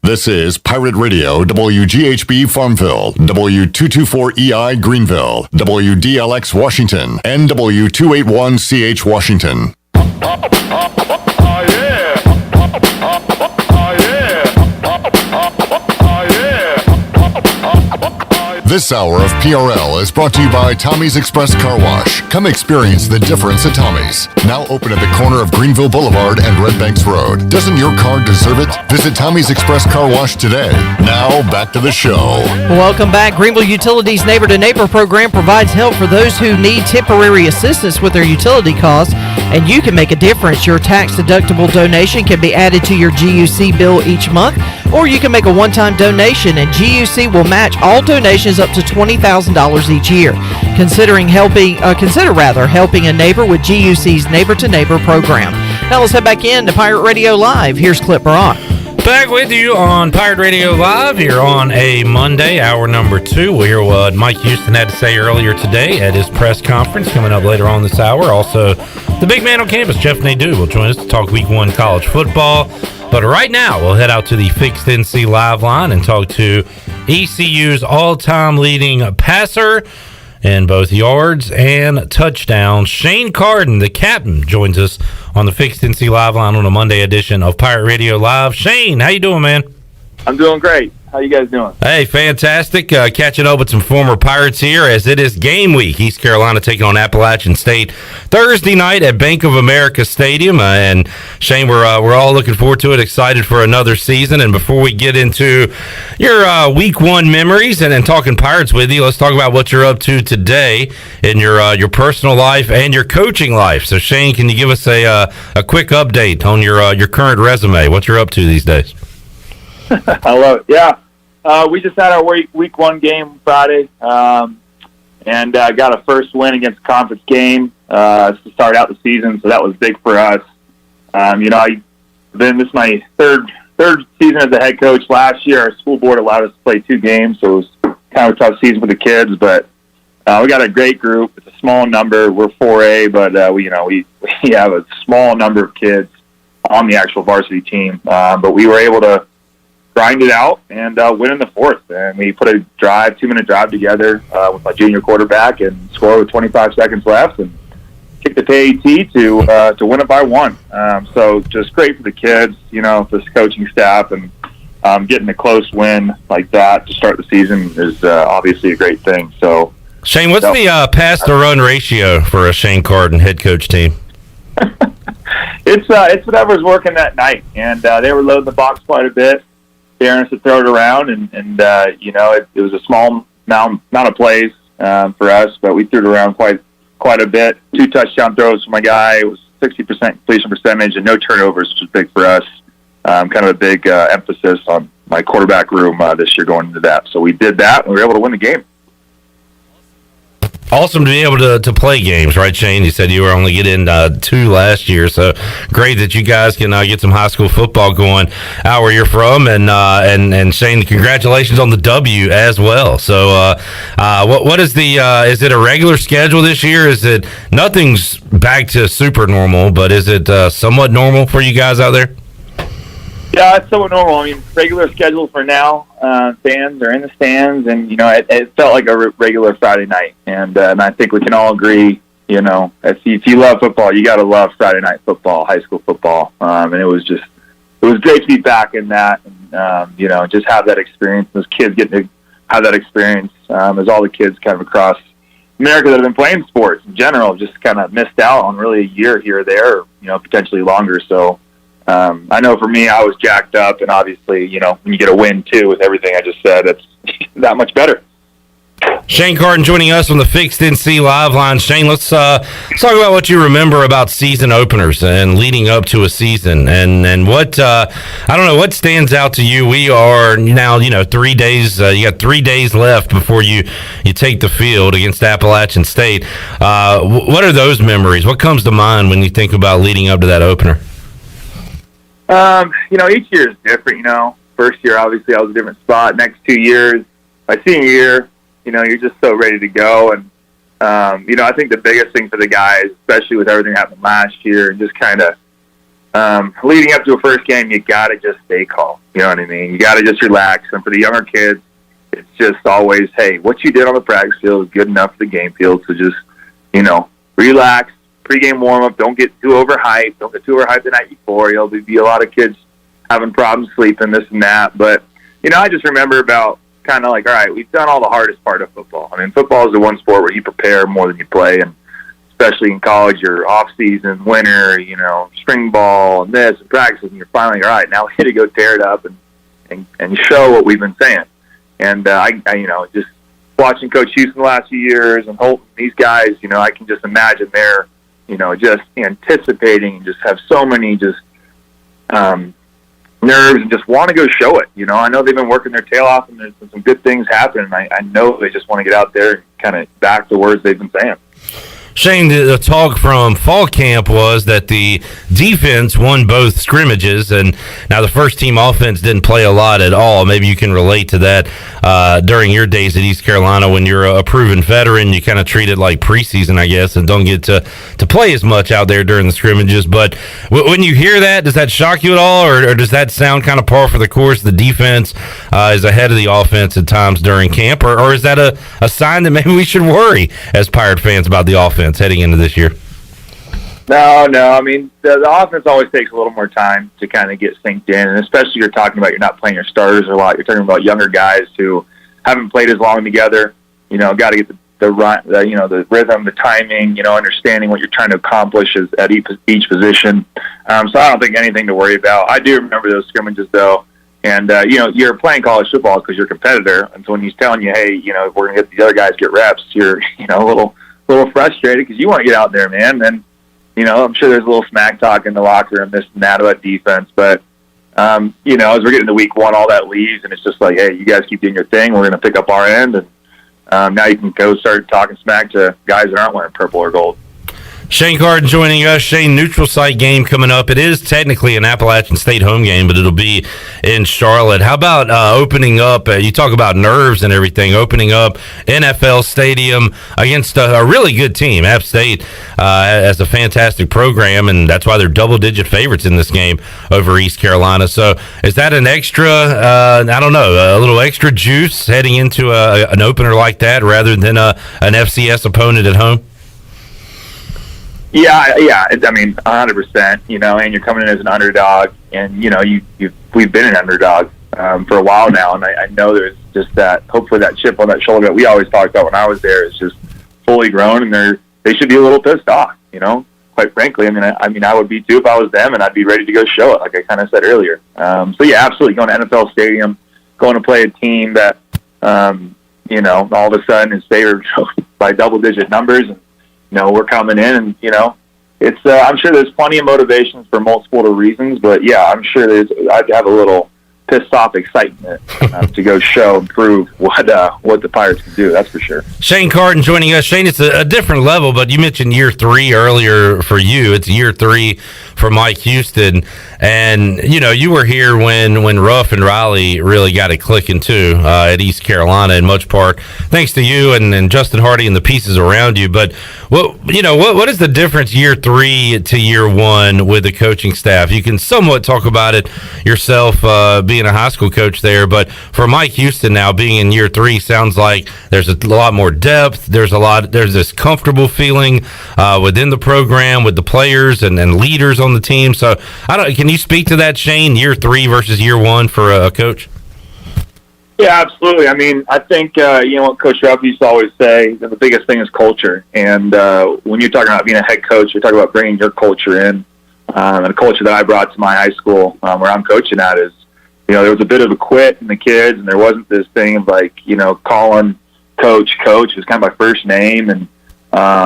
This is Pirate Radio, WGHB Farmville, W224EI Greenville, WDLX Washington, and W281CH Washington. This hour of PRL is brought to you by Tommy's Express Car Wash. Come experience the difference at Tommy's. Now open at the corner of Greenville Boulevard and Red Banks Road. Doesn't your car deserve it? Visit Tommy's Express Car Wash today. Now back to the show. Welcome back. Greenville Utilities Neighbor to Neighbor program provides help for those who need temporary assistance with their utility costs, and you can make a difference. Your tax-deductible donation can be added to your GUC bill each month, or you can make a one-time donation, and GUC will match all donations up to $20,000 each year. Consider helping a neighbor with GUC's Neighbor to Neighbor program. Now let's head back in to Pirate Radio Live. Here's Clip Brock. Back with you on Pirate Radio Live here on a Monday, hour number 2. We'll hear what Mike Houston had to say earlier today at his press conference coming up later on this hour. Also, the big man on campus, Jeff Nadu, will join us to talk Week 1 college football. But right now, we'll head out to the Fixed NC Live line and talk to ECU's all-time leading passer in both yards and touchdowns. Shane Carden, the captain, joins us on the Fixed NC Live line on a Monday edition of Pirate Radio Live. Shane, how you doing, man? I'm doing great. How you guys doing? Hey, fantastic. Catching up with some former Pirates here as it is game week. East Carolina taking on Appalachian State Thursday night at Bank of America Stadium. And Shane, we're all looking forward to it, excited for another season. And before we get into your Week 1 memories and talking Pirates with you, let's talk about what you're up to today in your personal life and your coaching life. So, Shane, can you give us a quick update on your current resume? What you're up to these days? I love it. Yeah. We just had our week 1 game Friday, and got a first win against a conference game to start out the season. So that was big for us. This is my third season as a head coach. Last year, our school board allowed us to play 2 games, so it was kind of a tough season for the kids. But we got a great group. It's a small number. We're 4A, but we have a small number of kids on the actual varsity team. But we were able to grind it out and win in the 4th. And we put a 2-minute drive together with my junior quarterback and score with 25 seconds left and kicked it to AT to win it by 1. So just great for the kids, this coaching staff, and getting a close win like that to start the season is obviously a great thing. So, Shane, what's the pass-to-run ratio for a Shane Carden head coach team? It's whatever's working that night, and they were loading the box quite a bit. Daring us to throw it around, and it was a small amount of plays for us, but we threw it around quite a bit. 2 touchdown throws for my guy. It was 60% completion percentage and no turnovers, which was big for us. Kind of a big emphasis on my quarterback room this year going into that. So we did that, and we were able to win the game. Awesome to be able to play games, right, Shane? You said you were only getting 2 last year, so great that you guys can get some high school football going out where you're from. And Shane, congratulations on the W as well. So, what is is it a regular schedule this year? Is it nothing's back to super normal, but is it somewhat normal for you guys out there? Yeah, it's somewhat normal. I mean, regular schedule for now. Fans are in the stands, and it felt like a regular Friday night. And I think we can all agree, if you love football, you got to love Friday night football, high school football. And it was great to be back in that, and just have that experience. Those kids getting to have that experience as all the kids kind of across America that have been playing sports in general just kind of missed out on really a year here or there, or, potentially longer. So I know for me, I was jacked up, and obviously, when you get a win too with everything I just said, it's that much better. Shane Carden joining us on the Fixed NC Live line. Shane, let's talk about what you remember about season openers and leading up to a season, and what I don't know, what stands out to you. We are now 3 days. You got 3 days left before you take the field against Appalachian State. What are those memories? What comes to mind when you think about leading up to that opener? Each year is different. First year, obviously, I was a different spot. Next 2 years, my senior year, you're just so ready to go. And, I think the biggest thing for the guys, especially with everything happened last year, and just kind of leading up to a first game, you got to just stay calm. You know what I mean? You got to just relax. And for the younger kids, it's just always, hey, what you did on the practice field is good enough for the game field. So just, relax. Pre-game warm-up, don't get too overhyped. Don't get too overhyped the night before. There'll be a lot of kids having problems sleeping, this and that. But, I just remember about kind of like, all right, we've done all the hardest part of football. I mean, football is the one sport where you prepare more than you play, and especially in college, you're off-season, winter, spring ball, and this, and practices, and you're finally, all right, now we got to go tear it up and show what we've been saying. And I just watching Coach Houston the last few years and Holton, these guys, I can just imagine they're, just anticipating and just have so many just nerves and just want to go show it. I know they've been working their tail off, and there's been some good things happening. I know they just want to get out there and kind of back the words they've been saying. Shane, the talk from fall camp was that the defense won both scrimmages, and now the first team offense didn't play a lot at all. Maybe you can relate to that during your days at East Carolina when you're a proven veteran. You kind of treat it like preseason, I guess, and don't get to play as much out there during the scrimmages. But when you hear that, does that shock you at all, or does that sound kind of par for the course? The defense is ahead of the offense at times during camp, or is that a sign that maybe we should worry as Pirate fans about the offense heading into this year? No. I mean, the offense always takes a little more time to kind of get synced in, and especially you're talking about you're not playing your starters a lot. You're talking about younger guys who haven't played as long together. Got to get the rhythm, the timing. Understanding what you're trying to accomplish at each position. So I don't think anything to worry about. I do remember those scrimmages though, and you're playing college football because you're a competitor, and so when he's telling you, hey, we're gonna get these other guys get reps, you're a little frustrated because you want to get out there, man. And I'm sure there's a little smack talk in the locker room, this and that about defense. But as we're getting to week one, all that leaves, and it's just like, hey, you guys keep doing your thing. We're going to pick up our end, and now you can go start talking smack to guys that aren't wearing purple or gold. Shane Carden joining us. Shane, neutral site game coming up. It is technically an Appalachian State home game, but it'll be in Charlotte. How about opening up, you talk about nerves and everything, opening up NFL Stadium against a really good team. App State has a fantastic program, and that's why they're double-digit favorites in this game over East Carolina. So is that an extra, a little extra juice heading into an opener like that rather than an FCS opponent at home? Yeah. I mean, 100%. And you're coming in as an underdog, and we've been an underdog for a while now, and I know there's just that. Hopefully, that chip on that shoulder that we always talked about when I was there is just fully grown, and they should be a little pissed off. Quite frankly, I mean, I would be too if I was them, and I'd be ready to go show it, like I kind of said earlier. So yeah, absolutely, going to NFL Stadium, going to play a team that all of a sudden is favored by double-digit numbers, and we're coming in, and it's. I'm sure there's plenty of motivations for multiple reasons, but yeah, I'm sure I'd have a little pissed off excitement to go show and prove what the Pirates can do. That's for sure. Shane Carden joining us. Shane, it's a different level, but you mentioned year 3 earlier for you. It's year 3 for Mike Houston, and you were here when Ruff and Riley really got it clicking too at East Carolina, in much part thanks to you and Justin Hardy and the pieces around you. But what is the difference year 3 to year 1 with the coaching staff? You can somewhat talk about it yourself, being a high school coach there, but for Mike Houston now being in year 3, sounds like there's a lot more depth. There's this comfortable feeling within the program with the players and leaders on the team. So can you speak to that, Shane, year 3 versus year 1 for a coach? Yeah, absolutely. I mean, I think, what Coach Ruff used to always say, that the biggest thing is culture. And when you're talking about being a head coach, you're talking about bringing your culture in. And the culture that I brought to my high school, where I'm coaching at, is, there was a bit of a quit in the kids, and there wasn't this thing of calling coach. It was kind of my first name, and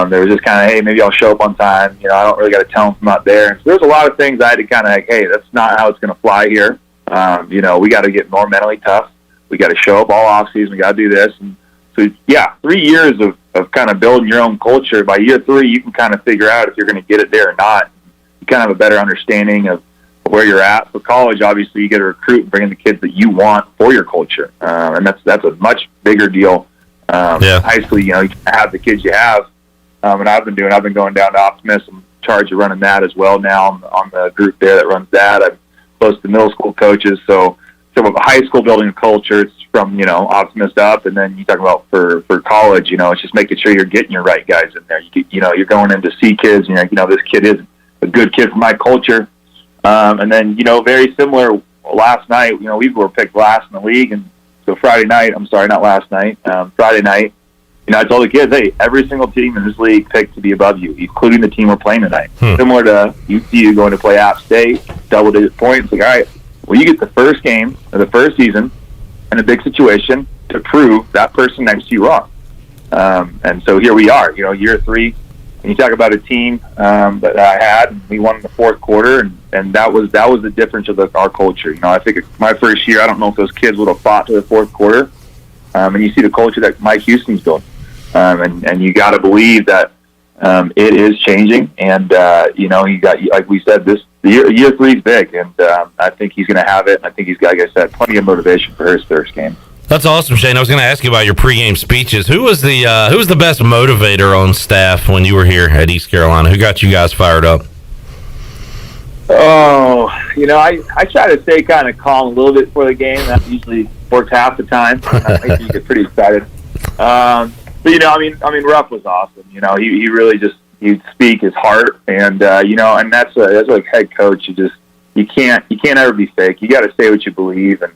there was just kind of, hey, maybe I'll show up on time. I don't really got to tell them from out there. And so there's a lot of things I had to kind of hey, that's not how it's going to fly here. We got to get more mentally tough. We got to show up all off season. We got to do this. And so, 3 years of kind of building your own culture. By year 3, you can kind of figure out if you're going to get it there or not. You kind of have a better understanding of where you're at. For college, obviously, you get to recruit and bring in the kids that you want for your culture. And that's a much bigger deal. High school, you have the kids you have. And I've been going down to Optimus. I'm in charge of running that as well now on the group there that runs that. I'm close to middle school coaches. So with the high school building a culture, it's from, Optimist up. And then you talk about for college, it's just making sure you're getting your right guys in there. You're going in to see kids, and you're this kid is a good kid for my culture. And then, very similar last night, we were picked last in the league. And so Friday night, I told the kids, hey, every single team in this league picked to be above you, including the team we're playing tonight. Similar to UCU going to play App State, double-digit points. All right, well, you get the first game of the first season in a big situation to prove that person next to you wrong. And so here we are, year 3. And you talk about a team that I had, and we won in the fourth quarter, and that was the difference of our culture. I think my first year, I don't know if those kids would have fought to the fourth quarter. And you see the culture that Mike Houston's built. And you got to believe that it is changing. And, you got, like we said, year 3 is big. And I think he's going to have it. I think he's got, like I said, plenty of motivation for his first game. That's awesome, Shane. I was going to ask you about your pregame speeches. Who was the best motivator on staff when you were here at East Carolina? Who got you guys fired up? Oh, I try to stay kind of calm a little bit before the game. That usually works half the time. Makes you get pretty excited. But Ruff was awesome. He really he'd speak his heart, and and that's like head coach. You can't ever be fake. You got to say what you believe, and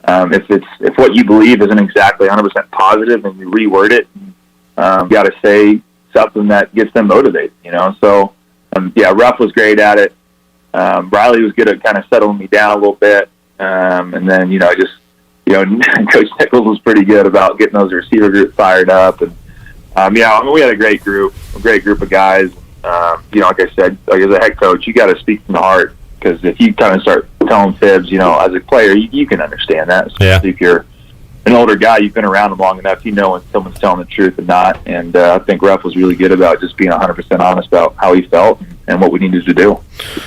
if what you believe isn't exactly 100% positive, then you reword it. You got to say something that gets them motivated. So Ruff was great at it. Riley was good at kind of settling me down a little bit, and then Coach Nichols was pretty good about getting those receiver groups fired up, and we had a great group of guys. Like I said, as a head coach, you got to speak from the heart, because if you kind of start telling fibs, as a player, you can understand that. Especially if you're an older guy, you've been around them long enough, when someone's telling the truth and not. And I think Ruff was really good about just being 100% honest about how he felt and what we needed to do.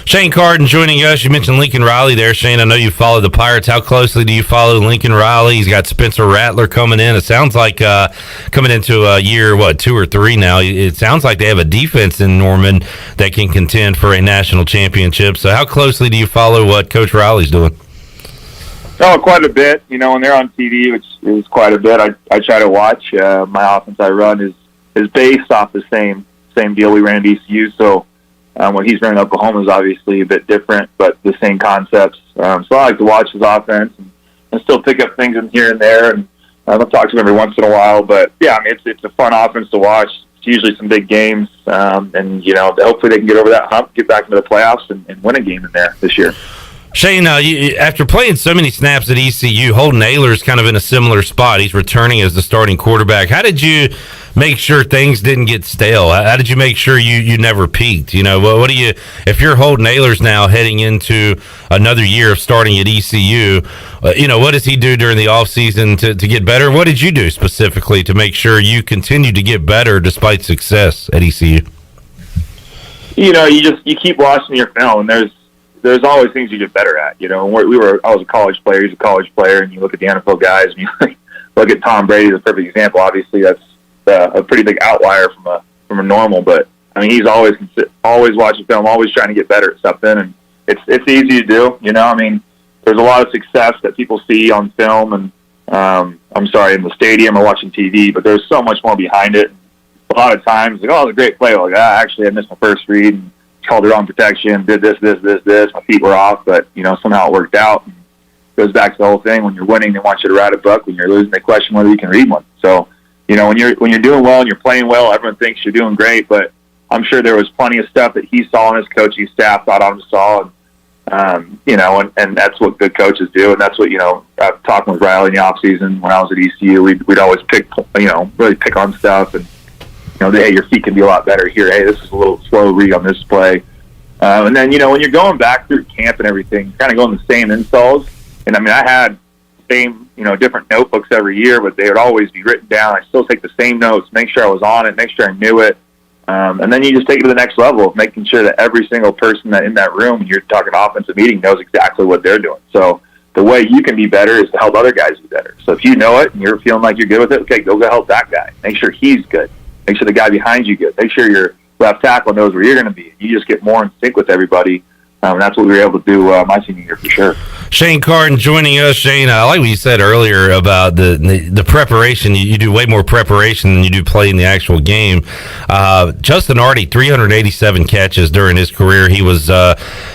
Shane Carden joining us. You mentioned Lincoln Riley there, Shane. I know you followed the Pirates. How closely do you follow Lincoln Riley? He's got Spencer Rattler coming in. It sounds like coming into a year, 2 or 3 now, it sounds like they have a defense in Norman that can contend for a national championship. So how closely do you follow what Coach Riley's doing? Oh, quite a bit. When they're on TV, which is quite a bit, I try to watch. My offense I run is based off the same deal we ran at ECU. So what he's running at Oklahoma is obviously a bit different, but the same concepts. So I like to watch his offense and still pick up things in here and there. And I'll talk to him every once in a while. But yeah, it's a fun offense to watch. It's usually some big games, and hopefully they can get over that hump, get back into the playoffs, and win a game in there this year. Shane, after playing so many snaps at ECU, Holden Ayler's kind of in a similar spot. He's returning as the starting quarterback. How did you make sure things didn't get stale? How did you make sure you never peaked? What do you, if you're Holden Ayler's now heading into another year of starting at ECU, what does he do during the offseason to get better? What did you do specifically to make sure you continue to get better despite success at ECU? You keep watching your film, and there's always things you get better at. I was a college player, he's a college player, and you look at the NFL guys, and you look at Tom Brady, the perfect example. Obviously, that's a pretty big outlier from a normal, but I mean, he's always watching film, always trying to get better at something, and it's easy to do. There's a lot of success that people see on film, and in the stadium or watching TV, but there's so much more behind it. A lot of times, it was a great play. Actually, I missed my first read and called the wrong protection, did this. My feet were off, but, somehow it worked out. goes back to the whole thing. When you're winning, they want you to write a book. When you're losing, they question whether you can read one. So, when you're doing well and you're playing well, everyone thinks you're doing great. But I'm sure there was plenty of stuff that he saw and his coaching staff thought I saw, and that's what good coaches do, and that's what I've talked with Riley in the off season when I was at ECU. We'd always really pick on stuff, and hey, your feet can be a lot better here. Hey, this is a little slow read on this play. And then, when you're going back through camp and everything, kind of going the same installs. And, I had the same, different notebooks every year, but they would always be written down. I still take the same notes, make sure I was on it, make sure I knew it. And then you just take it to the next level of making sure that every single person that in that room, when you're talking offensive meeting, knows exactly what they're doing. So the way you can be better is to help other guys be better. So if you know it and you're feeling like you're good with it, okay, go help that guy. Make sure he's good. Make sure the guy behind you good. Make sure your left tackle knows where you're going to be. You just get more in sync with everybody. And that's what we were able to do my senior year for sure. Shane Carden joining us. Shane, I like what you said earlier about the preparation. You do way more preparation than you do play in the actual game. Justin Hardy, 387 catches during his career. He was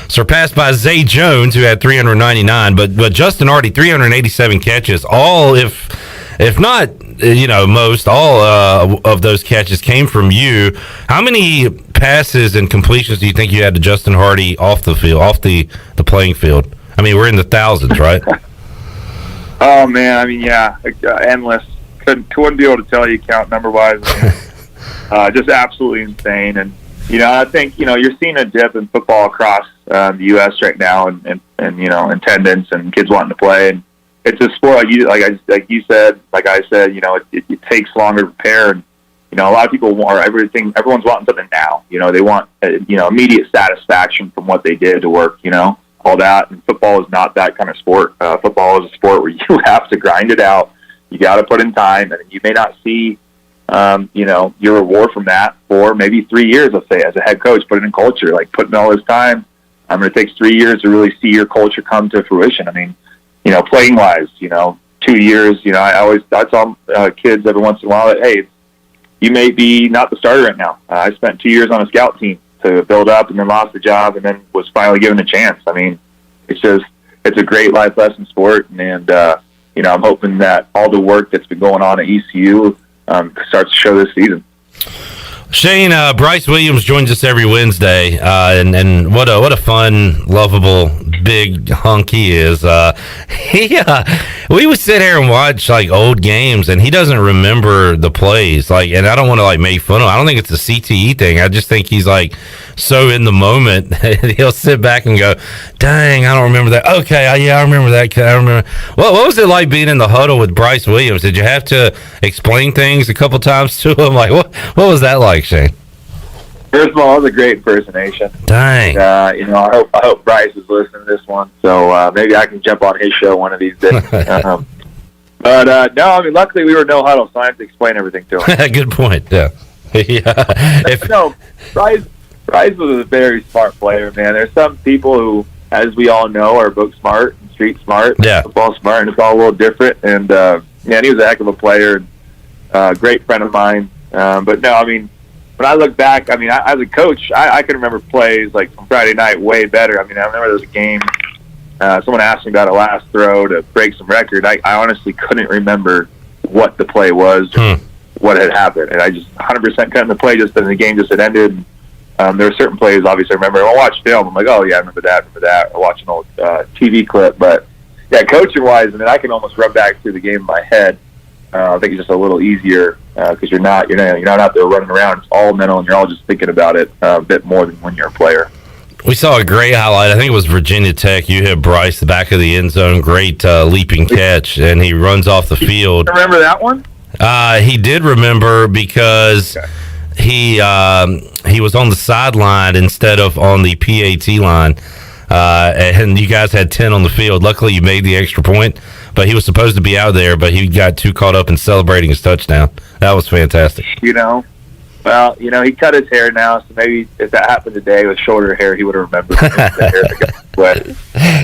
surpassed by Zay Jones, who had 399. But Justin Hardy, 387 catches. All, if not, most all of those catches came from you. How many passes and completions do you think you had to Justin Hardy off the field, off the playing field? We're in the thousands, right? Oh man, endless. Couldn't be able to tell you count number wise. Just absolutely insane. And I think you're seeing a dip in football across the U.S. right now, and attendance and kids wanting to play. And it's a sport like you said, like I said. It takes longer to prepare, and a lot of people want everything. Everyone's wanting something now. They want immediate satisfaction from what they did to work. All that. And football is not that kind of sport. Football is a sport where you have to grind it out. You got to put in time, and you may not see your reward from that for maybe 3 years. Let's say as a head coach, put it in culture, like putting all this time. It takes 3 years to really see your culture come to fruition. Playing wise, 2 years, I tell kids every once in a while that, hey, you may be not the starter right now. I spent 2 years on a scout team to build up and then lost the job and then was finally given a chance. It's a great life lesson sport. And, I'm hoping that all the work that's been going on at ECU starts to show this season. Shane, Bryce Williams joins us every Wednesday, and what a fun, lovable, big hunk he is. We would sit here and watch old games, and he doesn't remember the plays. And I don't want to make fun of him. I don't think it's a CTE thing. I just think he's so in the moment. He'll sit back and go, "Dang, I don't remember that." Okay, yeah, I remember that. I remember. What was it like being in the huddle with Bryce Williams? Did you have to explain things a couple times to him? What was that like, Shane? First of all, it was a great impersonation. Dang. I hope Bryce is listening to this one, so maybe I can jump on his show one of these days. But no, luckily we were no huddle, so I have to explain everything to him. Good point. Yeah. No, Bryce was a very smart player, man. There's some people who, as we all know, are book smart and street smart, football smart, and it's all a little different. And he was a heck of a player, great friend of mine. But no, when I look back, as a coach, I can remember plays from Friday night way better. I remember there was a game, someone asked me about a last throw to break some record. I honestly couldn't remember what the play was, or what had happened. And I just 100% cut in the play just as the game just had ended. There were certain plays, obviously, I remember. I'll watch film. I'm like, oh, yeah, I remember that. Or watch an old TV clip. But, yeah, coaching-wise, I can almost run back through the game in my head. I think it's just a little easier because you're not out there running around. It's all mental, and you're all just thinking about it a bit more than when you're a player. We saw a great highlight. I think it was Virginia Tech. You hit Bryce the back of the end zone. Great leaping catch, and he runs off the field. Remember that one? He did remember because he was on the sideline instead of on the PAT line. And you guys had 10 on the field. Luckily, you made the extra point, but he was supposed to be out there, but he got too caught up in celebrating his touchdown. That was fantastic. He cut his hair now, so maybe if that happened today with shorter hair, he would have remembered the hair.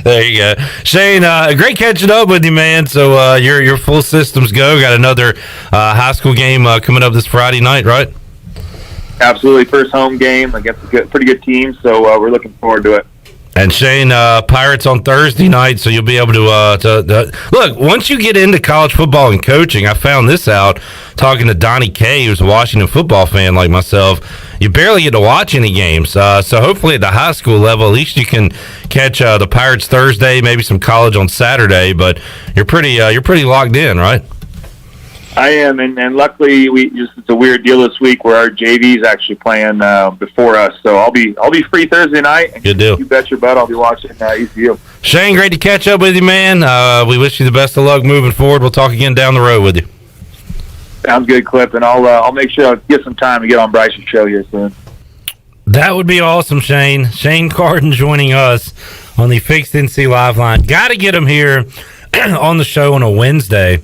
There you go. Shane, great catching up with you, man. So your full systems go. Got another high school game coming up this Friday night, right? Absolutely. First home game against a pretty good team, so we're looking forward to it. And Shane, Pirates on Thursday night, so you'll be able to look. Once you get into college football and coaching, I found this out talking to Donnie Kay, who's a Washington football fan like myself. You barely get to watch any games, so hopefully at the high school level, at least you can catch the Pirates Thursday, maybe some college on Saturday. But you're pretty locked in, right? I am, and luckily it's a weird deal this week where our JV is actually playing before us, so I'll be free Thursday night. Good deal. You bet your butt I'll be watching ECU. Shane, great to catch up with you, man. We wish you the best of luck moving forward. We'll talk again down the road with you. Sounds good, Clip, and I'll make sure I'll get some time to get on Bryce's show here soon. That would be awesome, Shane. Shane Carden joining us on the Fixed NC Live line. Got to get him here on the show on a Wednesday,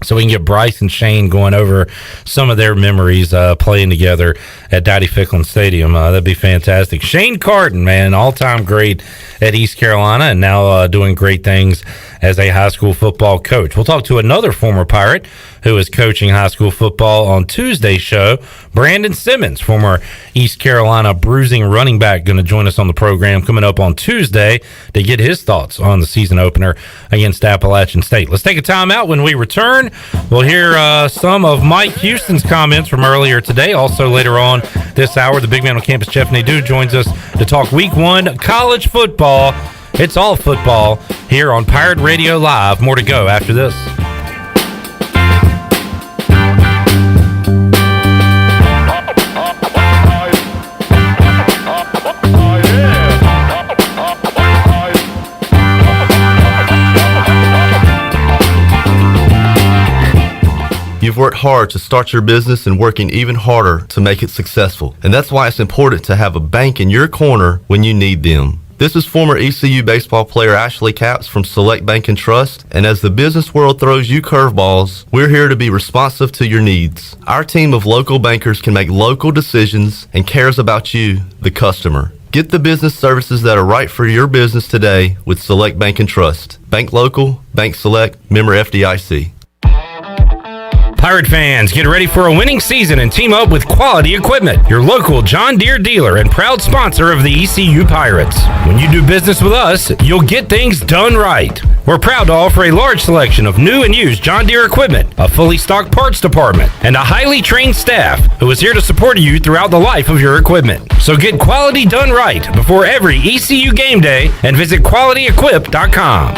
so we can get Bryce and Shane going over some of their memories playing together at Dowdy Ficklin Stadium. That'd be fantastic. Shane Carden, man, all-time great at East Carolina, and now doing great things as a high school football coach. We'll talk to another former Pirate who is coaching high school football on Tuesday's show. Brandon Simmons, former East Carolina bruising running back, going to join us on the program coming up on Tuesday to get his thoughts on the season opener against Appalachian State. Let's take a time out. When we return, we'll hear some of Mike Houston's comments from earlier today. Also later on this hour, the big man on campus, Jeff Nadu, joins us to talk week 1 college football. It's all football here on Pirate Radio Live. More to go after this. You've worked hard to start your business and working even harder to make it successful. And that's why it's important to have a bank in your corner when you need them. This is former ECU baseball player Ashley Capps from Select Bank and Trust, and as the business world throws you curveballs, we're here to be responsive to your needs. Our team of local bankers can make local decisions and cares about you, the customer. Get the business services that are right for your business today with Select Bank and Trust. Bank local, bank select, member FDIC. Pirate fans, get ready for a winning season and team up with Quality Equipment, your local John Deere dealer and proud sponsor of the ECU Pirates. When you do business with us, you'll get things done right. We're proud to offer a large selection of new and used John Deere equipment, a fully stocked parts department, and a highly trained staff who is here to support you throughout the life of your equipment. So get quality done right before every ECU game day and visit qualityequip.com.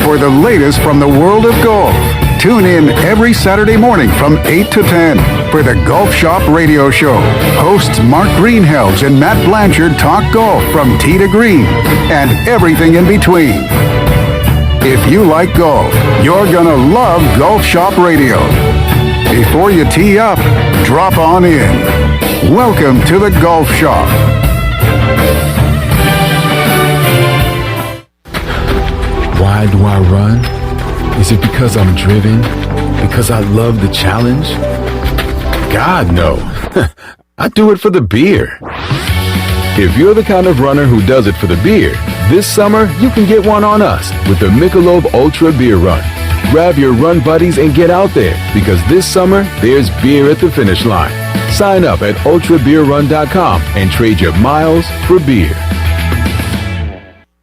For the latest from the world of golf, tune in every Saturday morning from 8 to 10 for the Golf Shop Radio Show. Hosts Mark Greenhelds and Matt Blanchard talk golf from tee to green and everything in between. If you like golf, you're gonna love Golf Shop Radio. Before you tee up, drop on in. Welcome to the Golf Shop. Why do I run? Is it because I'm driven? Because I love the challenge? God, no. I do it for the beer. If you're the kind of runner who does it for the beer, this summer you can get one on us with the Michelob Ultra Beer Run. Grab your run buddies and get out there, because this summer there's beer at the finish line. Sign up at ultrabeerrun.com and trade your miles for beer.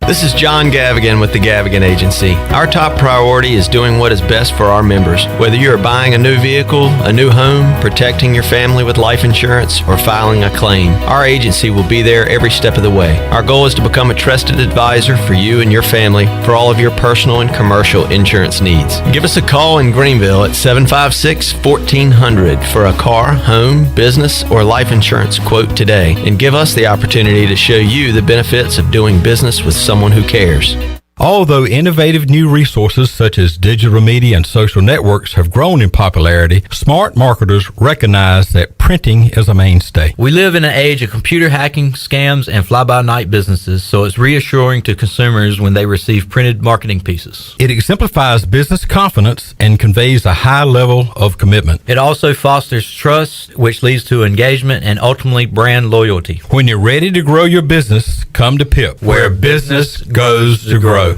This is John Gavigan with the Gavigan Agency. Our top priority is doing what is best for our members. Whether you are buying a new vehicle, a new home, protecting your family with life insurance, or filing a claim, our agency will be there every step of the way. Our goal is to become a trusted advisor for you and your family for all of your personal and commercial insurance needs. Give us a call in Greenville at 756-1400 for a car, home, business, or life insurance quote today, and give us the opportunity to show you the benefits of doing business with someone who cares. Although innovative new resources such as digital media and social networks have grown in popularity, smart marketers recognize that printing is a mainstay. We live in an age of computer hacking, scams, and fly-by-night businesses, so it's reassuring to consumers when they receive printed marketing pieces. It exemplifies business confidence and conveys a high level of commitment. It also fosters trust, which leads to engagement and ultimately brand loyalty. When you're ready to grow your business, come to PIP, where business goes to grow.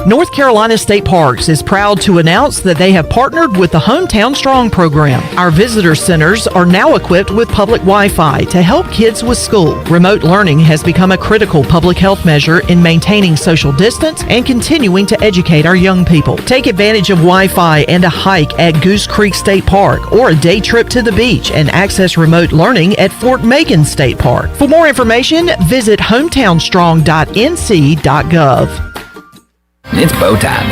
North Carolina State Parks is proud to announce that they have partnered with the Hometown Strong program. Our visitor centers are now equipped with public Wi-Fi to help kids with school. Remote learning has become a critical public health measure in maintaining social distance and continuing to educate our young people. Take advantage of Wi-Fi and a hike at Goose Creek State Park or a day trip to the beach and access remote learning at Fort Macon State Park. For more information, visit hometownstrong.nc.gov. It's bow time.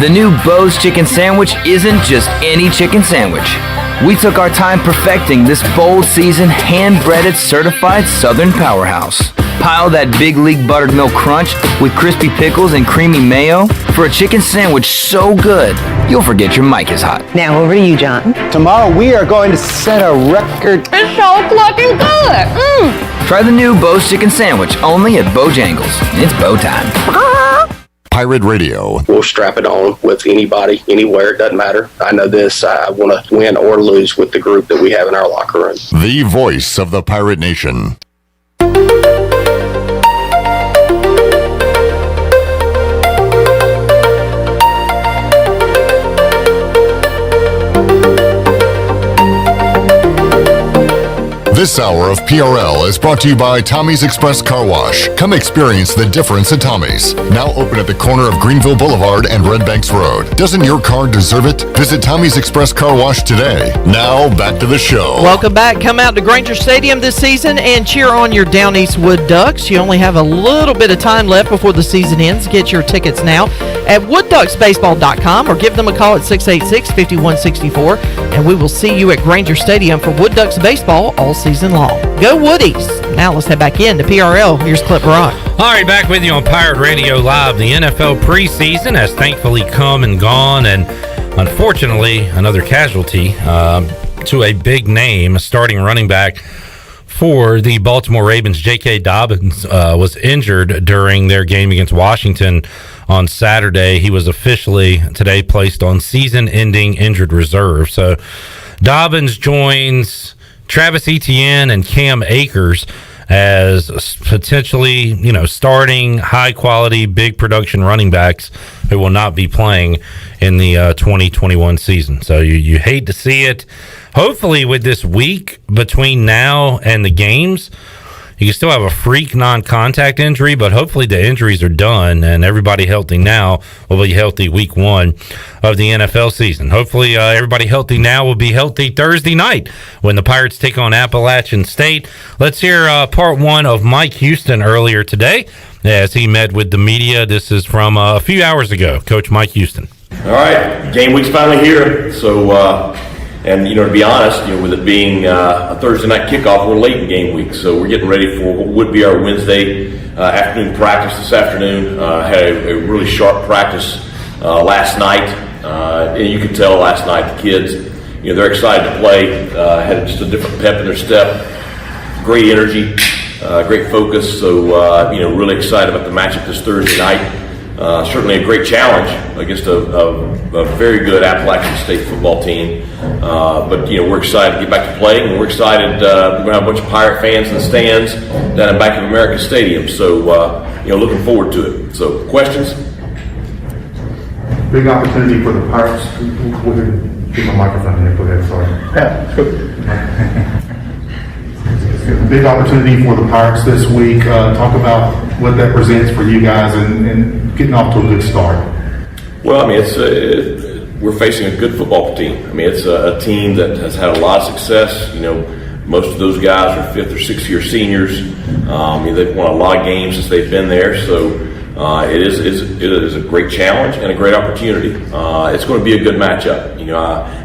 The new Bo's Chicken Sandwich isn't just any chicken sandwich. We took our time perfecting this bold seasoned, hand-breaded, certified Southern powerhouse. Pile that Big League buttered milk crunch with crispy pickles and creamy mayo for a chicken sandwich so good, you'll forget your mic is hot. Now over to you, John. Tomorrow we are going to set a record. It's so fucking good. Try the new Bo's Chicken Sandwich, only at Bojangles. It's bow time. Pirate Radio. We'll strap it on with anybody, anywhere. It doesn't matter. I know this. I want to win or lose with the group that we have in our locker room. The voice of the Pirate Nation. This hour of PRL is brought to you by Tommy's Express Car Wash. Come experience the difference at Tommy's. Now open at the corner of Greenville Boulevard and Red Banks Road. Doesn't your car deserve it? Visit Tommy's Express Car Wash today. Now back to the show. Welcome back. Come out to Granger Stadium this season and cheer on your Down East Wood Ducks. You only have a little bit of time left before the season ends. Get your tickets now at woodducksbaseball.com or give them a call at 686-5164, and we will see you at Granger Stadium for Wood Ducks baseball all season long. Go Woodies! Now let's head back in to PRL. Here's Clip Rock. All right, back with you on Pirate Radio Live. The NFL preseason has thankfully come and gone, and unfortunately, another casualty to a big name, a starting running back for the Baltimore Ravens. J.K. Dobbins was injured during their game against Washington on Saturday. He was officially today placed on season-ending injured reserve. So Dobbins joins Travis Etienne and Cam Akers as potentially, starting high-quality, big production running backs who will not be playing in the 2021 season. So you hate to see it. Hopefully, with this week between now and the games, you can still have a freak non-contact injury, but hopefully the injuries are done and everybody healthy now will be healthy week 1 of the NFL season. Hopefully everybody healthy now will be healthy Thursday night when the Pirates take on Appalachian State. Let's hear part 1 of Mike Houston earlier today as he met with the media. This is from a few hours ago. Coach Mike Houston. All right, game week's finally here. So, to be honest, with it being a Thursday night kickoff, we're late in game week. So we're getting ready for what would be our Wednesday afternoon practice this afternoon. Had a really sharp practice last night. And you could tell last night the kids, they're excited to play. Had just a different pep in their step. Great energy, great focus. So, really excited about the matchup this Thursday night. Certainly a great challenge against a very good Appalachian State football team. But we're excited to get back to playing, and we're excited. We're going to have a bunch of Pirate fans in the stands down at Bank of America Stadium. So, looking forward to it. So, questions? Big opportunity for the Pirates. Get my microphone here. Go ahead. Sorry. Big opportunity for the Pirates this week. Talk about what that presents for you guys and getting off to a good start. Well, we're facing a good football team. It's a team that has had a lot of success. Most of those guys are 5th or 6th year seniors. They've won a lot of games since they've been there. So it is a great challenge and a great opportunity. It's going to be a good matchup.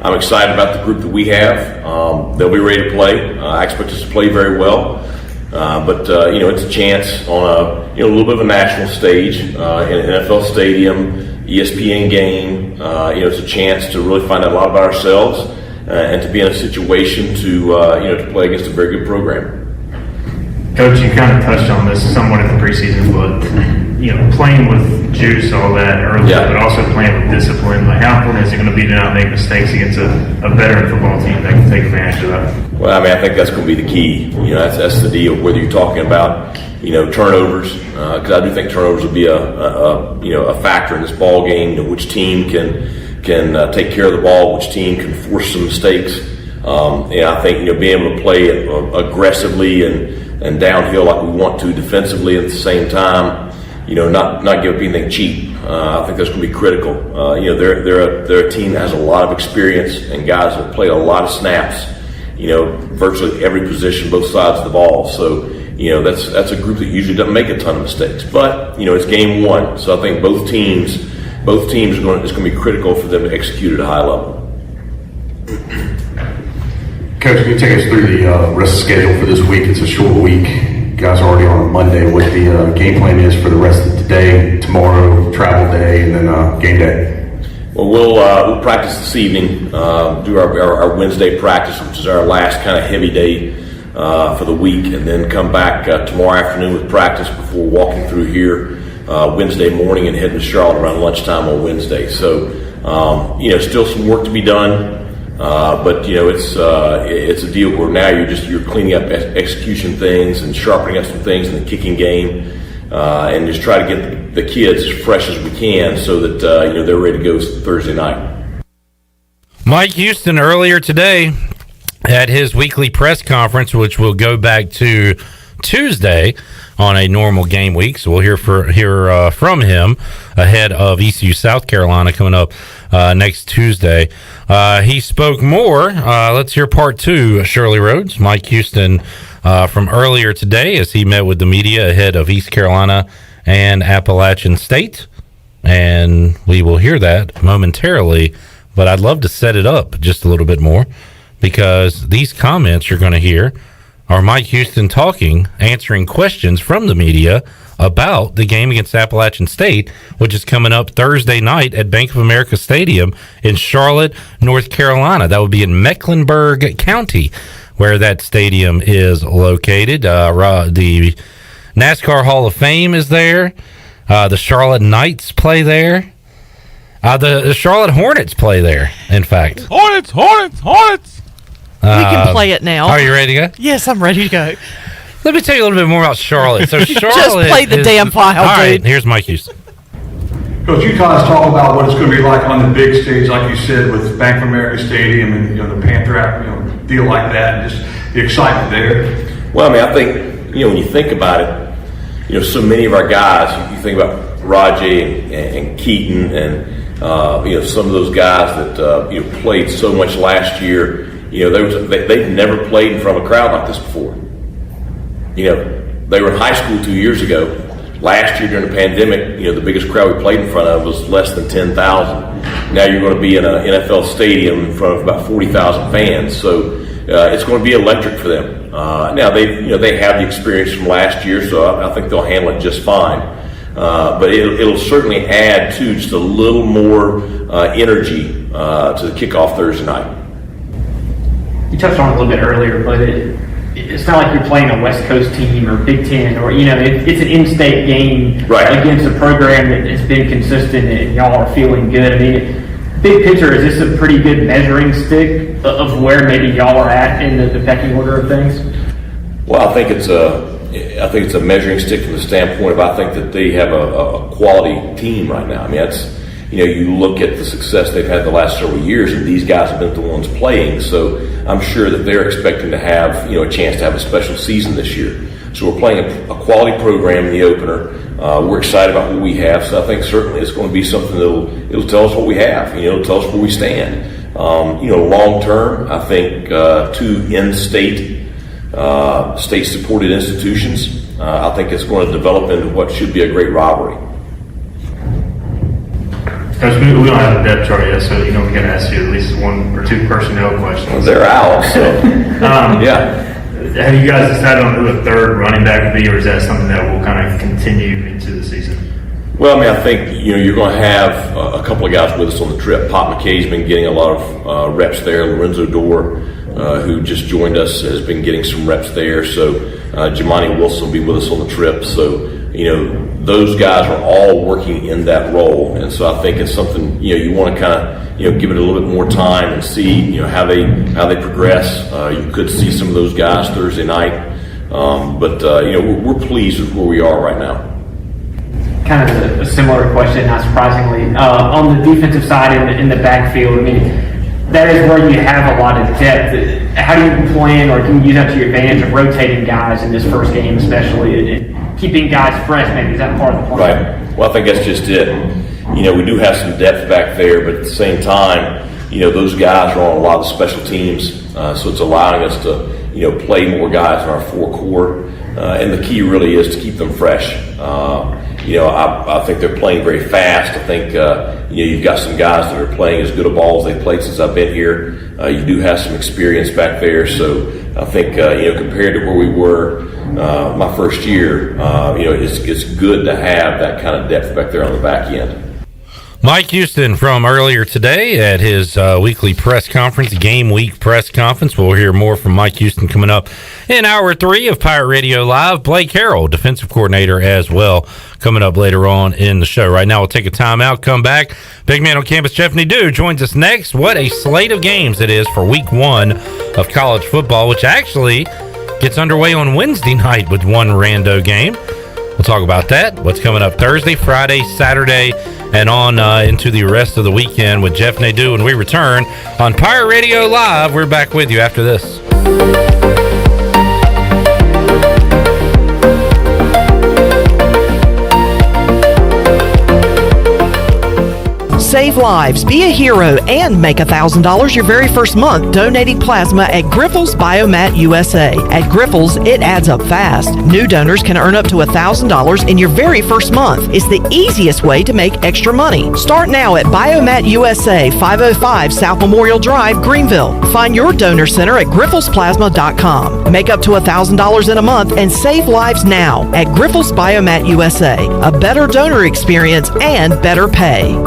I'm excited about the group that we have. They'll be ready to play. I expect us to play very well. But it's a chance on a little bit of a national stage in an NFL stadium, ESPN game. It's a chance to really find out a lot about ourselves and to be in a situation to play against a very good program. Coach, you kind of touched on this somewhat in the preseason, but playing with juice, all that early, but also playing with discipline. Like, how important is it going to be to not make mistakes against a veteran football team that can take advantage of that? Well, I mean, I think that's going to be the key. That's the deal. Whether you're talking about turnovers, because I do think turnovers will be a factor in this ball game. Which team can take care of the ball, which team can force some mistakes. I think being able to play aggressively and downhill like we want to defensively at the same time, not give up anything cheap. I think that's going to be critical. They're a team that has a lot of experience and guys that play a lot of snaps. Virtually every position, both sides of the ball. So that's a group that usually doesn't make a ton of mistakes. But it's game one, so I think both teams it's going to be critical for them to execute at a high level. Coach, can you take us through the rest of the schedule for this week? It's a short week. You guys are already on a Monday. What the game plan is for the rest of today, tomorrow, travel day, and then game day? Well, we'll practice this evening, do our Wednesday practice, which is our last kind of heavy day for the week, and then come back tomorrow afternoon with practice before walking through here Wednesday morning and heading to Charlotte around lunchtime on Wednesday. So, still some work to be done. But it's a deal where now you're cleaning up execution things and sharpening up some things in the kicking game, and just try to get the kids as fresh as we can so that they're ready to go Thursday night. Mike Houston earlier today at his weekly press conference, which will go back to Tuesday on a normal game week, so we'll hear from him ahead of ECU South Carolina coming up next Tuesday. He spoke more. Let's hear part two. Shirley Rhodes, Mike Houston from earlier today as he met with the media ahead of East Carolina and Appalachian State, and we will hear that momentarily. But I'd love to set it up just a little bit more, because these comments you're going to hear are Mike Houston answering questions from the media about the game against Appalachian State, which is coming up Thursday night at Bank of America Stadium in Charlotte, North Carolina. That would be in Mecklenburg County, where that stadium is located. The NASCAR Hall of Fame is there. The Charlotte Knights play there. The Charlotte Hornets play there, in fact. Hornets! We can play it now. Are you ready to go? Yes, I'm ready to go. Let me tell you a little bit more about Charlotte. So Charlotte just play the damn file, all right, dude. here's Mike Houston. Coach, you kind of talk about what it's going to be like on the big stage, like you said, with Bank of America Stadium and the Panther deal like that, and just the excitement there. Well, I mean, I think when you think about it, so many of our guys. You think about Rajay and Keaton and some of those guys that played so much last year. They've never played in front of a crowd like this before. They were in high school 2 years ago. Last year during the pandemic, the biggest crowd we played in front of was less than 10,000. Now you're going to be in an NFL stadium in front of about 40,000 fans. So it's going to be electric for them. Now they have the experience from last year, so I think they'll handle it just fine. But it'll certainly add to just a little more energy to the kickoff Thursday night. You touched on it a little bit earlier, but it's not like you're playing a West Coast team or Big Ten, or it's an in-state game against a program that has been consistent and y'all are feeling good. I mean, big picture, is this a pretty good measuring stick of where maybe y'all are at in the pecking order of things? Well, I think it's a measuring stick from the standpoint of I think that they have a quality team right now. I mean, that's you look at the success they've had the last several years, and these guys have been the ones playing. So I'm sure that they're expecting to have a chance to have a special season this year. So we're playing a quality program in the opener. We're excited about what we have. So I think certainly it's going to be something it'll tell us what we have. It'll tell us where we stand. Long term, I think two in-state, state-supported institutions. I think it's going to develop into what should be a great rivalry. Coach, we don't have a depth chart yet, so we got to ask you at least one or two personnel questions. Well, they're out, so yeah. Have you guys decided on who a third running back would be, or is that something that will kind of continue into the season? Well, I mean, I think you're going to have a couple of guys with us on the trip. Pop McKay's been getting a lot of reps there. Lorenzo Dorr, who just joined us, has been getting some reps there. So Jamani Wilson will be with us on the trip. So those guys are all working in that role. And so I think it's something, you want to kind of, give it a little bit more time and see, how they progress. You could see some of those guys Thursday night. But we're pleased with where we are right now. Kind of a similar question, not surprisingly. On the defensive side in the backfield, I mean, that is where you have a lot of depth. How do you plan, or can you use that to your advantage of rotating guys in this first game, especially, and keeping guys fresh? Maybe is that part of the plan? Right. Well, I think that's just it. We do have some depth back there, but at the same time, those guys are on a lot of special teams, so it's allowing us to, play more guys in our four core, and the key really is to keep them fresh. I think they're playing very fast. I think, you've got some guys that are playing as good a ball as they've played since I've been here. You do have some experience back there. So I think, compared to where we were my first year, it's good to have that kind of depth back there on the back end. Mike Houston from earlier today at his weekly press conference, game week press conference. We'll hear more from Mike Houston coming up in hour 3 of Pirate Radio Live. Blake Harrell, defensive coordinator as well, coming up later on in the show. Right now, we'll take a timeout, come back. Big man on campus, Jeff Nadu, joins us next. What a slate of games it is for week 1 of college football, which actually gets underway on Wednesday night with one rando game. We'll talk about that, what's coming up Thursday, Friday, Saturday, and on into the rest of the weekend with Jeff Nadu when we return on Pirate Radio Live. We're back with you after this. Save lives, be a hero, and make $1,000 your very first month donating plasma at Grifols Biomat USA. At Grifols, it adds up fast. New donors can earn up to $1,000 in your very first month. It's the easiest way to make extra money. Start now at Biomat USA, 505 South Memorial Drive, Greenville. Find your donor center at grifolsplasma.com. Make up to $1,000 in a month and save lives now at Grifols Biomat USA. A better donor experience and better pay.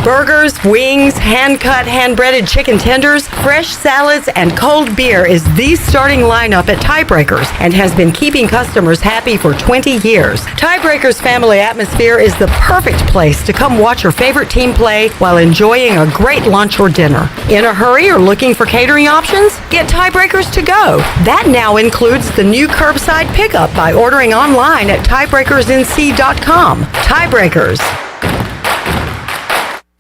Burgers, wings, hand-cut, hand-breaded chicken tenders, fresh salads, and cold beer is the starting lineup at Tiebreakers and has been keeping customers happy for 20 years. Tiebreakers family atmosphere is the perfect place to come watch your favorite team play while enjoying a great lunch or dinner. In a hurry or looking for catering options? Get Tiebreakers to go. That now includes the new curbside pickup by ordering online at tiebreakersnc.com. Tiebreakers.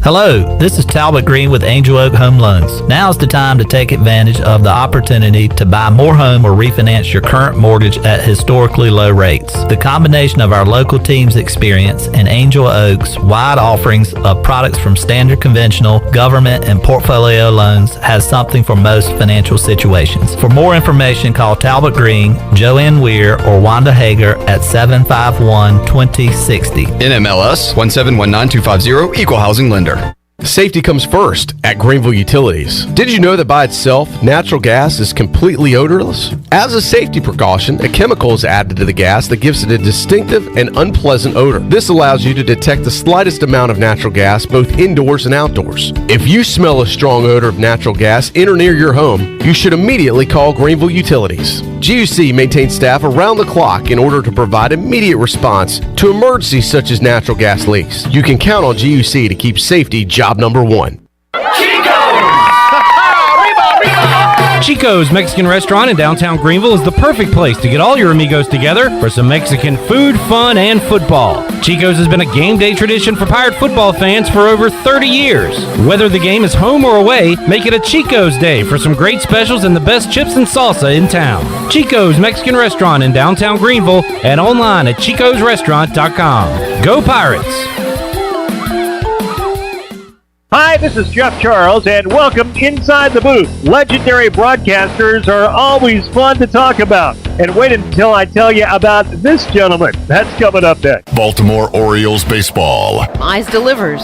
Hello, this is Talbot Green with Angel Oak Home Loans. Now's the time to take advantage of the opportunity to buy more home or refinance your current mortgage at historically low rates. The combination of our local team's experience and Angel Oak's wide offerings of products from standard conventional, government, and portfolio loans has something for most financial situations. For more information, call Talbot Green, Joanne Weir, or Wanda Hager at 751-2060. NMLS 1719250, Equal Housing Lender. Safety comes first at Greenville Utilities. Did you know that by itself, natural gas is completely odorless? As a safety precaution, a chemical is added to the gas that gives it a distinctive and unpleasant odor. This allows you to detect the slightest amount of natural gas both indoors and outdoors. If you smell a strong odor of natural gas in or near your home, you should immediately call Greenville Utilities. GUC maintains staff around the clock in order to provide immediate response to emergencies such as natural gas leaks. You can count on GUC to keep safety job number one. Chico's Mexican Restaurant in downtown Greenville is the perfect place to get all your amigos together for some Mexican food, fun, and football. Chico's has been a game day tradition for Pirate football fans for over 30 years. Whether the game is home or away, make it a Chico's day for some great specials and the best chips and salsa in town. Chico's Mexican Restaurant in downtown Greenville and online at chicosrestaurant.com. Go Pirates! Hi, this is Jeff Charles, and welcome inside the booth. Legendary broadcasters are always fun to talk about. And wait until I tell you about this gentleman. That's coming up next. Baltimore Orioles baseball. Mize delivers.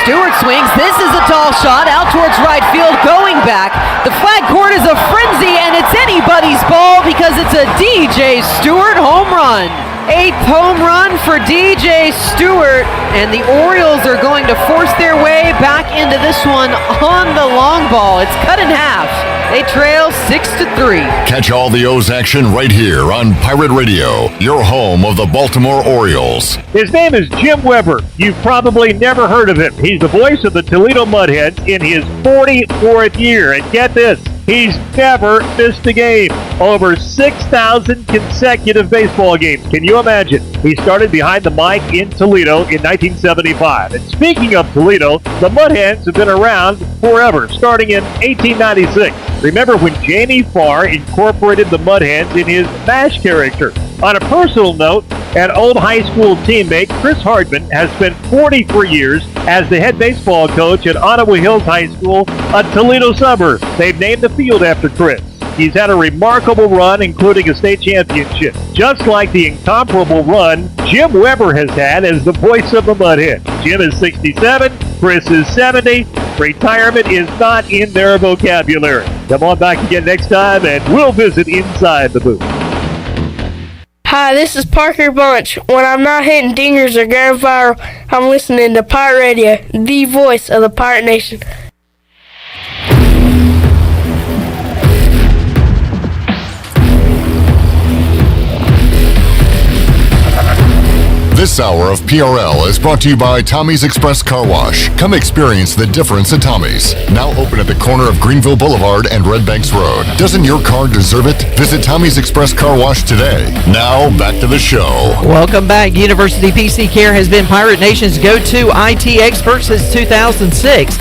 Stewart swings. This is a tall shot out towards right field, going back. The flag court is a frenzy, and it's anybody's ball because it's a DJ Stewart home run. 8th home run for DJ Stewart, and the Orioles are going to force their way back into this one on the long ball. It's cut in half. They trail 6-3. Catch all the O's action right here on Pirate Radio, your home of the Baltimore Orioles. His name is Jim Weber. You've probably never heard of him. He's the voice of the Toledo Mudhens in his 44th year. And get this, he's never missed a game. Over 6,000 consecutive baseball games. Can you imagine? He started behind the mic in Toledo in 1975. And speaking of Toledo, the Mudhens have been around forever, starting in 1896. Remember when Jamie Farr incorporated the Mudhens in his MASH character? On a personal note, an old high school teammate, Chris Hardman, has spent 43 years as the head baseball coach at Ottawa Hills High School, a Toledo suburb. They've named the field after Chris. He's had a remarkable run, including a state championship, just like the incomparable run Jim Weber has had as the voice of the Mudhens. Jim is 67, Chris is 70. Retirement is not in their vocabulary. Come on back again next time, and we'll visit inside the booth. Hi, this is Parker Bunch. When I'm not hitting dingers or going viral, I'm listening to Pirate Radio, the voice of the Pirate Nation. This hour of PRL is brought to you by Tommy's Express Car Wash. Come experience the difference at Tommy's. Now open at the corner of Greenville Boulevard and Red Banks Road. Doesn't your car deserve it? Visit Tommy's Express Car Wash today. Now back to the show. Welcome back. University PC Care has been Pirate Nation's go-to IT expert since 2006.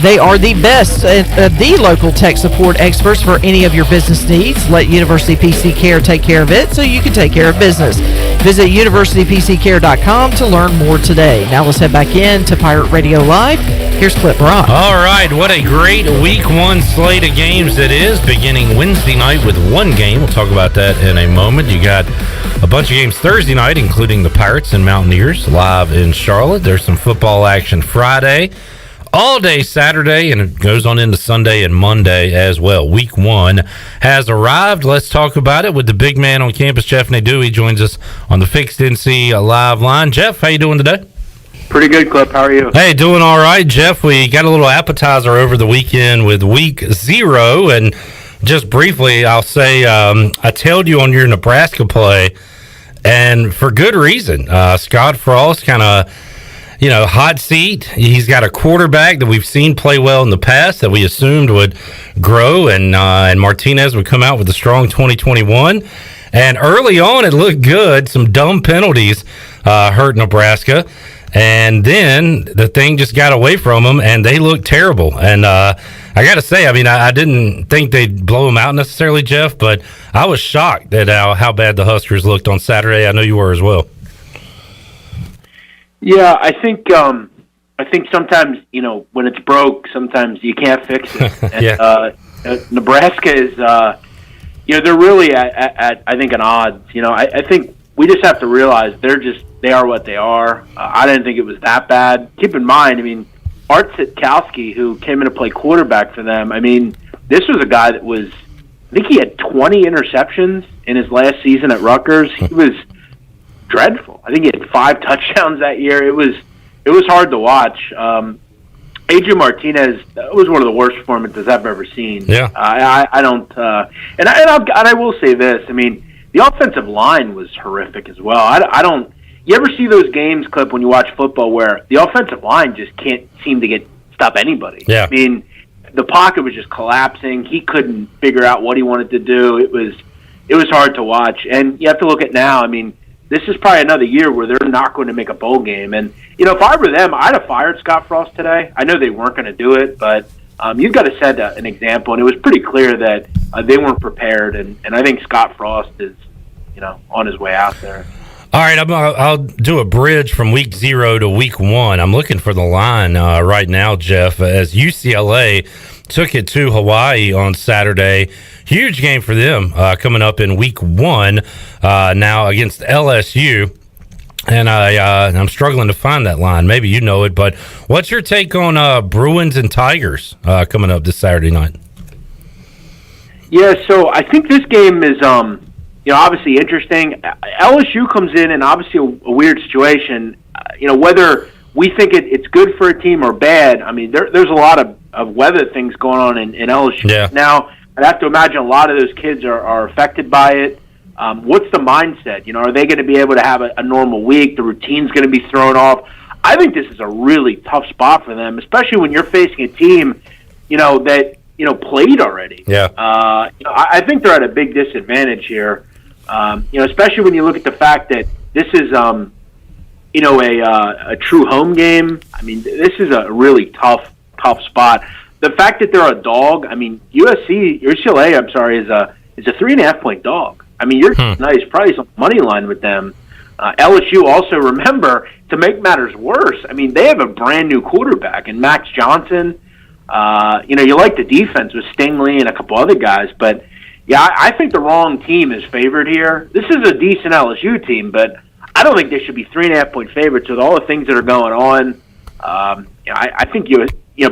They are the best, the local tech support experts for any of your business needs. Let University PC Care take care of it so you can take care of business. Visit universitypccare.com to learn more today. Now let's head back in to Pirate Radio Live. Here's Clip Rock. All right, what a great week one slate of games it is, beginning Wednesday night with one game. We'll talk about that in a moment. You got a bunch of games Thursday night, including the Pirates and Mountaineers live in Charlotte. There's some football action Friday. All day Saturday, and it goes on into Sunday and Monday as well. Week one has arrived. Let's talk about it with the big man on campus, Jeff Nadu. He joins us on the Fixed NC live line. Jeff, how you doing today? Pretty good, Clip. How are you? Hey, doing all right, Jeff. We got a little appetizer over the weekend with week 0, and just briefly, I'll say I tailed you on your Nebraska play, and for good reason. Scott Frost kind of, hot seat. He's got a quarterback that we've seen play well in the past that we assumed would grow, and Martinez would come out with a strong 2021. And early on, it looked good. Some dumb penalties hurt Nebraska. And then the thing just got away from them, and they looked terrible. And I got to say, I didn't think they'd blow them out necessarily, Jeff, but I was shocked at how bad the Huskers looked on Saturday. I know you were as well. Yeah, I think sometimes, when it's broke, sometimes you can't fix it. And, Nebraska is, they're really at I think, an odds. I think we just have to realize they are what they are. I didn't think it was that bad. Keep in mind, Art Sitkowski, who came in to play quarterback for them, this was a guy that I think he had 20 interceptions in his last season at Rutgers. He was dreadful. I think he had 5 touchdowns that year. It was hard to watch. Adrian Martinez, that was one of the worst performances I've ever seen. Yeah. I don't, and I will say this. The offensive line was horrific as well. I don't. You ever see those games, Clip, when you watch football where the offensive line just can't seem to stop anybody? Yeah. The pocket was just collapsing. He couldn't figure out what he wanted to do. It was hard to watch. And you have to look at now. This is probably another year where they're not going to make a bowl game. And, if I were them, I'd have fired Scott Frost today. I know they weren't going to do it, but you've got to set an example. And it was pretty clear that they weren't prepared. And I think Scott Frost is, on his way out there. All right, I'll do a bridge from week 0 to week 1. I'm looking for the line right now, Jeff, as UCLA took it to Hawaii on Saturday. Huge game for them coming up in week 1 now against LSU. And I'm struggling to find that line. Maybe you know it, but what's your take on Bruins and Tigers coming up this Saturday night? Yeah, so I think this game is obviously interesting. LSU comes in and obviously a weird situation. Whether we think it's good for a team or bad, I mean, there's a lot of weather things going on in LSU. Yeah. Now, I'd have to imagine a lot of those kids are affected by it. What's the mindset? Are they going to be able to have a normal week? The routine's going to be thrown off. I think this is a really tough spot for them, especially when you're facing a team, that, played already. Yeah. I think they're at a big disadvantage here, especially when you look at the fact that this is, a true home game. I mean, this is a really tough spot. The fact that they're a dog, I mean, UCLA, is a 3.5 point dog. I mean, you're nice price on the money line with them. LSU also, remember, to make matters worse, I mean, they have a brand new quarterback in Max Johnson. You like the defense with Stingley and a couple other guys, but yeah, I think the wrong team is favored here. This is a decent LSU team, but I don't think they should be 3.5 point favorites with all the things that are going on. I think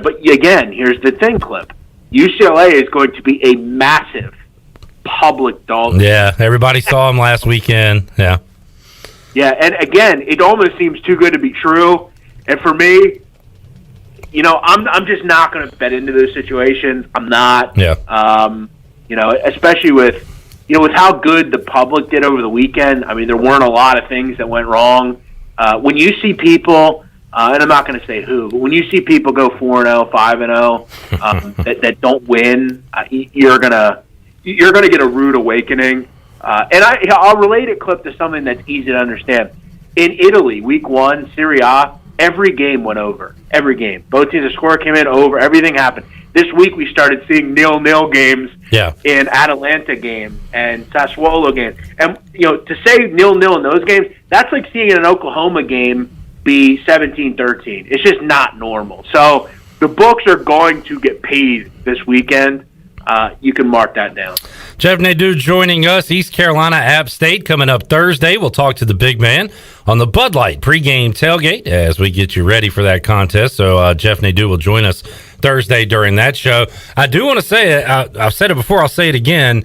but again, here's the thing, Clip. UCLA is going to be a massive public dog. Yeah, everybody saw him last weekend. Yeah. Yeah, and again, it almost seems too good to be true. And for me, I'm just not going to bet into those situations. I'm not. Yeah. Especially with how good the public did over the weekend. I mean, there weren't a lot of things that went wrong. When you see people, and I'm not going to say who, but when you see people go 4-0, 5-0, that don't win, you're gonna get a rude awakening. And I'll relate it, Clip, to something that's easy to understand. In Italy, week 1, Serie A, every game went over. Every game. Both teams, the score came in over. Everything happened. This week, we started seeing 0-0 games in Atalanta game and Sassuolo game. And, to say 0-0 in those games, that's like seeing an Oklahoma game be 17-13. It's just not normal. So the books are going to get paid this weekend. You can mark that down. Jeff Nadu joining us. East Carolina App State coming up Thursday. We'll talk to the big man on the Bud Light pregame tailgate as we get you ready for that contest. So Jeff Nadu will join us Thursday during that show. I do want to say it. I've said it before. I'll say it again.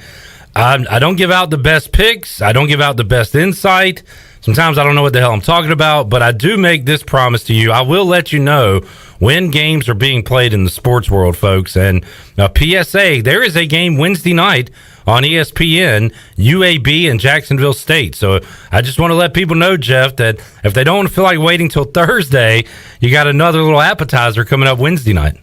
I don't give out the best picks. I don't give out the best insight. Sometimes I don't know what the hell I'm talking about, but I do make this promise to you. I will let you know when games are being played in the sports world, folks. And PSA, there is a game Wednesday night on ESPN, UAB and Jacksonville State. So I just want to let people know, Jeff, that if they don't feel like waiting till Thursday, you got another little appetizer coming up Wednesday night.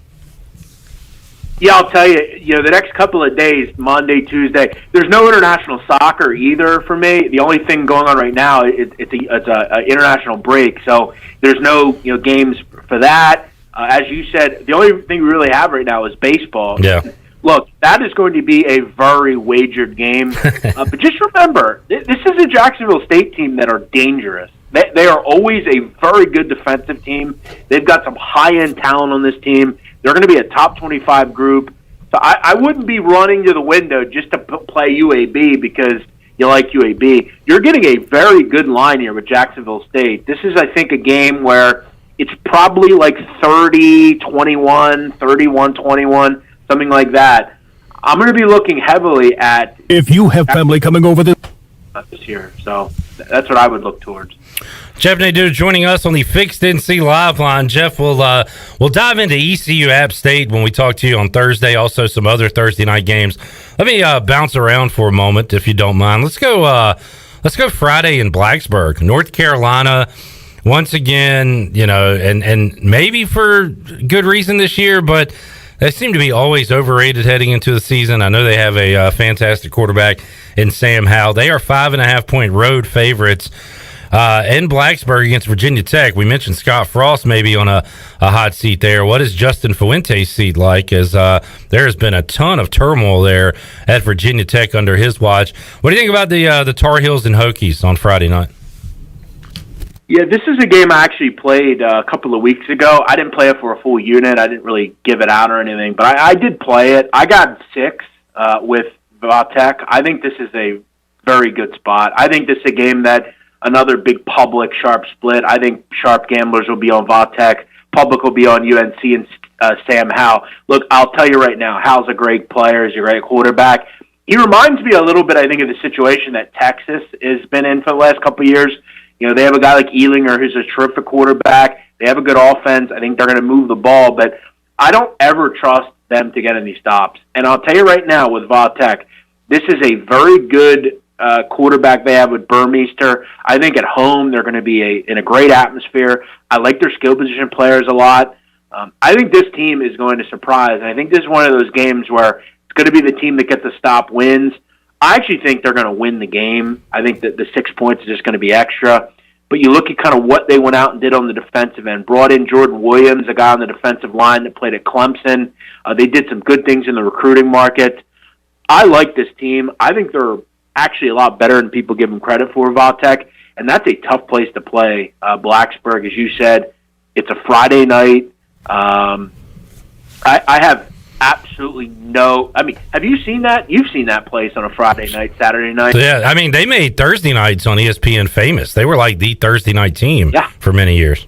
Yeah, I'll tell you, the next couple of days, Monday, Tuesday, there's no international soccer either for me. The only thing going on right now, it's a international break, so there's no games for that. As you said, the only thing we really have right now is baseball. Yeah. Look, that is going to be a very wagered game. But just remember, this is a Jacksonville State team that are dangerous. They are always a very good defensive team. They've got some high-end talent on this team. They're going to be a top 25 group. So I wouldn't be running to the window just to play UAB because you like UAB. You're getting a very good line here with Jacksonville State. This is, I think, a game where it's probably like 30-21, 31-21, something like that. I'm going to be looking heavily at... If you have family coming over this year, so that's what I would look towards. Jeff Nadu joining us on the Fixed NC Live line. Jeff, we'll dive into ECU App State when we talk to you on Thursday. Also, some other Thursday night games. Let me bounce around for a moment, if you don't mind. Let's go Friday in Blacksburg, North Carolina. Once again, and maybe for good reason this year, but they seem to be always overrated heading into the season. I know they have a fantastic quarterback in Sam Howell. They are 5.5 point road favorites. In Blacksburg against Virginia Tech. We mentioned Scott Frost maybe on a hot seat there. What is Justin Fuente's seat like? As there has been a ton of turmoil there at Virginia Tech under his watch. What do you think about the Tar Heels and Hokies on Friday night? Yeah, this is a game I actually played a couple of weeks ago. I didn't play it for a full unit. I didn't really give it out or anything, but I did play it. I got 6 with Tech. I think this is a very good spot. I think this is a game that another big public sharp split. I think sharp gamblers will be on Tech. Public will be on UNC and Sam Howell. Look, I'll tell you right now, Howell's a great player. He's a great quarterback. He reminds me a little bit, I think, of the situation that Texas has been in for the last couple of years. You know, they have a guy like Ehlinger who's a terrific quarterback. They have a good offense. I think they're going to move the ball, but I don't ever trust them to get any stops. And I'll tell you right now with Va-Tech, this is a very good quarterback they have with Burmeister. I think at home they're going to be in a great atmosphere. I like their skill position players a lot. I think this team is going to surprise, and I think this is one of those games where it's going to be the team that gets the stop wins. I actually think they're going to win the game. I think that the 6 points is just going to be extra. But you look at kind of what they went out and did on the defensive end. Brought in Jordan Williams, a guy on the defensive line that played at Clemson. They did some good things in the recruiting market. I like this team. I think they're actually a lot better than people give them credit for, Va-Tech. And that's a tough place to play. Blacksburg, as you said, it's a Friday night. I have absolutely no... I mean, have you seen that? You've seen that place on a Friday night, Saturday night? Yeah, I mean, they made Thursday nights on ESPN famous. They were like the Thursday night team for many years.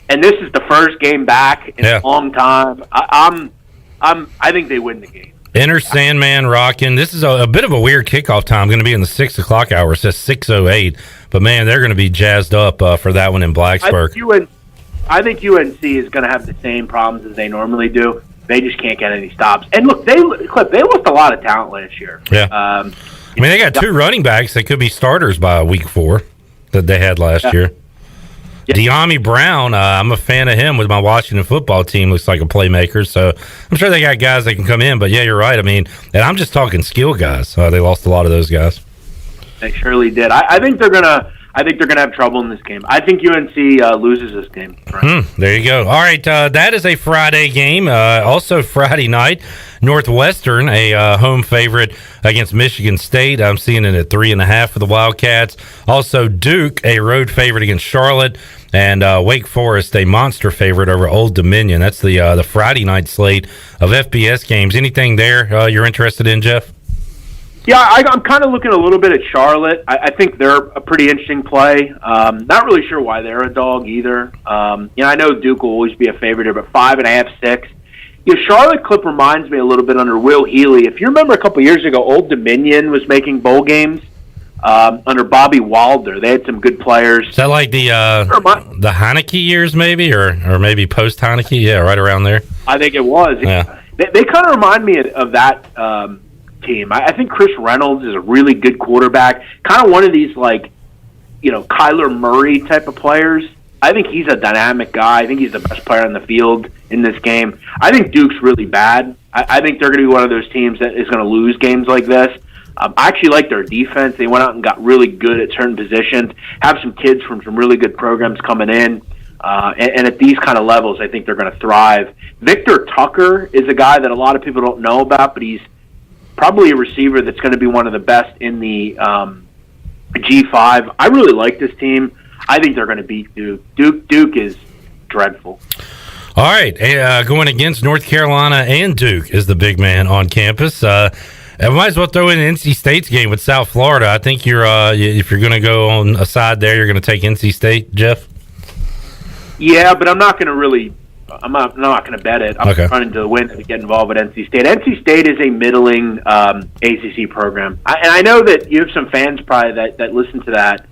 And this is the first game back in a long time. I think they win the game. Enter Sandman rocking. This is a bit of a weird kickoff time. Going to be in the 6 o'clock hour. It says 6:08. But, man, they're going to be jazzed up for that one in Blacksburg. I think UNC is going to have the same problems as they normally do. They just can't get any stops. And look, they lost a lot of talent last year. Yeah. I mean, they got 2 running backs that could be starters by week 4 that they had last year. Yeah. De'Ami Brown, I'm a fan of him with my Washington football team. Looks like a playmaker. So I'm sure they got guys that can come in. But, yeah, you're right. I mean, and I'm just talking skill guys. They lost a lot of those guys. They surely did. I think they're going to... have trouble in this game. I think UNC loses this game. There you go. All right, that is a Friday game. Also Friday night, Northwestern, a home favorite against Michigan State. I'm seeing it at 3.5 for the Wildcats. Also Duke, a road favorite against Charlotte, and Wake Forest, a monster favorite over Old Dominion. That's the Friday night slate of FBS games. Anything there you're interested in, Jeff? Yeah, I'm kind of looking a little bit at Charlotte. I think they're a pretty interesting play. Not really sure why they're a dog either. I know Duke will always be a favorite here, but 5.5, 6. Charlotte clip reminds me a little bit under Will Healy. If you remember a couple years ago, Old Dominion was making bowl games under Bobby Wilder. They had some good players. Is that like the Heineke years maybe, or maybe post-Heineke? Yeah, right around there. I think it was. Yeah. They kind of remind me of that team. I think Chris Reynolds is a really good quarterback, kind of one of these Kyler Murray type of players. I think he's a dynamic guy. I think he's the best player on the field in this game. I think Duke's really bad. I think they're going to be one of those teams that is going to lose games like this. I actually like their defense. They went out and got really good at certain positions, have some kids from some really good programs coming in. And at these kind of levels, I think they're going to thrive. Victor Tucker is a guy that a lot of people don't know about, but he's probably a receiver that's going to be one of the best in the G5. I really like this team. I think they're going to beat Duke. Duke is dreadful. All right, going against North Carolina and Duke is the big man on campus. I might as well throw in an NC State's game with South Florida. I think you're if you're going to go on a side there, you're going to take NC State, Jeff. Yeah, but I'm not going to really. I'm not going to bet it. I'm running to the wind to get involved with NC State. NC State is a middling ACC program, and I know that you have some fans probably that listen to that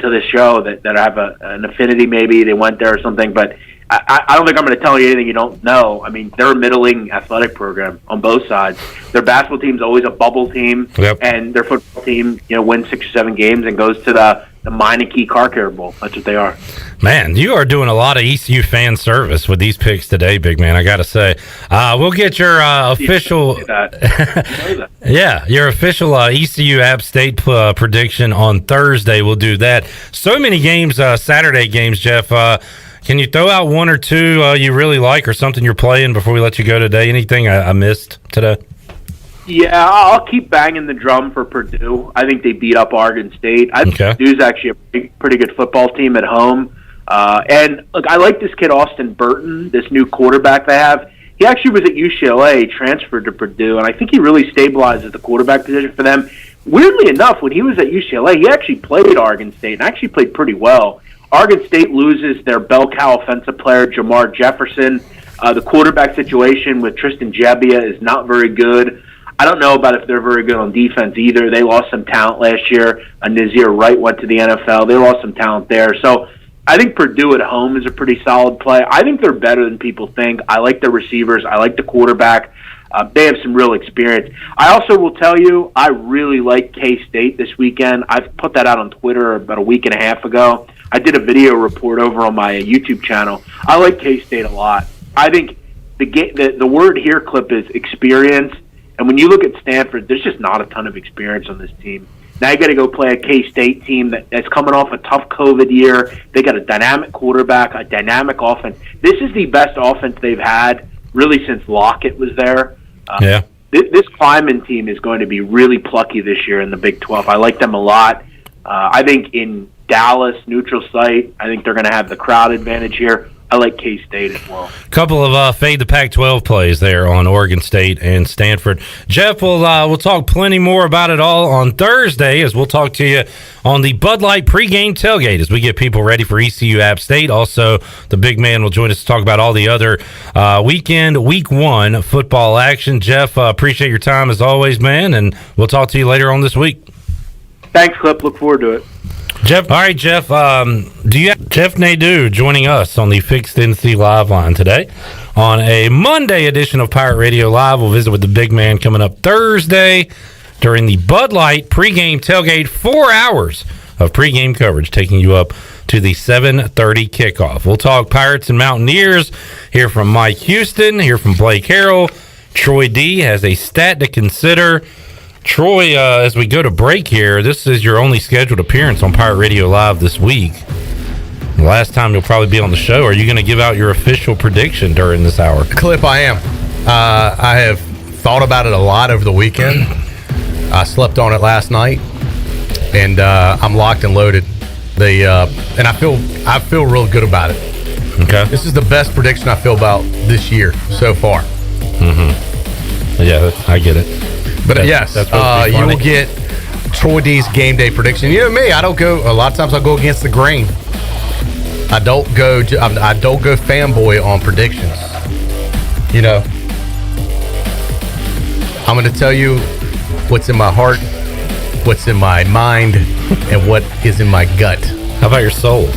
to this show that have an affinity. Maybe they went there or something, but I don't think I'm going to tell you anything you don't know. I mean, they're a middling athletic program on both sides. Their basketball team's always a bubble team, and their football team, wins 6 or 7 games and goes to the Meineke Car Care Bowl. That's what they are. Man, you are doing a lot of ECU fan service with these picks today, big man. I got to say, we'll get your official, your official ECU App State prediction on Thursday. We'll do that. So many games, Saturday games, Jeff. Can you throw out one or two you really like, or something you're playing before we let you go today? Anything I missed today? Yeah, I'll keep banging the drum for Purdue. I think they beat up Oregon State. I think Purdue's actually a pretty good football team at home. And look, I like this kid Austin Burton, this new quarterback they have. He actually was at UCLA, transferred to Purdue, and I think he really stabilizes the quarterback position for them. Weirdly enough, when he was at UCLA, he actually played Oregon State and actually played pretty well. Oregon State loses their bell cow offensive player, Jamar Jefferson. The quarterback situation with Tristan Gebbia is not very good. I don't know about if they're very good on defense either. They lost some talent last year. Nazir Wright went to the NFL. They lost some talent there. So I think Purdue at home is a pretty solid play. I think they're better than people think. I like the receivers. I like the quarterback. They have some real experience. I also will tell you, I really like K-State this weekend. I've put that out on Twitter about a week and a half ago. I did a video report over on my YouTube channel. I like K-State a lot. I think the word here, Clip, is experience. And when you look at Stanford, there's just not a ton of experience on this team. Now you got to go play a K-State team that's coming off a tough COVID year. They got a dynamic quarterback, a dynamic offense. This is the best offense they've had really since Lockett was there. This Kleiman team is going to be really plucky this year in the Big 12. I like them a lot. I think in Dallas, neutral site, I think they're going to have the crowd advantage here. I like K-State as well. Couple of fade the Pac-12 plays there on Oregon State and Stanford. Jeff, we'll talk plenty more about it all on Thursday, as we'll talk to you on the Bud Light pregame tailgate as we get people ready for ECU App State. Also, the big man will join us to talk about all the other week 1 football action. Jeff, appreciate your time as always, man, and we'll talk to you later on this week. Thanks, Clip. Look forward to it. Jeff, all right, Jeff. Do you have Jeff Nadu joining us on the Fixed NC Live line today on a Monday edition of Pirate Radio Live? We'll visit with the big man coming up Thursday during the Bud Light pregame tailgate. 4 hours of pregame coverage taking you up to the 7:30 kickoff. We'll talk Pirates and Mountaineers. Hear from Mike Houston. Hear from Blake Harrell. Troy D has a stat to consider. Troy, as we go to break here, this is your only scheduled appearance on Pirate Radio Live this week. The last time you'll probably be on the show. Are you going to give out your official prediction during this hour? Clip, I am. I have thought about it a lot over the weekend. I slept on it last night, and I'm locked and loaded. And I feel real good about it. Okay. This is the best prediction I feel about this year so far. Mm-hmm. Yeah, I get it. But yes, you will get Troy D's game day prediction. You know me, I don't go. A lot of times I go against the grain. I don't go fanboy on predictions. You know, I'm going to tell you what's in my heart, what's in my mind, and what is in my gut. How about your soul?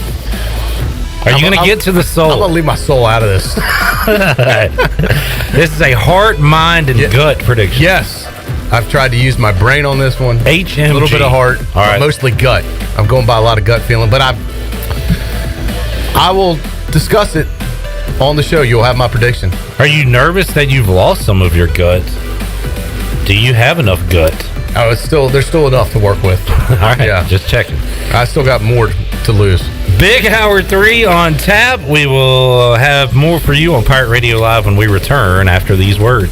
Are you going to get to the soul? I'm going to leave my soul out of this. This is a heart, mind, and gut prediction. Yes. I've tried to use my brain on this one. HMG. A little bit of heart, all right. Mostly gut. I'm going by a lot of gut feeling, but I will discuss it on the show. You'll have my prediction. Are you nervous that you've lost some of your gut? Do you have enough gut? Oh, there's still enough to work with. All right, yeah. Just checking. I still got more to lose. Big Hour 3 on tap. We will have more for you on Pirate Radio Live when we return after these words.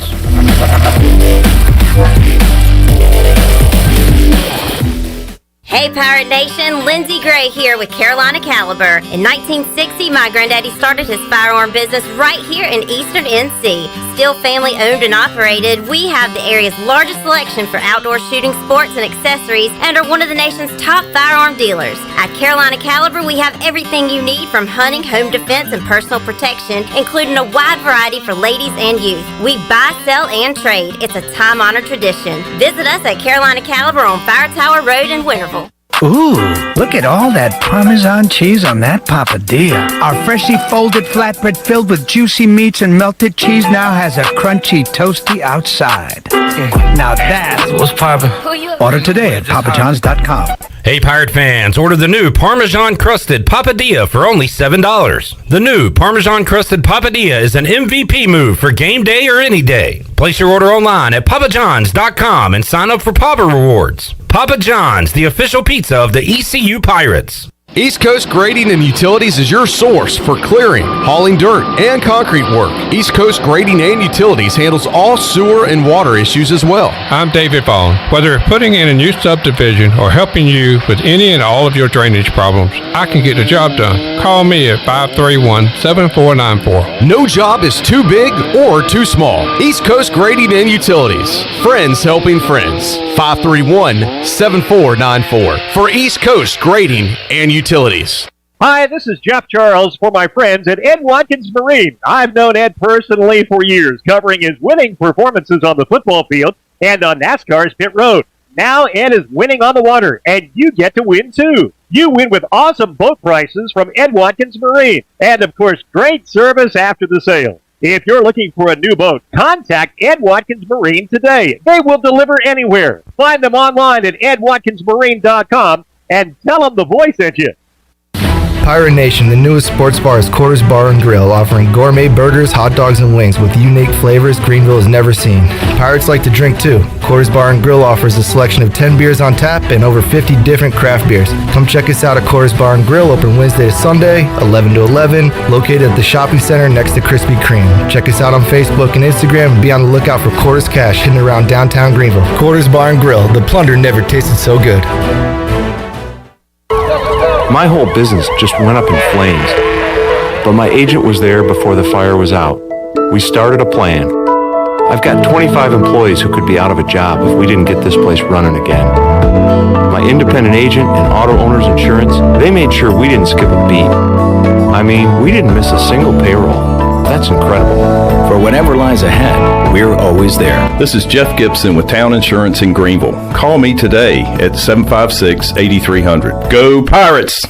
Hey Pirate Nation, Lindsay Gray here with Carolina Caliber. In 1960, my granddaddy started his firearm business right here in Eastern NC. Still family owned and operated, we have the area's largest selection for outdoor shooting sports and accessories and are one of the nation's top firearm dealers. At Carolina Caliber, we have everything you need from hunting, home defense, and personal protection, including a wide variety for ladies and youth. We buy, sell, and trade. It's a time-honored tradition. Visit us at Carolina Caliber on Fire Tower Road in Winterville. Ooh, look at all that Parmesan cheese on that papadilla. Our freshly folded flatbread filled with juicy meats and melted cheese now has a crunchy, toasty outside. Now that's what's poppin'. Order today at papajohns.com. Hey Pirate fans, order the new Parmesan Crusted Papadilla for only $7. The new Parmesan Crusted Papadilla is an MVP move for game day or any day. Place your order online at papajohns.com and sign up for Papa Rewards. Papa John's, the official pizza of the ECU Pirates. East Coast Grading and Utilities is your source for clearing, hauling dirt, and concrete work. East Coast Grading and Utilities handles all sewer and water issues as well. I'm David Vaughn. Whether putting in a new subdivision or helping you with any and all of your drainage problems, I can get the job done. Call me at 531-7494. No job is too big or too small. East Coast Grading and Utilities. Friends helping friends. 531-7494 for East Coast Grading and Utilities. Hi, this is Jeff Charles for my friends at Ed Watkins Marine. I've known Ed personally for years, covering his winning performances on the football field And on NASCAR's pit road. Now Ed is winning on the water, and you get to win too. You win with awesome boat prices from Ed Watkins Marine. And, of course, great service after the sale. If you're looking for a new boat, contact Ed Watkins Marine today. They will deliver anywhere. Find them online at edwatkinsmarine.com and tell them the voice sent you. Pirate Nation, the newest sports bar is Quarters Bar and Grill, offering gourmet burgers, hot dogs, and wings with unique flavors Greenville has never seen. Pirates like to drink too. Quarters Bar and Grill offers a selection of 10 beers on tap and over 50 different craft beers. Come check us out at Quarters Bar and Grill, open Wednesday to Sunday, 11 to 11, located at the shopping center next to Krispy Kreme. Check us out on Facebook and Instagram and be on the lookout for Quarters Cash hidden around downtown Greenville. Quarters Bar and Grill, the plunder never tasted so good. My whole business just went up in flames, but my agent was there before the fire was out. We started a plan. I've got 25 employees who could be out of a job if we didn't get this place running again. My independent agent and auto owners insurance, they made sure we didn't skip a beat. I mean, we didn't miss a single payroll. That's incredible. For whatever lies ahead, we're always there. This is Jeff Gibson with Town Insurance in Greenville. Call me today at 756-8300. Go Pirates!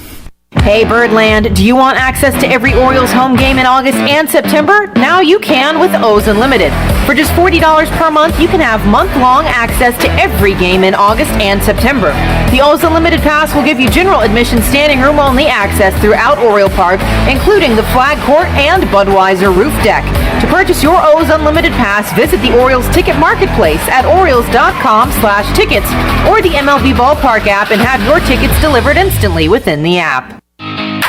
Hey Birdland, do you want access to every Orioles home game in August and September? Now you can with O's Unlimited. For just $40 per month, you can have month-long access to every game in August and September. The O's Unlimited Pass will give you general admission standing room only access throughout Oriole Park, including the Flag Court and Budweiser roof deck. To purchase your O's Unlimited Pass, visit the Orioles Ticket Marketplace at Orioles.com/tickets or the MLB Ballpark app and have your tickets delivered instantly within the app.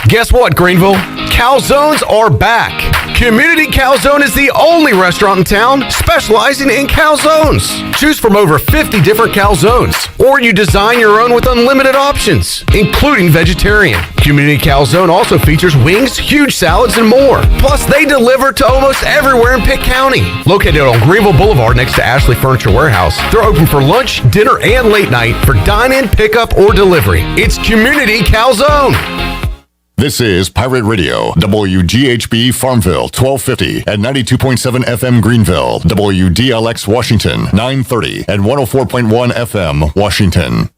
Guess what, Greenville? Calzones are back. Community Calzone is the only restaurant in town specializing in calzones. Choose from over 50 different calzones, or you design your own with unlimited options, including vegetarian. Community Calzone also features wings, huge salads, and more. Plus, they deliver to almost everywhere in Pitt County. Located on Greenville Boulevard next to Ashley Furniture Warehouse, they're open for lunch, dinner, and late night for dine-in, pickup, or delivery. It's Community Calzone. This is Pirate Radio, WGHB Farmville, 1250 and 92.7 FM Greenville, WDLX Washington, 930 and 104.1 FM Washington.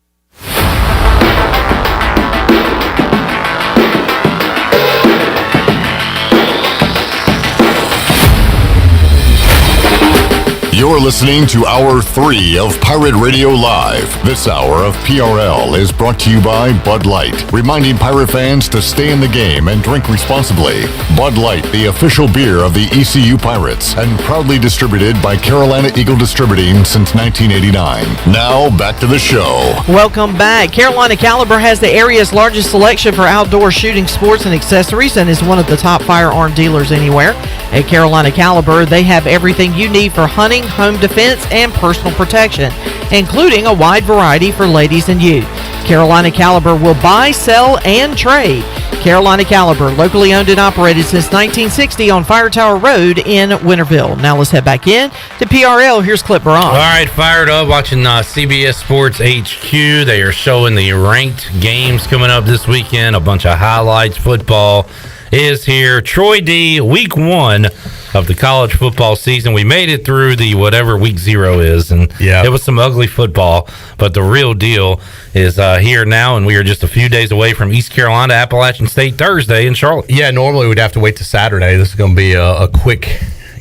You're listening to Hour 3 of Pirate Radio Live. This hour of PRL is brought to you by Bud Light, reminding Pirate fans to stay in the game and drink responsibly. Bud Light, the official beer of the ECU Pirates, and proudly distributed by Carolina Eagle Distributing since 1989. Now, back to the show. Welcome back. Carolina Caliber has the area's largest selection for outdoor shooting sports and accessories and is one of the top firearm dealers anywhere. At Carolina Caliber, they have everything you need for hunting, home defense, and personal protection, including a wide variety for ladies and youth. Carolina Caliber will buy, sell, and trade. Carolina Caliber, locally owned and operated since 1960 on Fire Tower Road in Winterville. Now let's head back in to PRL. Here's Clip Baron. All right, fired up watching CBS Sports HQ. They are showing the ranked games coming up this weekend. A bunch of highlights. Football is here. Troy D, week 1 of the college football season. We made it through the whatever week 0 is, and it was some ugly football, but the real deal is here now, and we are just a few days away from East Carolina, Appalachian State Thursday in Charlotte. Yeah, normally we'd have to wait to Saturday. This is going to be a quick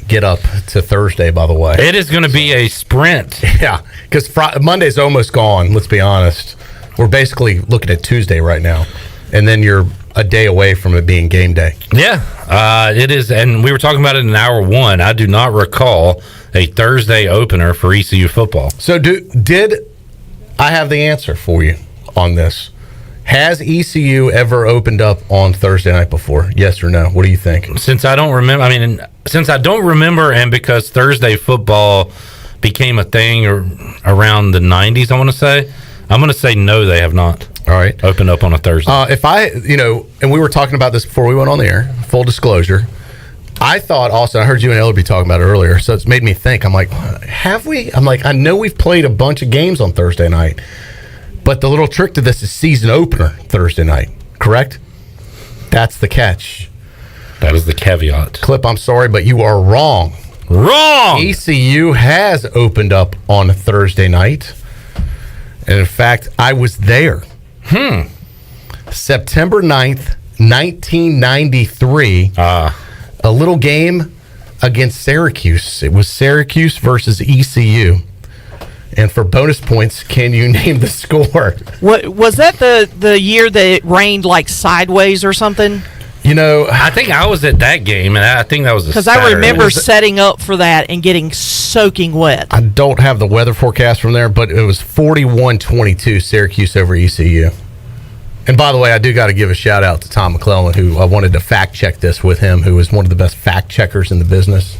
get up to Thursday, by the way. It is going to be a sprint. Yeah, because Monday's almost gone, let's be honest. We're basically looking at Tuesday right now, and then you're a day away from it being game day. Yeah, it is, and we were talking about it in hour 1. I do not recall a Thursday opener for ECU football. So did I have the answer for you on this? Has ECU ever opened up on Thursday night before? Yes or no? What do you think? Since I don't remember, and because Thursday football became a thing around the 90s, I'm going to say no, they have not. All right. Opened up on a Thursday. And we were talking about this before we went on the air, full disclosure. I thought also, I heard you and Ellerbee talking about it earlier, so it's made me think. I'm like, have we? I'm like, I know we've played a bunch of games on Thursday night, but the little trick to this is season opener Thursday night, correct? That's the catch. That is the caveat. Clip, I'm sorry, but you are wrong. Wrong. ECU has opened up on Thursday night. And in fact, I was there. September 9th, 1993. A little game against Syracuse. It was Syracuse versus ECU. And for bonus points, can you name the score? What was that the year that it rained like sideways or something? You know, I think I was at that game, and I think that was because I remember setting up for that and getting soaking wet. I don't have the weather forecast from there, but it was 41-22 Syracuse over ECU. And by the way, I do got to give a shout out to Tom McClellan, who I wanted to fact check this with him, who is one of the best fact checkers in the business,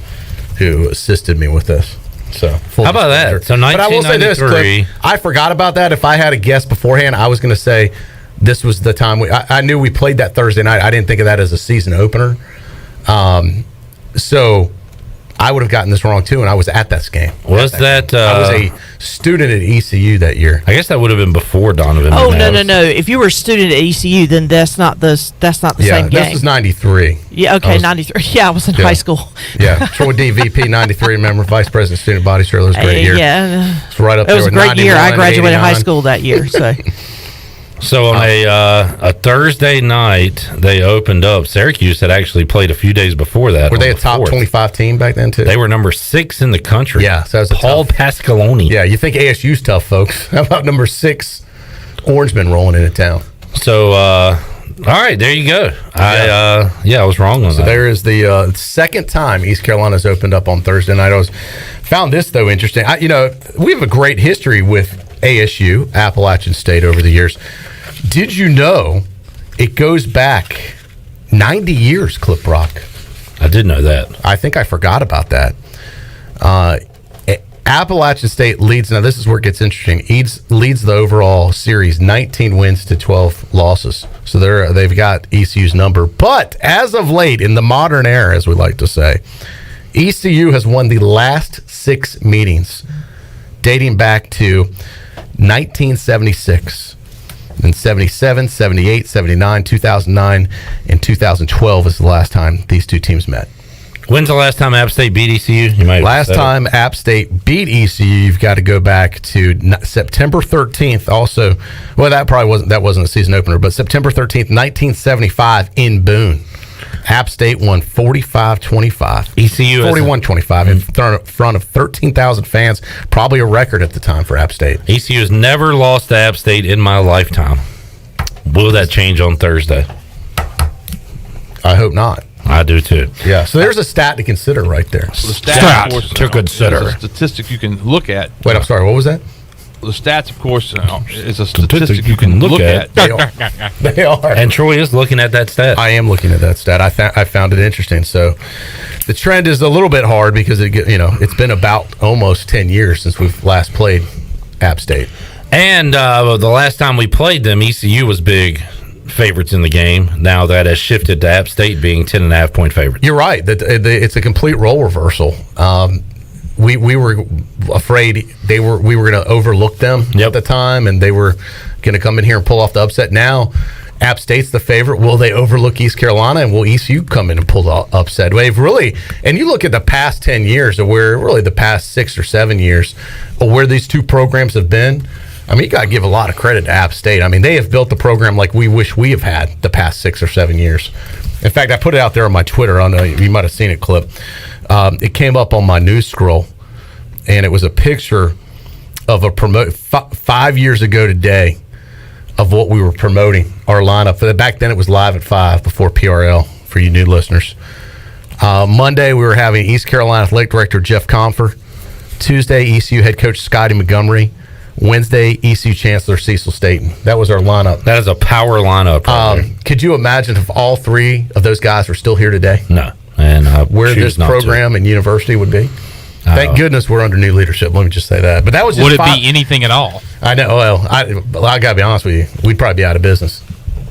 who assisted me with this. So how about that? So 1993. But I will say this, Cliff, I forgot about that. If I had a guess beforehand, I was going to say this was the time I knew we played that Thursday night. I didn't think of that as a season opener. So I would have gotten this wrong too, and I was at that game. Was that? I was a student at ECU that year. I guess that would have been before Donovan. Oh no! If you were a student at ECU, then that's not the same game. This was 93. Yeah, okay, 93. Yeah, I was in high school. Yeah, Troy D. VP 93. Remember, Vice President Student Body Sure, it was a great year. Yeah, it's right up there. It was with a great year. I graduated 89. high school that year. So on a Thursday night, they opened up. Syracuse had actually played a few days before that. Were they a top 25 team back then, too? They were number 6 in the country. Yeah, so that was Paul Pasqualoni. Yeah, you think ASU's tough, folks. How about number 6, Orangemen rolling into town? So, all right, there you go. I was wrong on that. So there is the second time East Carolina's opened up on Thursday night. Found this, though, interesting. We have a great history with ASU, Appalachian State, over the years. Did you know it goes back 90 years, Clip Rock? I did know that. I think I forgot about that. Appalachian State leads. Now, this is where it gets interesting. Leads the overall series, 19 wins to 12 losses. So they've got ECU's number. But as of late, in the modern era, as we like to say, ECU has won the last 6 meetings, dating back to 1976. And 77, 78, 79, 2009, and 2012 is the last time these two teams met. When's the last time App State beat ECU? Last time App State beat ECU, you've got to go back to September 13th. Also, well, that wasn't a season opener, but September 13th, 1975 in Boone. App State won 45-25. ECU 41-25 in front of 13,000 fans. Probably a record at the time for App State. ECU has never lost to App State in my lifetime. Will that change on Thursday? I hope not. I do too. Yeah. So there's a stat to consider right there. The stat, of course, to consider. is a statistic you can look at. Wait, I'm sorry. What was that? The stats, of course, is a statistic you can look at. They are. And Troy is looking at that stat. I am looking at that stat. I found it interesting. So the trend is a little bit hard because it's been about almost 10 years since we've last played App State. And the last time we played them, ECU was big favorites in the game. Now that has shifted to App State being 10.5-point favorites. You're right. It's a complete role reversal. We were afraid we were going to overlook them at the time, and they were going to come in here and pull off the upset. Now, App State's the favorite. Will they overlook East Carolina, and will ECU come in and pull the upset? They've really, and you look at the past 10 years, or where really the past 6 or 7 years, of where these two programs have been. I mean, you got to give a lot of credit to App State. I mean, they have built the program like we wish we have had the past 6 or 7 years. In fact, I put it out there on my Twitter. I know you might have seen it, Clip. It came up on my news scroll, and it was a picture of a 5 years ago today of what we were promoting, our lineup. Back then, it was live at 5 before PRL for you new listeners. Monday, we were having East Carolina Athletic Director Jeff Comfer. Tuesday, ECU head coach Scotty Montgomery. Wednesday, ECU Chancellor Cecil Staten. That was our lineup. That is a power lineup. Could you imagine if all 3 of those guys were still here today? No. And where this program and university would be? Thank goodness we're under new leadership. Let me just say that. But that was just would it be anything at all? I know. Well, I got to be honest with you. We'd probably be out of business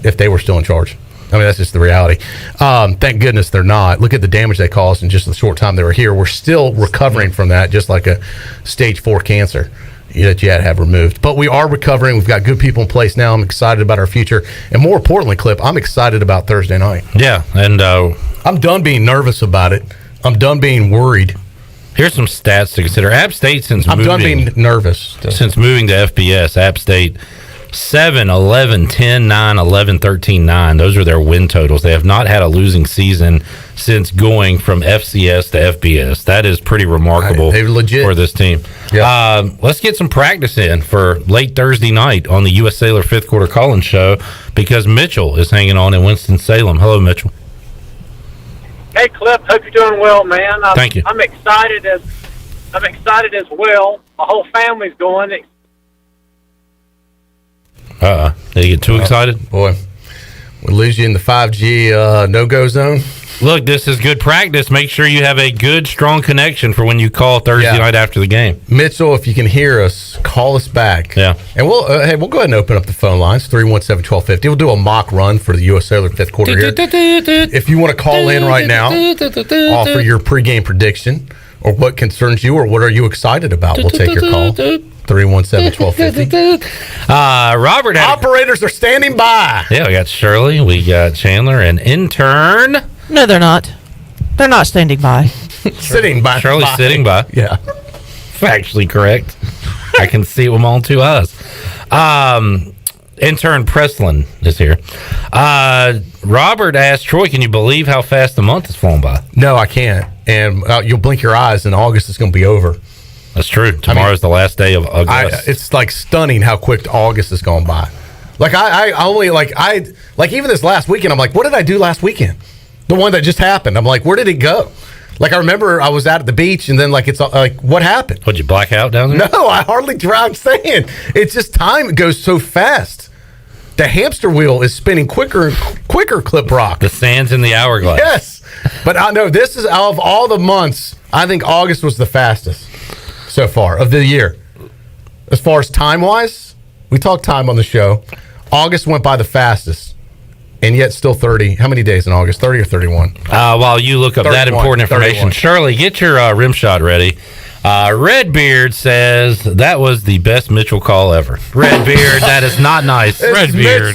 if they were still in charge. I mean, that's just the reality. Thank goodness they're not. Look at the damage they caused in just the short time they were here. We're still recovering from that, just like a stage 4 cancer that you had to have removed. But we are recovering. We've got good people in place now. I'm excited about our future. And more importantly, Clip, I'm excited about Thursday night. Yeah. And I'm done being nervous about it. I'm done being worried. Here's some stats to consider. App State, since I'm done being nervous. Since moving to FBS, App State 7, 11, 10, 9, 11, 13, 9. Those are their win totals. They have not had a losing season since going from FCS to FBS. That is pretty remarkable for this team. Yeah. Let's get some practice in for late Thursday night on the U.S. Sailor 5th Quarter Call-In Show because Mitchell is hanging on in Winston-Salem. Hello, Mitchell. Hey, Cliff. Hope you're doing well, man. Thank you. I'm excited as well. My whole family's going. Did you get too excited? Boy, we lose you in the 5G no-go zone. Look, this is good practice. Make sure you have a good, strong connection for when you call Thursday night after the game. Mitchell, if you can hear us, call us back. Yeah. And we'll go ahead and open up the phone lines, 317-1250. We'll do a mock run for the U.S. Sailor 5th quarter here. If you want to call in right now, offer your pregame prediction or what concerns you or what are you excited about, we'll take your call. 317-1250. Robert, operators are standing by. Yeah, we got Shirley, we got Chandler, and intern. No, they're not. They're not standing by. Sitting by. Shirley's sitting by. Yeah. Factually correct. I can see it with my own two eyes. Intern Preslin is here. Robert asked Troy, can you believe how fast the month has flown by? No, I can't. And you'll blink your eyes and August is going to be over. That's true. Tomorrow's the last day of August. It's like stunning how quick August has gone by. Like I only even this last weekend, I'm like, what did I do last weekend? The one that just happened. I'm like, where did it go? Like I remember I was out at the beach and then it's like, what happened? Would you black out down there? No, I hardly drive. Saying it's just time goes so fast. The hamster wheel is spinning quicker and quicker. Clip Rock. The sand's in the hourglass. Yes, but I know this is out of all the months. I think August was the fastest so far of the year. As far as time-wise, we talk time on the show. August went by the fastest, and yet still 30. How many days in August? 30 or 31? While you look up that important information, 31. Shirley, get your rim shot ready. Redbeard says that was the best Mitchell call ever. Redbeard, that is not nice. Redbeard.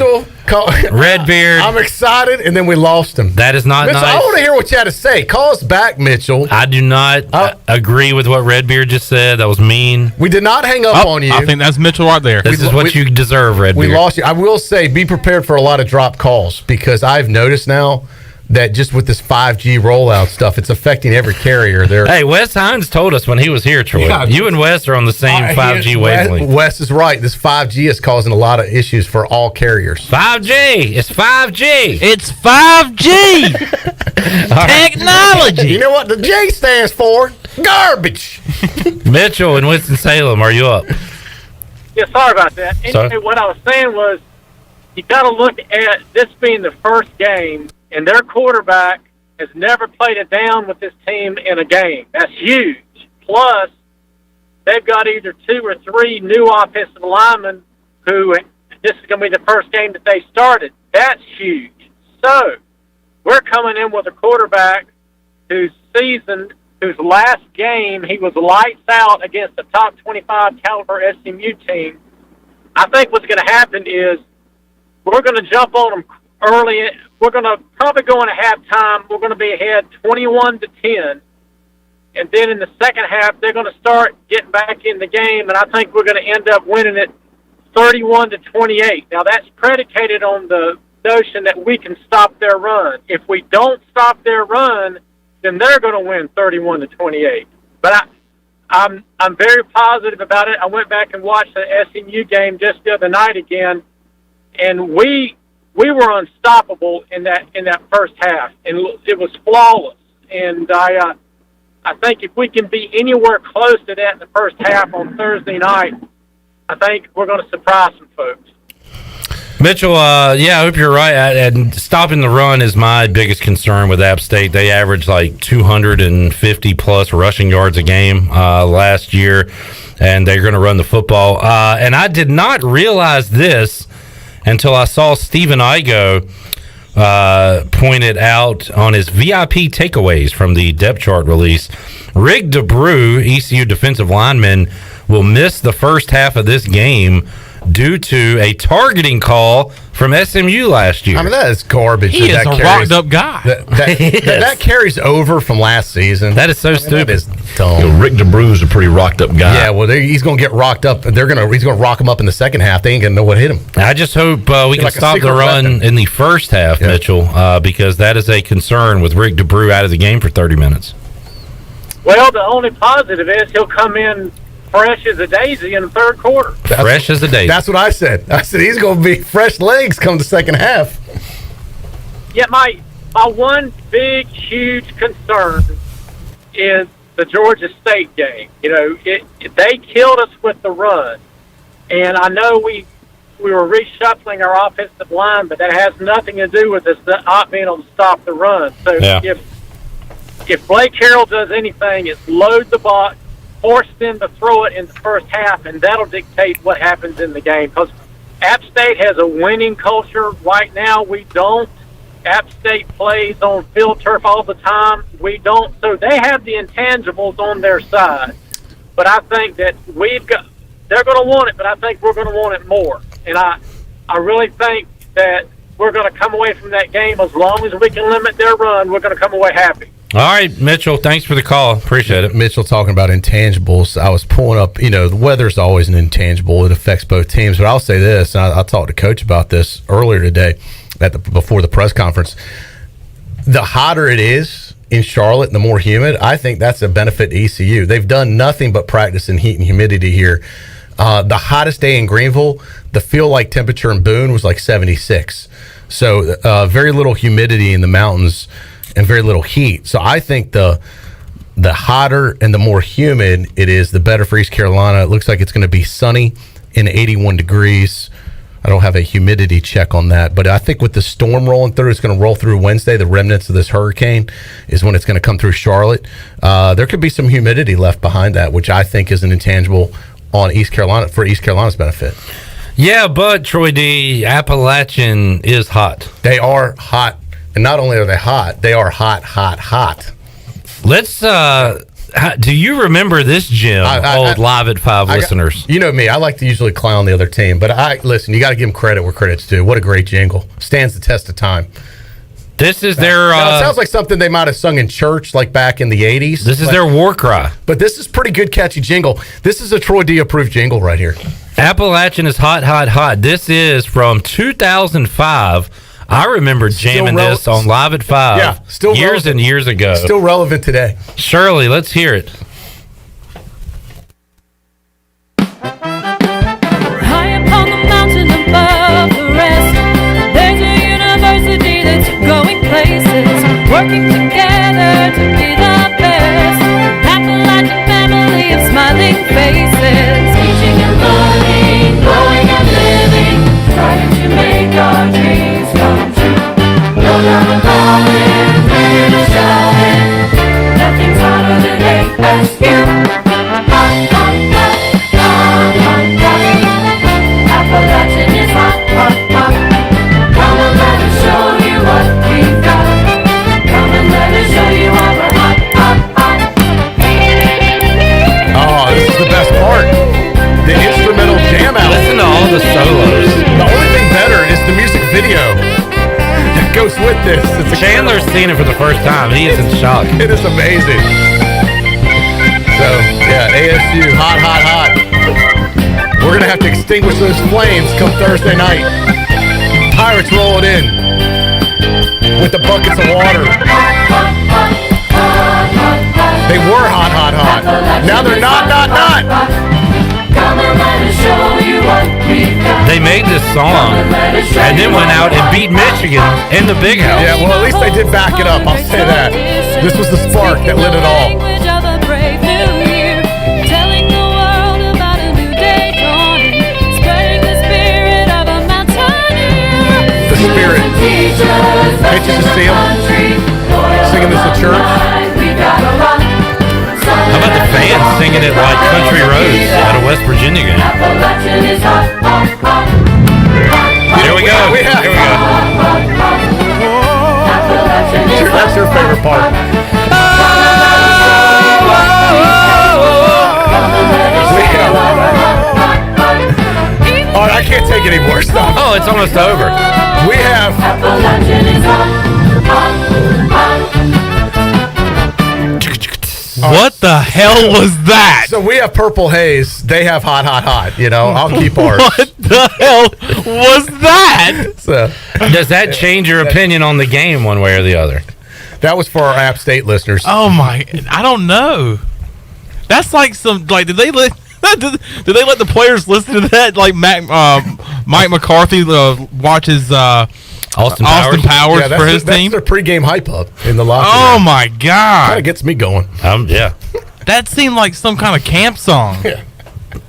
Redbeard. I'm excited, and then we lost him. That is not Mitchell, nice. I want to hear what you had to say. Call us back, Mitchell. I do not agree with what Redbeard just said. That was mean. We did not hang up on you. I think that's Mitchell right there. This is what you deserve, Redbeard. We lost you. I will say, be prepared for a lot of drop calls because I've noticed now that just with this 5G rollout stuff, it's affecting every carrier there. Hey, Wes Hines told us when he was here, Troy. Yeah, you and Wes are on the same 5G wavelength. Wes is right. This 5G is causing a lot of issues for all carriers. 5G. It's 5G. It's 5G. Technology. You know what the J stands for? Garbage. Mitchell in Winston-Salem, are you up? Yeah, sorry about that. Anyway, what I was saying was you got to look at this being the first game, and their quarterback has never played it down with this team in a game. That's huge. Plus, they've got either 2 or 3 new offensive linemen who this is going to be the first game that they started. That's huge. So, we're coming in with a quarterback whose last game, he was lights out against the top 25 caliber SMU team. I think what's going to happen is we're going to jump on them early. We're going to probably go into halftime. We're going to be ahead 21-10. And then in the second half, they're going to start getting back in the game, and I think we're going to end up winning it 31-28. Now, that's predicated on the notion that we can stop their run. If we don't stop their run, then they're going to win 31-28. But I'm very positive about it. I went back and watched the SMU game just the other night again, and we were unstoppable in that first half, and it was flawless. And I think if we can be anywhere close to that in the first half on Thursday night, I think we're going to surprise some folks. Mitchell, I hope you're right. And stopping the run is my biggest concern with App State. They averaged like 250-plus rushing yards a game last year, and they're going to run the football. And I did not realize this until I saw Stephen Igo pointed out on his VIP takeaways from the depth chart release. Rick DeBrew, ECU defensive lineman, will miss the first half of this game due to a targeting call from SMU last year. I mean, that is garbage. He is a rocked-up guy. That carries over from last season. That is so stupid. That is dumb. Rick DeBrue's a pretty rocked up guy. Yeah, well, he's going to get rocked up. He's going to rock him up in the second half. They ain't going to know what hit him. I just hope we can stop the run in the first half, Mitchell, because that is a concern with Rick DeBrew out of the game for 30 minutes. Well, the only positive is he'll come in fresh as a daisy in the third quarter. Fresh as a daisy. That's what I said. I said he's going to be fresh legs come the second half. Yeah, my one big, huge concern is the Georgia State game. You know, they killed us with the run, and I know we were reshuffling our offensive line, but that has nothing to do with us not being able to stop the run. So if Blake Harrell does anything, it's load the box, force them to throw it in the first half, and that'll dictate what happens in the game. Because App State has a winning culture. Right now, we don't. App State plays on field turf all the time. We don't. So they have the intangibles on their side. But I think that they're going to want it, but I think we're going to want it more. And I really think that we're going to come away from that game, as long as we can limit their run, we're going to come away happy. All right, Mitchell, thanks for the call. Appreciate it. Mitchell talking about intangibles. I was pulling up, the weather's always an intangible. It affects both teams. But I'll say this, and I talked to Coach about this earlier today before the press conference. The hotter it is in Charlotte, the more humid, I think that's a benefit to ECU. They've done nothing but practice in heat and humidity here. The hottest day in Greenville, the feel-like temperature in Boone was like 76. So very little humidity in the mountains and very little heat. So I think the hotter and the more humid it is, the better for East Carolina. It looks like it's going to be sunny in 81 degrees. I don't have a humidity check on that, but I think with the storm rolling through, it's going to roll through Wednesday. The remnants of this hurricane is when it's going to come through Charlotte. There could be some humidity left behind that, which I think is an intangible on East Carolina for East Carolina's benefit. Yeah, but Troy D, Appalachian is hot. They are hot. And not only are they hot, they are hot, hot, hot. Let's, do you remember this, Jim, old Live at 5 listeners? You know me, I like to usually clown the other team, but listen, you got to give them credit where credit's due. What a great jingle. Stands the test of time. This is their... it sounds like something they might have sung in church, like back in the 80s. This is their war cry. But this is pretty good, catchy jingle. This is a Troy D approved jingle right here. Appalachian is hot, hot, hot. This is from 2005. I remember jamming this on Live at 5 years relevant. And years ago. Still relevant today. Shirley, let's hear it. High upon the mountain above the rest, there's a university that's going places, working together to be the best. Appalachian family of smiling faces, teaching and learning, growing and living, trying to make our dreams come true. No doubt about it, ready to show it. Nothing's hotter than ASU. Hot, hot, hot, hot, hot, hot. Appalachian is hot, hot, hot. Come and let us show you what we've got. Come and let us show you how we're hot, hot, hot. Oh, this is the best part. The instrumental jam out. Listen to all the solos. The only thing better is the music video that goes with this. Chandler's seen it for the first time. He is in shock. It is amazing. So, yeah, ASU, hot, hot, hot. We're going to have to extinguish those flames come Thursday night. Pirates rolling in with the buckets of water. They were hot, hot, hot. Now they're not. They made this song and then went out and beat Michigan in the Big House. Yeah, well, at least they did back it up. I'll say that. This was the spark that lit it all. The spirit. Can't you just see them singing this at church? How about the fans singing it like Country Roads at a West Virginia game? Here we go. Here we go. That's your favorite part. All right, I can't take any more stuff. Oh, it's almost over. We have. Appalachian is What the hell was that? So we have Purple Haze. They have Hot, Hot, Hot. You know, I'll keep ours. What the hell was that? So, does that change your opinion on the game one way or the other? That was for our App State listeners. Oh my! I don't know. That's like some like. Did they let the players listen to that? Like Mike McCarthy watches Austin Powers for his team. That's their pregame hype up in the locker room. Oh my god! Kind of gets me going. Yeah. That seemed like some kind of camp song. Yeah.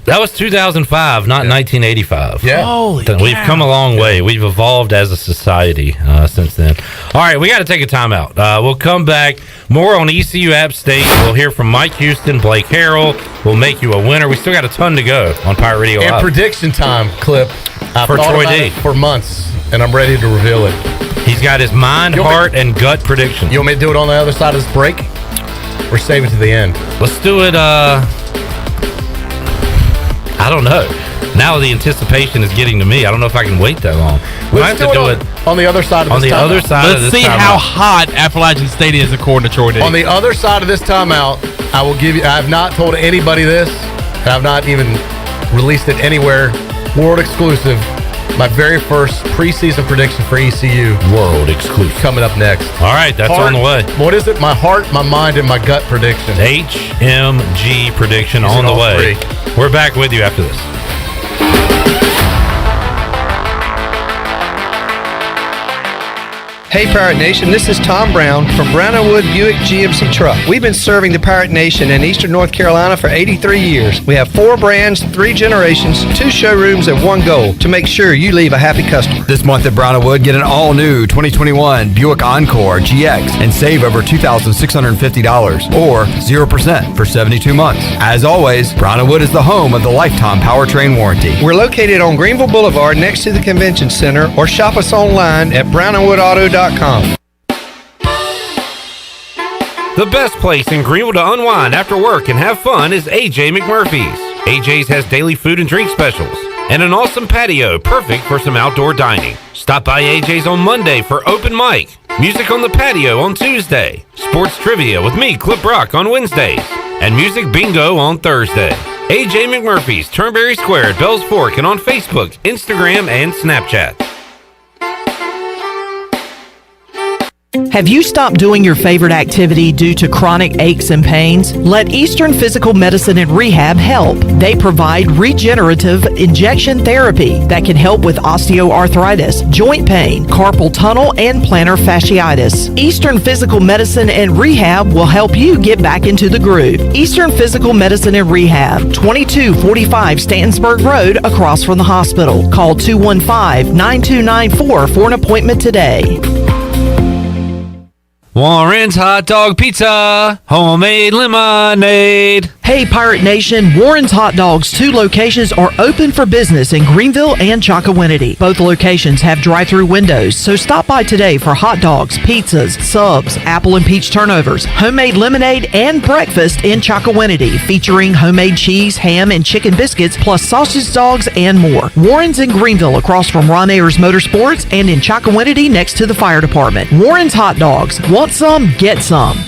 That was 2005, not 1985. Yeah. Holy We've cow. come a long way. We've evolved as a society since then. All right, we got to take a timeout. We'll come back. More on ECU App State. We'll hear from Mike Houston, Blake Harrell. We'll make you a winner. We still got a ton to go on Pirate Radio And Live. prediction time clip. I've For thought Troy about D. it for months, and I'm ready to reveal it. He's got his mind, heart, and gut prediction. You want me to do it on the other side of this break? Or save it to the end? Let's do it. I don't know. Now the anticipation is getting to me. I don't know if I can wait that long. We might have to do it on the other side of on this the timeout. other side of Let's this see timeout. how hot Appalachian State is according to Troy D. On the other side of this timeout, I will give you. I have not told anybody this, and I've not even released it anywhere. World exclusive. My very first preseason prediction for ECU. World exclusive. Coming up next. All right, that's on the way. What is it? My heart, my mind, and my gut prediction. HMG prediction These on are the all way. three. We're back with you after this. Hey Pirate Nation, this is Tom Brown from Brown & Wood Buick GMC Truck. We've been serving the Pirate Nation in Eastern North Carolina for 83 years. We have 4 brands, 3 generations, 2 showrooms, and 1 goal to make sure you leave a happy customer. This month at Brown & Wood, get an all-new 2021 Buick Encore GX and save over $2,650 or 0% for 72 months. As always, Brown & Wood is the home of the lifetime powertrain warranty. We're located on Greenville Boulevard next to the Convention Center, or shop us online at brownandwoodauto.com. The best place in Greenville to unwind after work and have fun is AJ McMurphy's. AJ's has daily food and drink specials and an awesome patio perfect for some outdoor dining. Stop by AJ's on Monday for open mic, music on the patio on Tuesday, sports trivia with me, Clip Brock, on Wednesdays, and music bingo on Thursday. AJ McMurphy's, Turnberry Square at Bells Fork, and on Facebook, Instagram, and Snapchat. Have you stopped doing your favorite activity due to chronic aches and pains? Let Eastern Physical Medicine and Rehab help. They provide regenerative injection therapy that can help with osteoarthritis, joint pain, carpal tunnel, and plantar fasciitis. Eastern Physical Medicine and Rehab will help you get back into the groove. Eastern Physical Medicine and Rehab, 2245 Stantonsburg Road, across from the hospital. Call 215-9294 for an appointment today. Warren's Hot Dog Pizza, homemade lemonade. Hey Pirate Nation, Warren's Hot Dogs 2 locations are open for business in Greenville and Chocowinity. Both locations have drive-through windows, so stop by today for hot dogs, pizzas, subs, apple and peach turnovers, homemade lemonade, and breakfast in Chocowinity, featuring homemade cheese, ham, and chicken biscuits, plus sausage dogs and more. Warren's in Greenville across from Ron Ayers Motorsports, and in Chocowinity next to the fire department. Warren's Hot Dogs. Want some? Get some.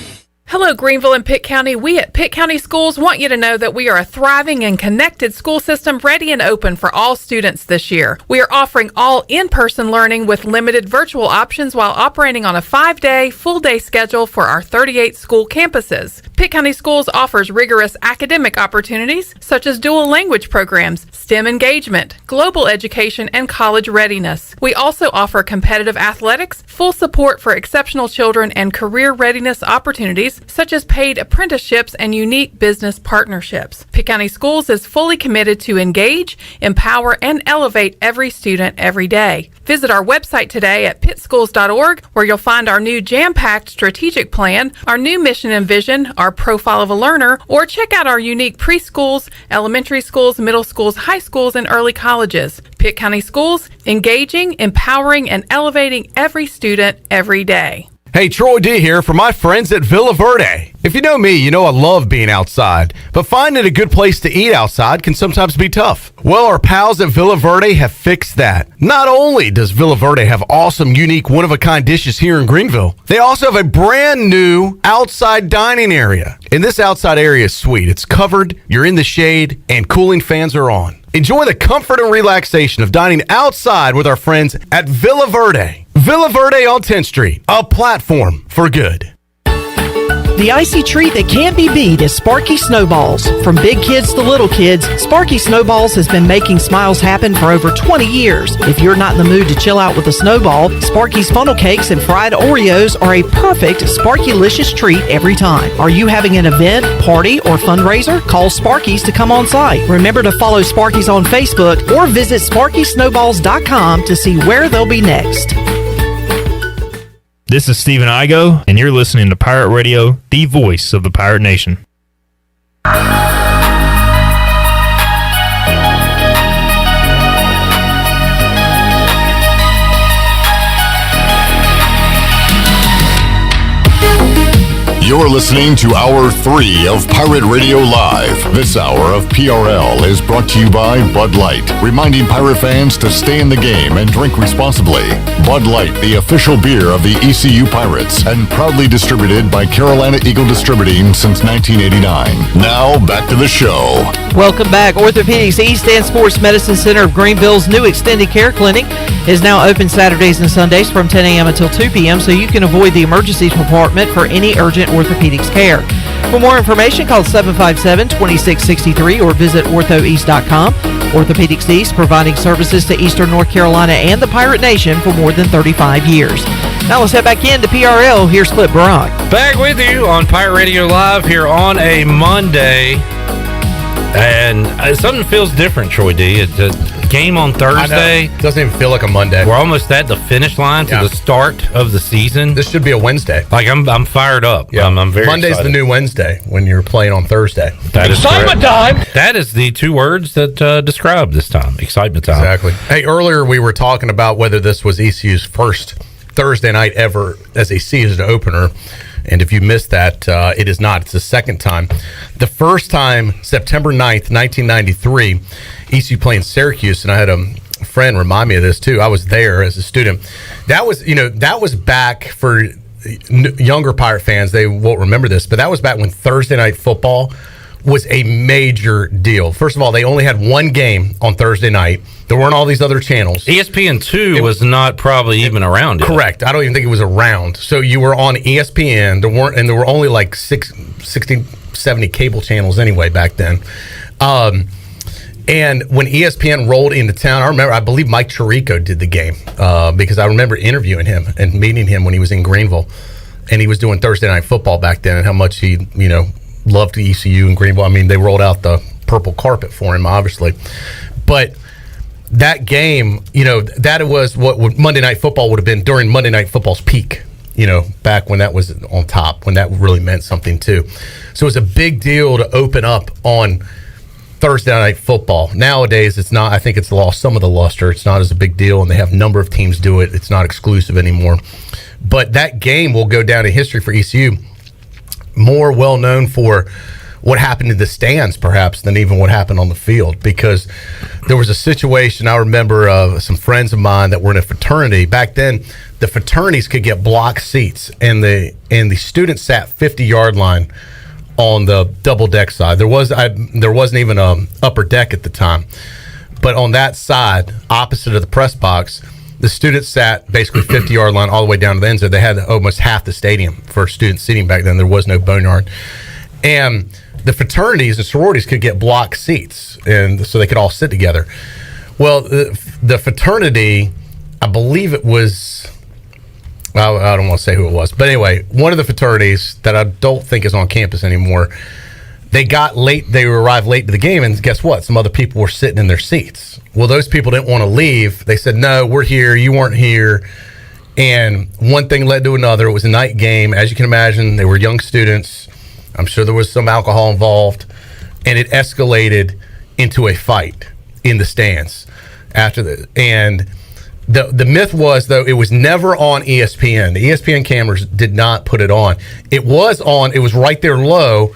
Hello, Greenville and Pitt County. We at Pitt County Schools want you to know that we are a thriving and connected school system ready and open for all students this year. We are offering all in-person learning with limited virtual options while operating on a 5-day, full-day schedule for our 38 school campuses. Pitt County Schools offers rigorous academic opportunities such as dual language programs, STEM engagement, global education, and college readiness. We also offer competitive athletics, full support for exceptional children, and career readiness opportunities such as paid apprenticeships and unique business partnerships. Pitt County Schools is fully committed to engage, empower, and elevate every student every day. Visit our website today at pittschools.org, where you'll find our new jam-packed strategic plan, our new mission and vision, our profile of a learner, or check out our unique preschools, elementary schools, middle schools, high schools, and early colleges. Pitt County Schools, engaging, empowering, and elevating every student every day. Hey, Troy D here for my friends at Villa Verde. If you know me, you know I love being outside, but finding a good place to eat outside can sometimes be tough. Well, our pals at Villa Verde have fixed that. Not only does Villa Verde have awesome, unique, one-of-a-kind dishes here in Greenville, they also have a brand new outside dining area. And this outside area is sweet. It's covered, you're in the shade, and cooling fans are on. Enjoy the comfort and relaxation of dining outside with our friends at Villa Verde. Villa Verde on 10th Street, a platform for good. The icy treat that can't be beat is Sparky Snowballs. From big kids to little kids, Sparky Snowballs has been making smiles happen for over 20 years. If you're not in the mood to chill out with a snowball, Sparky's funnel cakes and fried Oreos are a perfect Sparky-licious treat every time. Are you having an event, party, or fundraiser? Call Sparky's to come on site. Remember to follow Sparky's on Facebook or visit SparkySnowballs.com to see where they'll be next. This is Stephen Igo, and you're listening to Pirate Radio, the voice of the Pirate Nation. You're listening to Hour 3 of Pirate Radio Live. This hour of PRL is brought to you by Bud Light, reminding pirate fans to stay in the game and drink responsibly. Bud Light, the official beer of the ECU Pirates, and proudly distributed by Carolina Eagle Distributing since 1989. Now, back to the show. Welcome back. Orthopedics East and Sports Medicine Center of Greenville's new extended care clinic is now open Saturdays and Sundays from 10 a.m. until 2 p.m. so you can avoid the emergency department for any urgent orthopedics care. For more information, call 757-2663 or visit orthoeast.com. Orthopedics East, providing services to Eastern North Carolina and the Pirate Nation for more than 35 years. Now let's head back into PRL. Here's Clip Brock. Back with you on Pirate Radio Live here on a Monday. And something feels different, Troy D. It's a game on Thursday. It doesn't even feel like a Monday. We're almost at the finish line to the start of the season. This should be a Wednesday. Like I'm fired up. Yeah. I'm very Monday's excited. the new Wednesday when you're playing on Thursday. That is Excitement correct. time! That is the two words that describe this time. Excitement time. Exactly. Hey, earlier we were talking about whether this was ECU's first Thursday night ever as a season opener. And if you missed that, it is not. It's the second time. The first time, September 9th, 1993, ECU playing Syracuse, and I had a friend remind me of this too. I was there as a student. That was back for younger Pirate fans. They won't remember this, but that was back when Thursday night football was a major deal. First of all, they only had one game on Thursday night. There weren't all these other channels. ESPN2 was not probably even around yet. Correct. I don't even think it was around. So you were on ESPN. There were only like 60, 70 cable channels anyway back then. And when ESPN rolled into town, I believe Mike Chirico did the game because I remember interviewing him and meeting him when he was in Greenville. And he was doing Thursday night football back then and how much he, loved the ECU in Greenville. I mean, they rolled out the purple carpet for him, obviously. But that game, that was what Monday Night Football would have been during Monday Night Football's peak, back when that was on top, when that really meant something too. So it was a big deal to open up on Thursday Night Football. Nowadays, it's not. I think it's lost some of the luster. It's not as a big deal, and they have a number of teams do it. It's not exclusive anymore. But that game will go down in history for ECU, more well known for what happened in the stands perhaps than even what happened on the field, because there was a situation I remember some friends of mine that were in a fraternity back then. The fraternities could get block seats, and the students sat 50-yard line on the double deck side. There wasn't even a upper deck at the time, but on that side opposite of the press box, the students sat basically 50-yard line all the way down to the end zone. They had almost half the stadium for student seating back then. There was no boneyard. And the fraternities and sororities could get block seats, and so they could all sit together. Well, the fraternity, I believe it was, I don't want to say who it was, but anyway, one of the fraternities that I don't think is on campus anymore, they arrived late to the game, and guess what? Some other people were sitting in their seats. Well, those people didn't want to leave. They said, no, we're here. You weren't here. And one thing led to another. It was a night game. As you can imagine, they were young students. I'm sure there was some alcohol involved. And it escalated into a fight in the stands. And The myth was, though, it was never on ESPN. The ESPN cameras did not put it on. It was on. It was right there low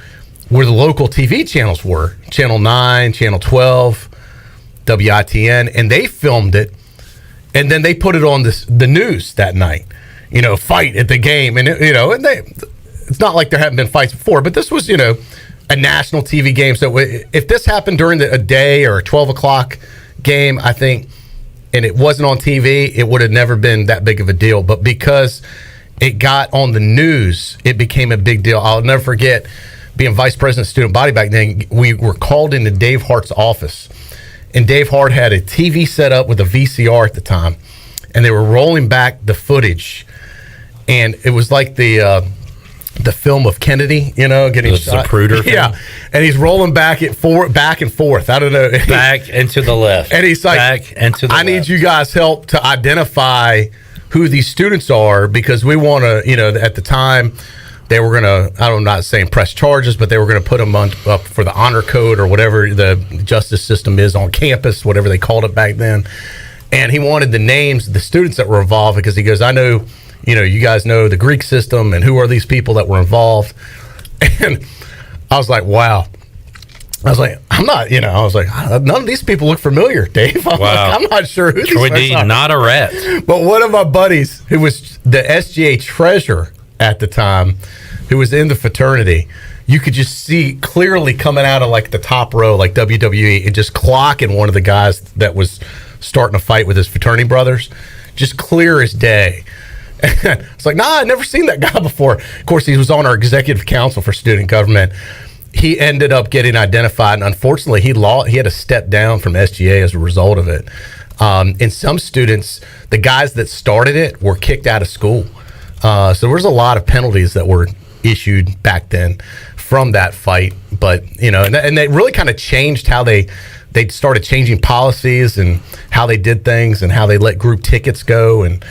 where the local TV channels were. Channel 9, Channel 12, WITN, and they filmed it. And then they put it on the news that night. Fight at the game. And, it's not like there haven't been fights before, but this was, a national TV game. So if this happened during a day or a 12 o'clock game, I think, and it wasn't on TV, it would have never been that big of a deal. But because it got on the news, it became a big deal. I'll never forget being vice president of student body back then. We were called into Dave Hart's office, and Dave Hart had a TV set up with a VCR at the time, and they were rolling back the footage, and it was like the film of Kennedy, getting shot. Zapruder yeah, film. And he's rolling back and forth. I don't know. Back and to the left. And he's like, back and to the I left. need you guys' help to identify who these students are, because we want to, at the time, they were going to, I'm not saying press charges, but they were going to put them up for the honor code or whatever the justice system is on campus, whatever they called it back then. And he wanted the names of the students that were involved, because he goes, I know, you guys know the Greek system, and who are these people that were involved? And I was like, wow. I was like, I'm not, I was like, none of these people look familiar, Dave. I'm not sure who Troy these D, are. not a rat. But one of my buddies, who was the SGA treasurer at the time, who was in the fraternity, you could just see clearly coming out of like the top row, like WWE, and just clocking one of the guys that was starting a fight with his fraternity brothers, just clear as day. It's like, I've never seen that guy before. Of course, he was on our executive council for student government. He ended up getting identified, and unfortunately, he had to step down from SGA as a result of it. And some students, the guys that started it, were kicked out of school. So there was a lot of penalties that were issued back then from that fight. But, and they really kind of changed how they started changing policies and how they did things and how they let group tickets go. And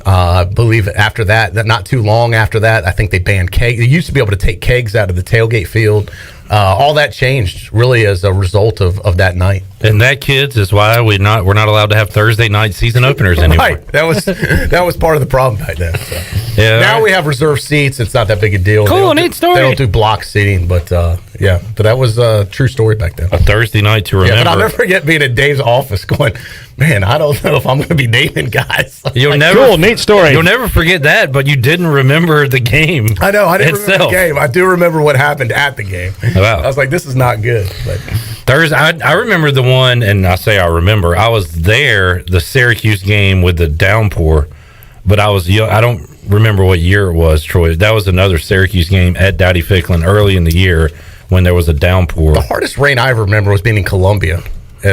I believe after that, not too long after that, I think they banned kegs. They used to be able to take kegs out of the tailgate field. All that changed really as a result of that night. And that, kids, is why we're not allowed to have Thursday night season openers anymore. Right. That was part of the problem back then. So. Yeah. Now we have reserved seats. It's not that big a deal. Cool, neat story. They don't do block seating, but but that was a true story back then. A Thursday night to remember. Yeah, but I'll never forget being in Dave's office going, man, I don't know if I'm going to be naming guys. Cool, neat story. You'll never forget that, but you didn't remember the game. I know. I didn't remember the game. I do remember what happened at the game. Wow. I was like, this is not good. But Thursday, I remember the one, and I say I remember. I was there, the Syracuse game with the downpour, but I was young. I don't remember what year it was, Troy. That was another Syracuse game at Dowdy Ficklin early in the year when there was a downpour. The hardest rain I ever remember was being in Columbia.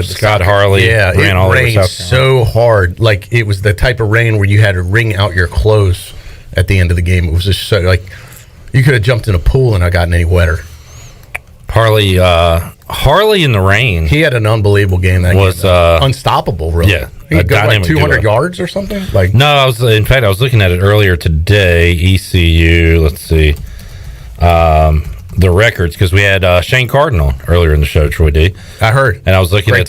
Scott Harley ran all over South Carolina. So hard. Like, it was the type of rain where you had to wring out your clothes at the end of the game. It was just so, like, you could have jumped in a pool and not gotten any wetter. Harley in the rain. He had an unbelievable game. That was game, unstoppable, really. Yeah, he could go like 200 yards or something. Like, no, I was looking at it earlier today. ECU. Let's see, the records, because we had Shane Carden on earlier in the show. Troy D. I heard, and I was looking at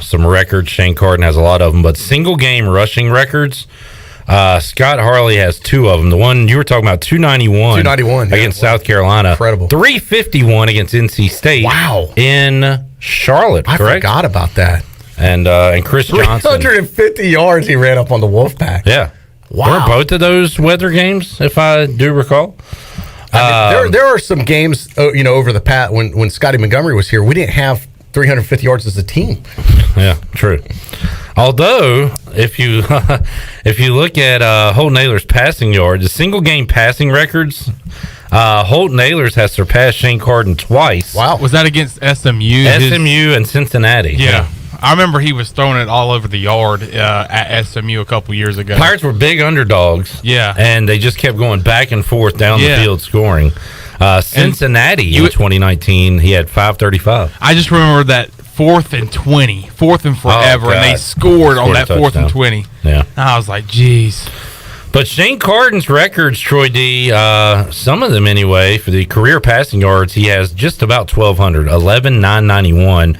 some records. Shane Carden has a lot of them, but single game rushing records. Scott Harley has two of them. The one you were talking about, 291 against South Carolina. Incredible. 351 against NC State. Wow. In Charlotte, correct? I forgot about that. And Chris Johnson. 350 yards he ran up on the Wolfpack. Yeah. Wow. Were both of those weather games, if I do recall? I mean, there are some games, over the past, when Scotty Montgomery was here, we didn't have 350 yards as a team. Yeah, true. Although, if you look at Holton Ahlers' passing yards, the single game passing records, Holton Ahlers has surpassed Shane Carden twice. Wow. Was that against SMU? SMU and Cincinnati. Yeah. I remember he was throwing it all over the yard at SMU a couple years ago. Pirates were big underdogs. Yeah. And they just kept going back and forth down the field scoring. Cincinnati in 2019, he had 535. I just remember that 4th and 20, 4th and forever, and they scored on that 4th and 20. Yeah. And I was like, geez. But Shane Carden's records, Troy D, some of them anyway, for the career passing yards, he has just about 1,200, 11,991.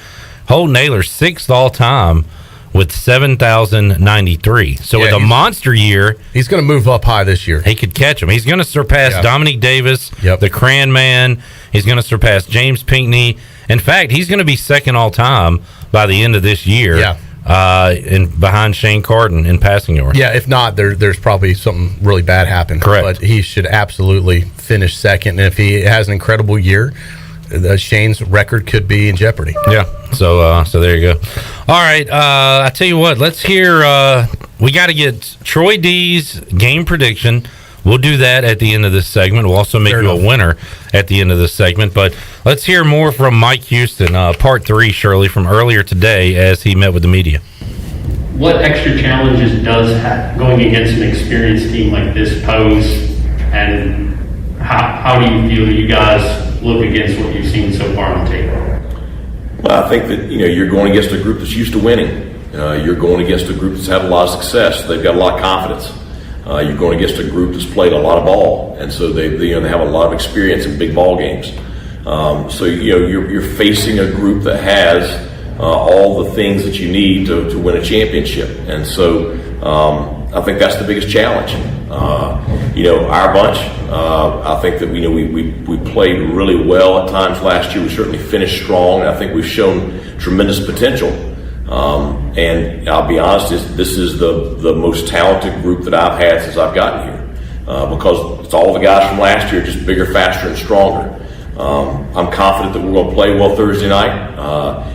Holton Ahlers, 6th all time with 7,093. So with a monster year, he's going to move up high this year. He could catch him. He's going to surpass Dominique Davis, the Cran Man. He's going to surpass James Pinckney. In fact, he's going to be second all time by the end of this year. And behind Shane Carden in passing yards. Yeah, if not, there's probably something really bad happened. Correct. But he should absolutely finish second. And if he has an incredible year, Shane's record could be in jeopardy. Yeah. So there you go. All right. I tell you what. Let's hear. We got to get Troy D's game prediction. We'll do that at the end of this segment. We'll also make you a winner at the end of this segment. But let's hear more from Mike Houston, part 3, Shirley, from earlier today as he met with the media. What extra challenges does going against an experienced team like this pose, and how do you feel you guys look against what you've seen so far on tape? Well, I think that you're going against a group that's used to winning. You're going against a group that's had a lot of success. They've got a lot of confidence. You're going against a group that's played a lot of ball, and so they have a lot of experience in big ball games. So you're facing a group that has all the things that you need to win a championship, and so I think that's the biggest challenge. Our bunch, I think that we played really well at times last year. We certainly finished strong, and I think we've shown tremendous potential. And I'll be honest, this is the most talented group that I've had since I've gotten here, because it's all the guys from last year, just bigger, faster, and stronger. I'm confident that we're going to play well Thursday night.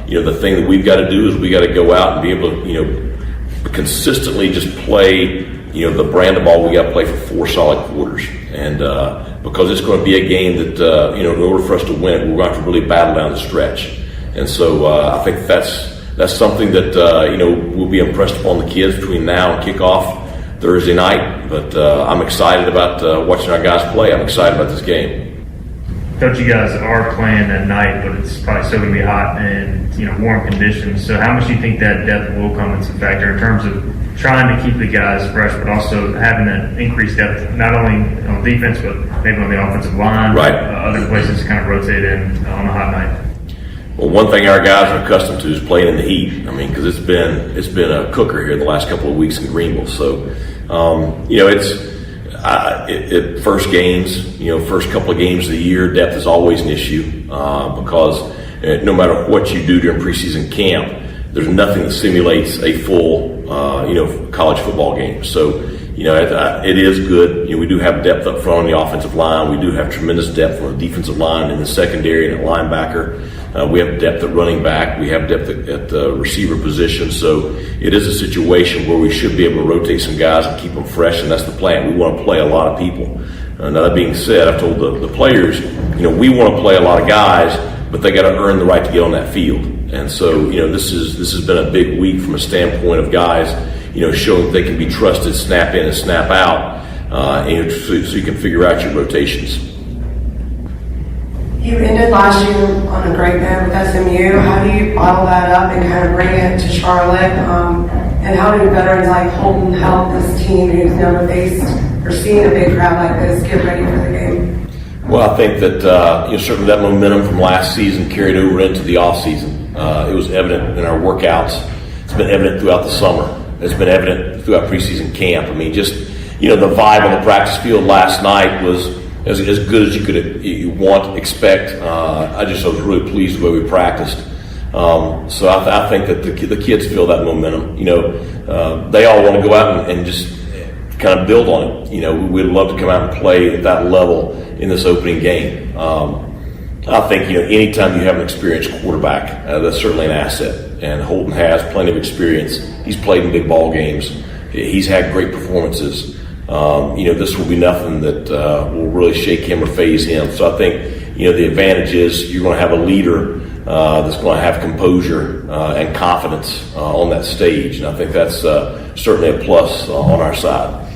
The thing that we've got to do is we got to go out and be able to, consistently just play, the brand of ball we got to play for 4 solid quarters. And because it's going to be a game that, in order for us to win it, we're going to have to really battle down the stretch. And so I think that's something that, will be impressed upon the kids between now and kickoff Thursday night. But I'm excited about watching our guys play. I'm excited about this game. Coach, you guys are playing at night, but it's probably still going to be hot and warm conditions. So how much do you think that depth will come into factor in terms of trying to keep the guys fresh, but also having that increased depth, not only on defense, but maybe on the offensive line, right? Other places to kind of rotate in on a hot night? Well, one thing our guys are accustomed to is playing in the heat. I mean, because it's been a cooker here the last couple of weeks in Greenville. So, it's first games, first couple of games of the year, depth is always an issue because no matter what you do during preseason camp, there's nothing that simulates a full, college football game. So, it is good. We do have depth up front on the offensive line. We do have tremendous depth on the defensive line in the secondary and at linebacker. We have depth at running back. We have depth at the receiver position. So it is a situation where we should be able to rotate some guys and keep them fresh, and that's the plan. We want to play a lot of people. Now, that being said, I've told the players, we want to play a lot of guys, but they got to earn the right to get on that field. And so, this has been a big week from a standpoint of guys, showing that they can be trusted, snap in and snap out, so you can figure out your rotations. You ended last year on a great note with SMU. How do you bottle that up and kind of bring it to Charlotte? And how do veterans like Holton help this team who's never faced or seen a big crowd like this get ready for the game? Well, I think that certainly that momentum from last season carried over into the off season. It was evident in our workouts. It's been evident throughout the summer. It's been evident throughout preseason camp. I mean, just the vibe on the practice field last night was as good as you expect. I was really pleased with the way we practiced. So I think that the kids feel that momentum. They all want to go out and just kind of build on it. We'd love to come out and play at that level in this opening game. I think anytime you have an experienced quarterback, that's certainly an asset. And Holton has plenty of experience. He's played in big ball games. He's had great performances. This will be nothing that will really shake him or faze him. So I think, the advantage is you're going to have a leader that's going to have composure and confidence on that stage. And I think that's certainly a plus on our side.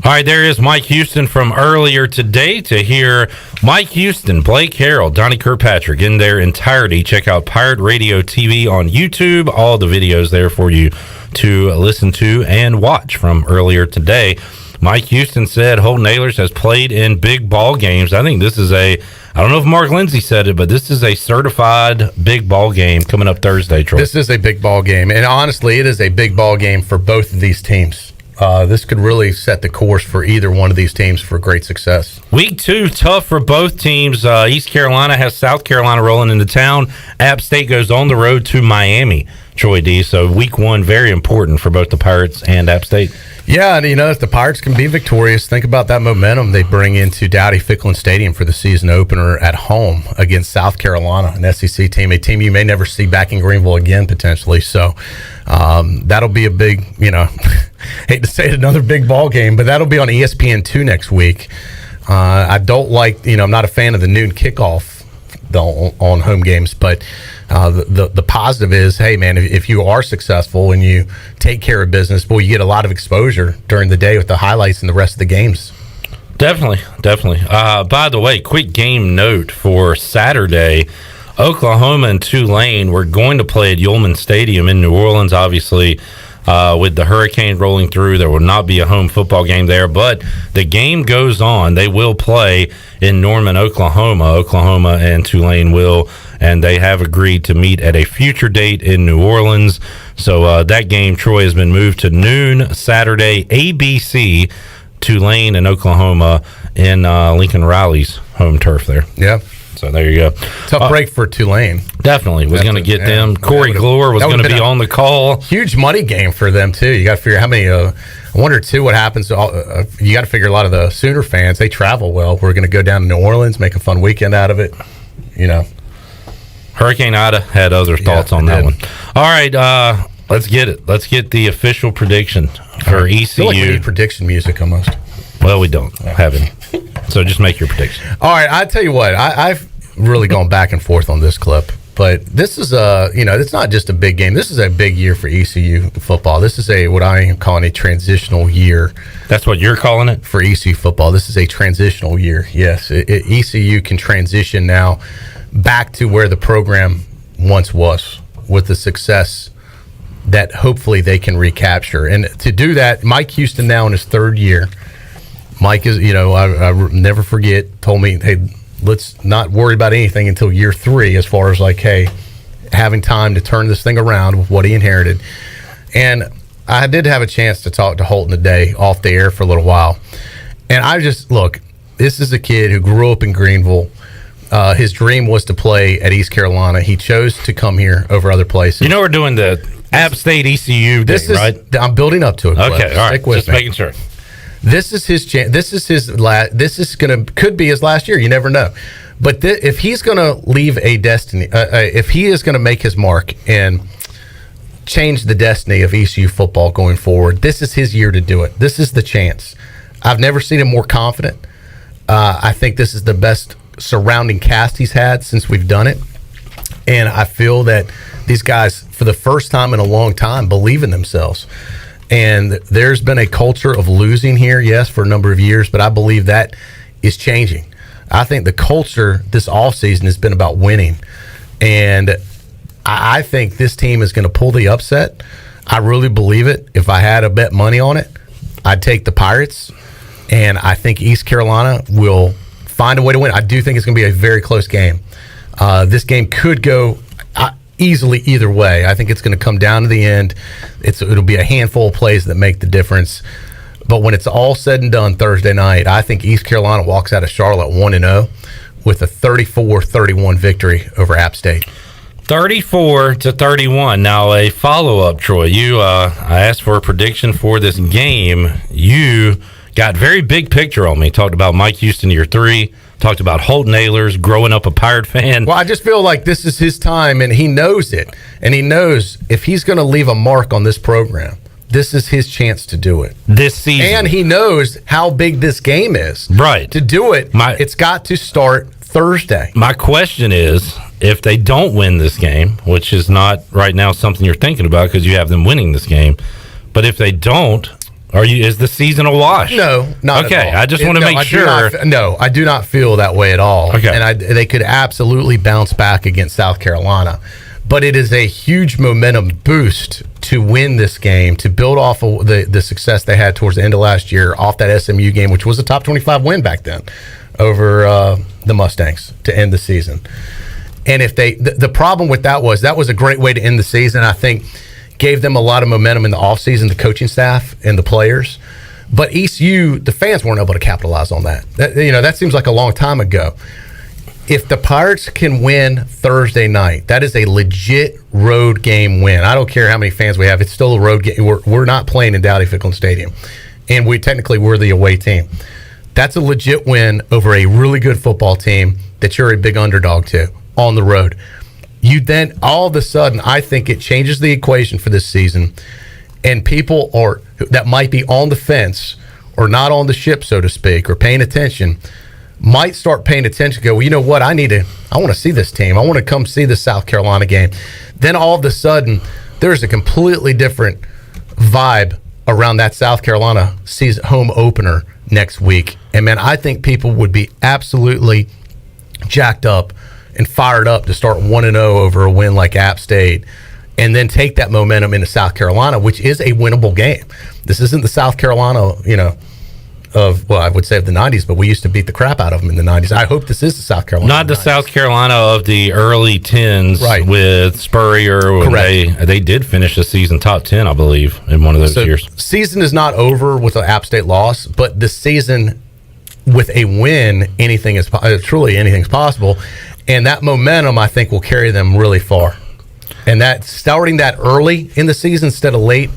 All right, there is Mike Houston from earlier today. To hear Mike Houston, Blake Harrell, Donnie Kirkpatrick in their entirety, check out Pirate Radio TV on YouTube. All the videos there for you to listen to and watch from earlier today. Mike Houston said Holton Ahlers has played in big ball games. I think this is I don't know if Mark Lindsay said it, but this is a certified big ball game coming up Thursday, Troy. This is a big ball game, and honestly, it is a big ball game for both of these teams. This could really set the course for either one of these teams for great success. Week 2, tough for both teams. East Carolina has South Carolina rolling into town. App State goes on the road to Miami, Troy D. So week 1, very important for both the Pirates and App State. Yeah, and if the Pirates can be victorious, think about that momentum they bring into Dowdy-Ficklin Stadium for the season opener at home against South Carolina, an SEC team, a team you may never see back in Greenville again potentially. So that'll be a big, hate to say it, another big ball game, but that'll be on ESPN2 next week. I don't like, I'm not a fan of the noon kickoff on home games, but the positive is, hey man, if you are successful and you take care of business, boy, you get a lot of exposure during the day with the highlights and the rest of the games. Definitely. By the way, quick game note for Saturday: Oklahoma and Tulane. We're going to play at Ullman Stadium in New Orleans. Obviously, with the hurricane rolling through, there will not be a home football game there, but the game goes on. They will play in Norman, Oklahoma and Tulane will, and they have agreed to meet at a future date in New Orleans. So that game, Troy, has been moved to noon Saturday, ABC, Tulane and Oklahoma in Lincoln Riley's home turf there. Yeah. So there you go. Tough break for Tulane. Definitely. Was going to get them. Corey Glore was going to be on the call. Huge money game for them, too. You got to figure how many, I wonder, too, what happens. You got to figure a lot of the Sooner fans, they travel well. We're going to go down to New Orleans, make a fun weekend out of it. Hurricane Ida had other thoughts on that one. All right, let's get it. Let's get the official prediction for ECU. I feel like we need prediction music almost. Well, we don't have any. So just make your prediction. All right, I tell you what, I've really gone back and forth on this clip, but this is it's not just a big game. This is a big year for ECU football. This is what I am calling a transitional year. That's what you're calling it? For ECU football. This is a transitional year. Yes, ECU can transition now back to where the program once was with the success that hopefully they can recapture. And to do that, Mike Houston now in his 3rd year. Mike is, I never forget, told me, hey, let's not worry about anything until year 3 as far as having time to turn this thing around with what he inherited. And I did have a chance to talk to Holton today off the air for a little while. And I just, look, this is a kid who grew up in Greenville. His dream was to play at East Carolina. He chose to come here over other places. We're doing the App State ECU thing, right? I'm building up to it. Okay, all right. Just making sure. This is his chance. This is his last. Could be his last year. You never know. But if he's going to leave a destiny, if he is going to make his mark and change the destiny of ECU football going forward, this is his year to do it. This is the chance. I've never seen him more confident. I think this is the best surrounding cast he's had since we've done it, and I feel that these guys, for the first time in a long time, believe in themselves. And there's been a culture of losing here, yes, for a number of years, but I believe that is changing. I think the culture this offseason has been about winning. And I think this team is going to pull the upset. I really believe it. If I had to bet money on it, I'd take the Pirates. And I think East Carolina will find a way to win. I do think it's going to be a very close game. This game could go easily either way. I think it's going to come down to the end. It'll be a handful of plays that make the difference. But when it's all said and done Thursday night, I think East Carolina walks out of Charlotte 1-0 with a 34-31 victory over App State. 34-31. Now a follow-up, Troy. I asked for a prediction for this game. You got very big picture on me. Talked about Mike Houston year 3. Talked about Holton Ahlers, growing up a Pirate fan. Well, I just feel like this is his time, and he knows it. And he knows if he's going to leave a mark on this program, this is his chance to do it. This season. And he knows how big this game is. Right. To do it, it's got to start Thursday. My question is, if they don't win this game, which is not right now something you're thinking about because you have them winning this game, but if they don't, is the season a wash? No, not okay, at all. I just want to make sure. I do not feel that way at all. Okay. And they could absolutely bounce back against South Carolina. But it is a huge momentum boost to win this game, to build off of the success they had towards the end of last year, off that SMU game, which was a top 25 win back then over the Mustangs to end the season. And if the problem with that was a great way to end the season. I think gave them a lot of momentum in the offseason, the coaching staff and the players. But ECU, the fans weren't able to capitalize on that. That seems like a long time ago. If the Pirates can win Thursday night, that is a legit road game win. I don't care how many fans we have. It's still a road game. We're not playing in Dowdy-Ficklen Stadium. And we're the away team. That's a legit win over a really good football team that you're a big underdog to on the road. You then, all of a sudden, I think it changes the equation for this season. And people that might be on the fence or not on the ship, so to speak, or paying attention, might start paying attention, go, well, you know what, I want to see this team. I want to come see the South Carolina game. Then all of a sudden, there's a completely different vibe around that South Carolina season home opener next week. And, man, I think people would be absolutely jacked up and fired up to start 1-0 over a win like App State and then take that momentum into South Carolina, which is a winnable game. This isn't the South Carolina, I would say of the 90s, but we used to beat the crap out of them in the 90s. I hope this is the South Carolina. Not the 90s. South Carolina of the early 10s, right, with Spurrier. Correct. They did finish the season top 10, I believe, in one of those years. Season is not over with an App State loss, but the season with a win, truly anything's possible. And that momentum, I think, will carry them really far. And that starting that early in the season instead of late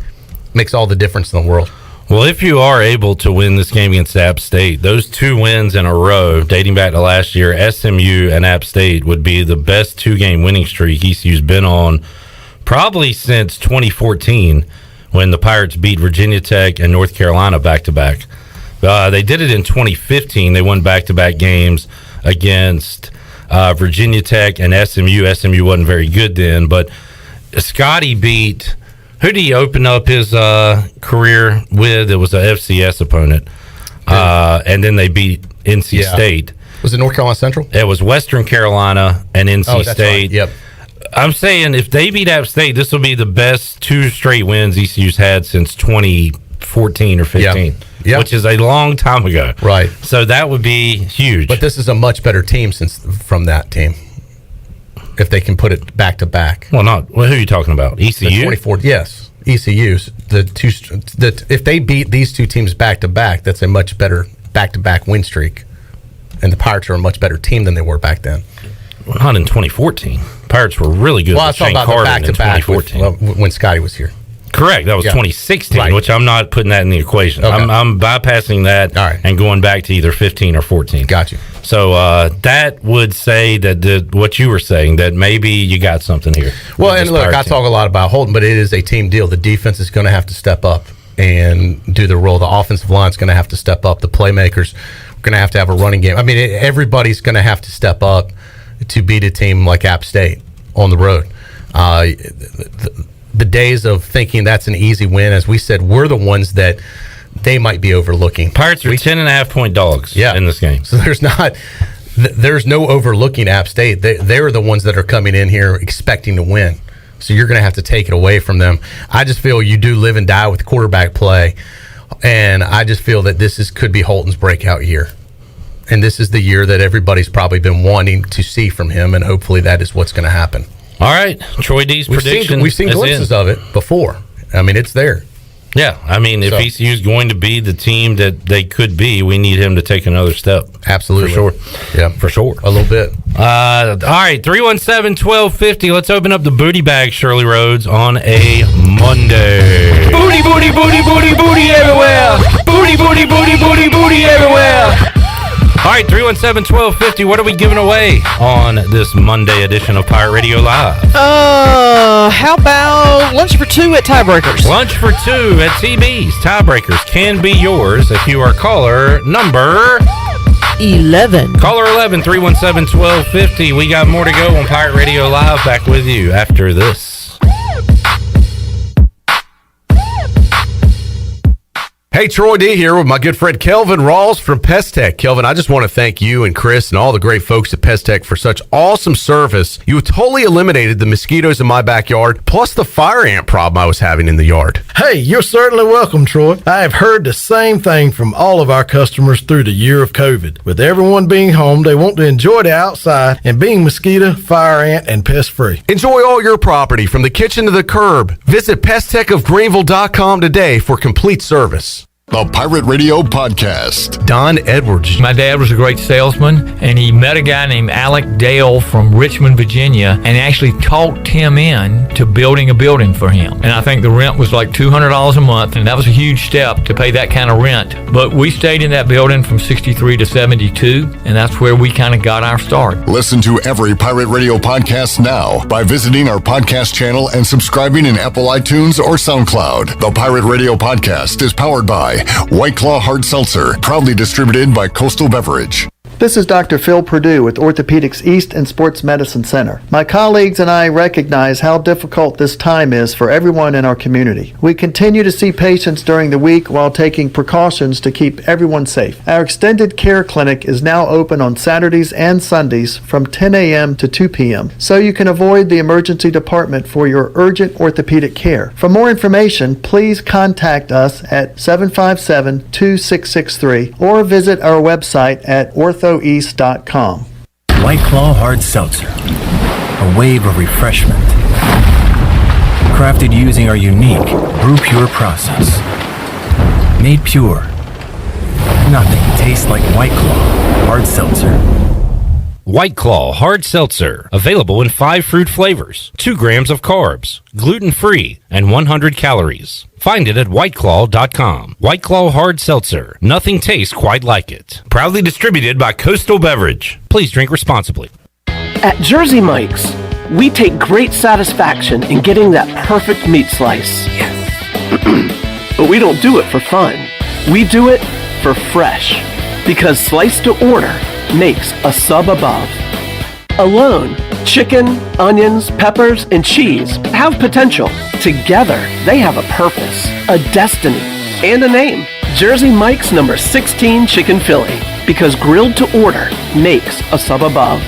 makes all the difference in the world. Well, if you are able to win this game against App State, those 2 wins in a row, dating back to last year, SMU and App State would be the best 2-game winning streak ECU's been on probably since 2014 when the Pirates beat Virginia Tech and North Carolina back-to-back. They did it in 2015. They won back-to-back games against Virginia Tech and SMU. SMU wasn't very good then, but Scotty beat... Who did he open up his career with? It was an FCS opponent. And then they beat NC State. Was it North Carolina Central? It was Western Carolina and NC State. Right. Yep. I'm saying if they beat App State, this will be the best 2 straight wins ECU's had since 2014 or 15, which is a long time ago. Right. So that would be huge. But this is a much better team from that team. If they can put it back to back. Well, who are you talking about? ECU? The 24, yes. ECU's. If they beat these 2 teams back to back, that's a much better back to back win streak. And the Pirates are a much better team than they were back then. Well, not in 2014. Pirates were really good. Well, I was talking about the back to back when Scotty was here. Correct. That was 2016, which I'm not putting that in the equation. Okay. I'm bypassing that and going back to either 15 or 14. Got you. So that would say that what you were saying, that maybe you got something here. Well, and look, I talk a lot about Holton, but it is a team deal. The defense is going to have to step up and do the role. The offensive line is going to have to step up. The playmakers are going to have a running game. I mean, everybody's going to have to step up to beat a team like App State on the road. The days of thinking that's an easy win, as we said, we're the ones that they might be overlooking. Pirates are 10.5-point dogs in this game. So there's no overlooking App State. They're the ones that are coming in here expecting to win. So you're going to have to take it away from them. I just feel you do live and die with quarterback play, and I just feel that could be Holton's breakout year. And this is the year that everybody's probably been wanting to see from him, and hopefully that is what's going to happen. All right, Troy D's prediction. We've seen glimpses of it before. I mean, it's there. Yeah, I mean, if ECU is going to be the team that they could be, we need him to take another step. Absolutely. For sure. Yeah, for sure. A little bit. All right, 317-1250. Let's open up the booty bag, Shirley Rhodes, on a Monday. Booty, booty, booty, booty, booty everywhere. Booty, booty, booty, booty, booty everywhere. All right, 317-1250. What are we giving away on this Monday edition of Pirate Radio Live? How about lunch for 2 at Tiebreakers? Lunch for 2 at TB's. Tiebreakers can be yours if you are caller number 11. Caller 11, 317-1250. We got more to go on Pirate Radio Live. Back with you after this. Hey, Troy D here with my good friend Kelvin Rawls from Pest Tech. Kelvin, I just want to thank you and Chris and all the great folks at Pest Tech for such awesome service. You totally eliminated the mosquitoes in my backyard, plus the fire ant problem I was having in the yard. Hey, you're certainly welcome, Troy. I have heard the same thing from all of our customers through the year of COVID. With everyone being home, they want to enjoy the outside and being mosquito, fire ant, and pest free. Enjoy all your property from the kitchen to the curb. Visit pesttechofgreenville.com today for complete service. The Pirate Radio Podcast. Don Edwards. My dad was a great salesman, and he met a guy named Alec Dale from Richmond, Virginia, and actually talked him in to building a building for him. And I think the rent was like $200 a month, and that was a huge step to pay that kind of rent. But we stayed in that building from 63 to 72, and that's where we kind of got our start. Listen to every Pirate Radio podcast now by visiting our podcast channel and subscribing in Apple iTunes or SoundCloud. The Pirate Radio Podcast is powered by White Claw Hard Seltzer, proudly distributed by Coastal Beverage. This is Dr. Phil Perdue with Orthopedics East and Sports Medicine Center. My colleagues and I recognize how difficult this time is for everyone in our community. We continue to see patients during the week while taking precautions to keep everyone safe. Our extended care clinic is now open on Saturdays and Sundays from 10 a.m. to 2 p.m. so you can avoid the emergency department for your urgent orthopedic care. For more information, please contact us at 757-2663 or visit our website at orthoeast.com. White Claw Hard Seltzer, a wave of refreshment. Crafted using our unique brew pure process. Made pure. Nothing tastes like White Claw Hard Seltzer. White Claw Hard Seltzer, available in 5 fruit flavors, 2 grams of carbs, gluten-free, and 100 calories. Find it at whiteclaw.com. White Claw Hard Seltzer. Nothing tastes quite like it. Proudly distributed by Coastal Beverage. Please drink responsibly. At Jersey Mike's, we take great satisfaction in getting that perfect meat slice. Yes. But we don't do it for fun. We do it for fresh. Because slice to order makes a sub above. Alone, chicken, onions, peppers, and cheese have potential. Together, they have a purpose, a destiny, and a name. Jersey Mike's number 16 Chicken Philly, because grilled to order makes a sub above.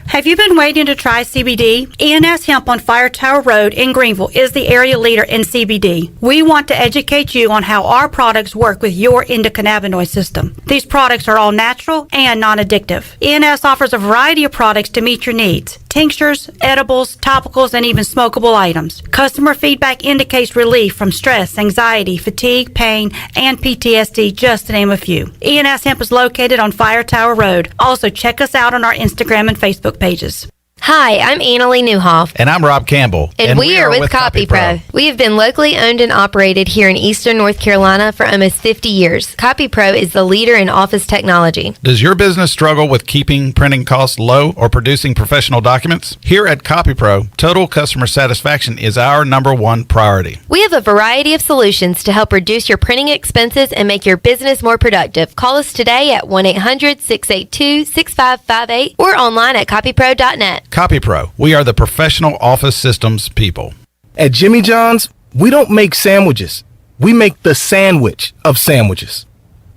Have you been waiting to try CBD? E&S Hemp on Fire Tower Road in Greenville is the area leader in CBD. We want to educate you on how our products work with your endocannabinoid system. These products are all natural and non-addictive. E&S offers a variety of products to meet your needs. Tinctures, edibles, topicals, and even smokable items. Customer feedback indicates relief from stress, anxiety, fatigue, pain, and PTSD, just to name a few. E&S Hemp is located on Fire Tower Road. Also, check us out on our Instagram and Facebook pages. Hi, I'm Annalie Newhoff. And I'm Rob Campbell. And we are with CopyPro. We have been locally owned and operated here in Eastern North Carolina for almost 50 years. CopyPro is the leader in office technology. Does your business struggle with keeping printing costs low or producing professional documents? Here at CopyPro, total customer satisfaction is our #1 priority. We have a variety of solutions to help reduce your printing expenses and make your business more productive. Call us today at 1-800-682-6558 or online at copypro.net. CopyPro, we are the professional office systems people. At Jimmy John's, we don't make sandwiches. We make the sandwich of sandwiches.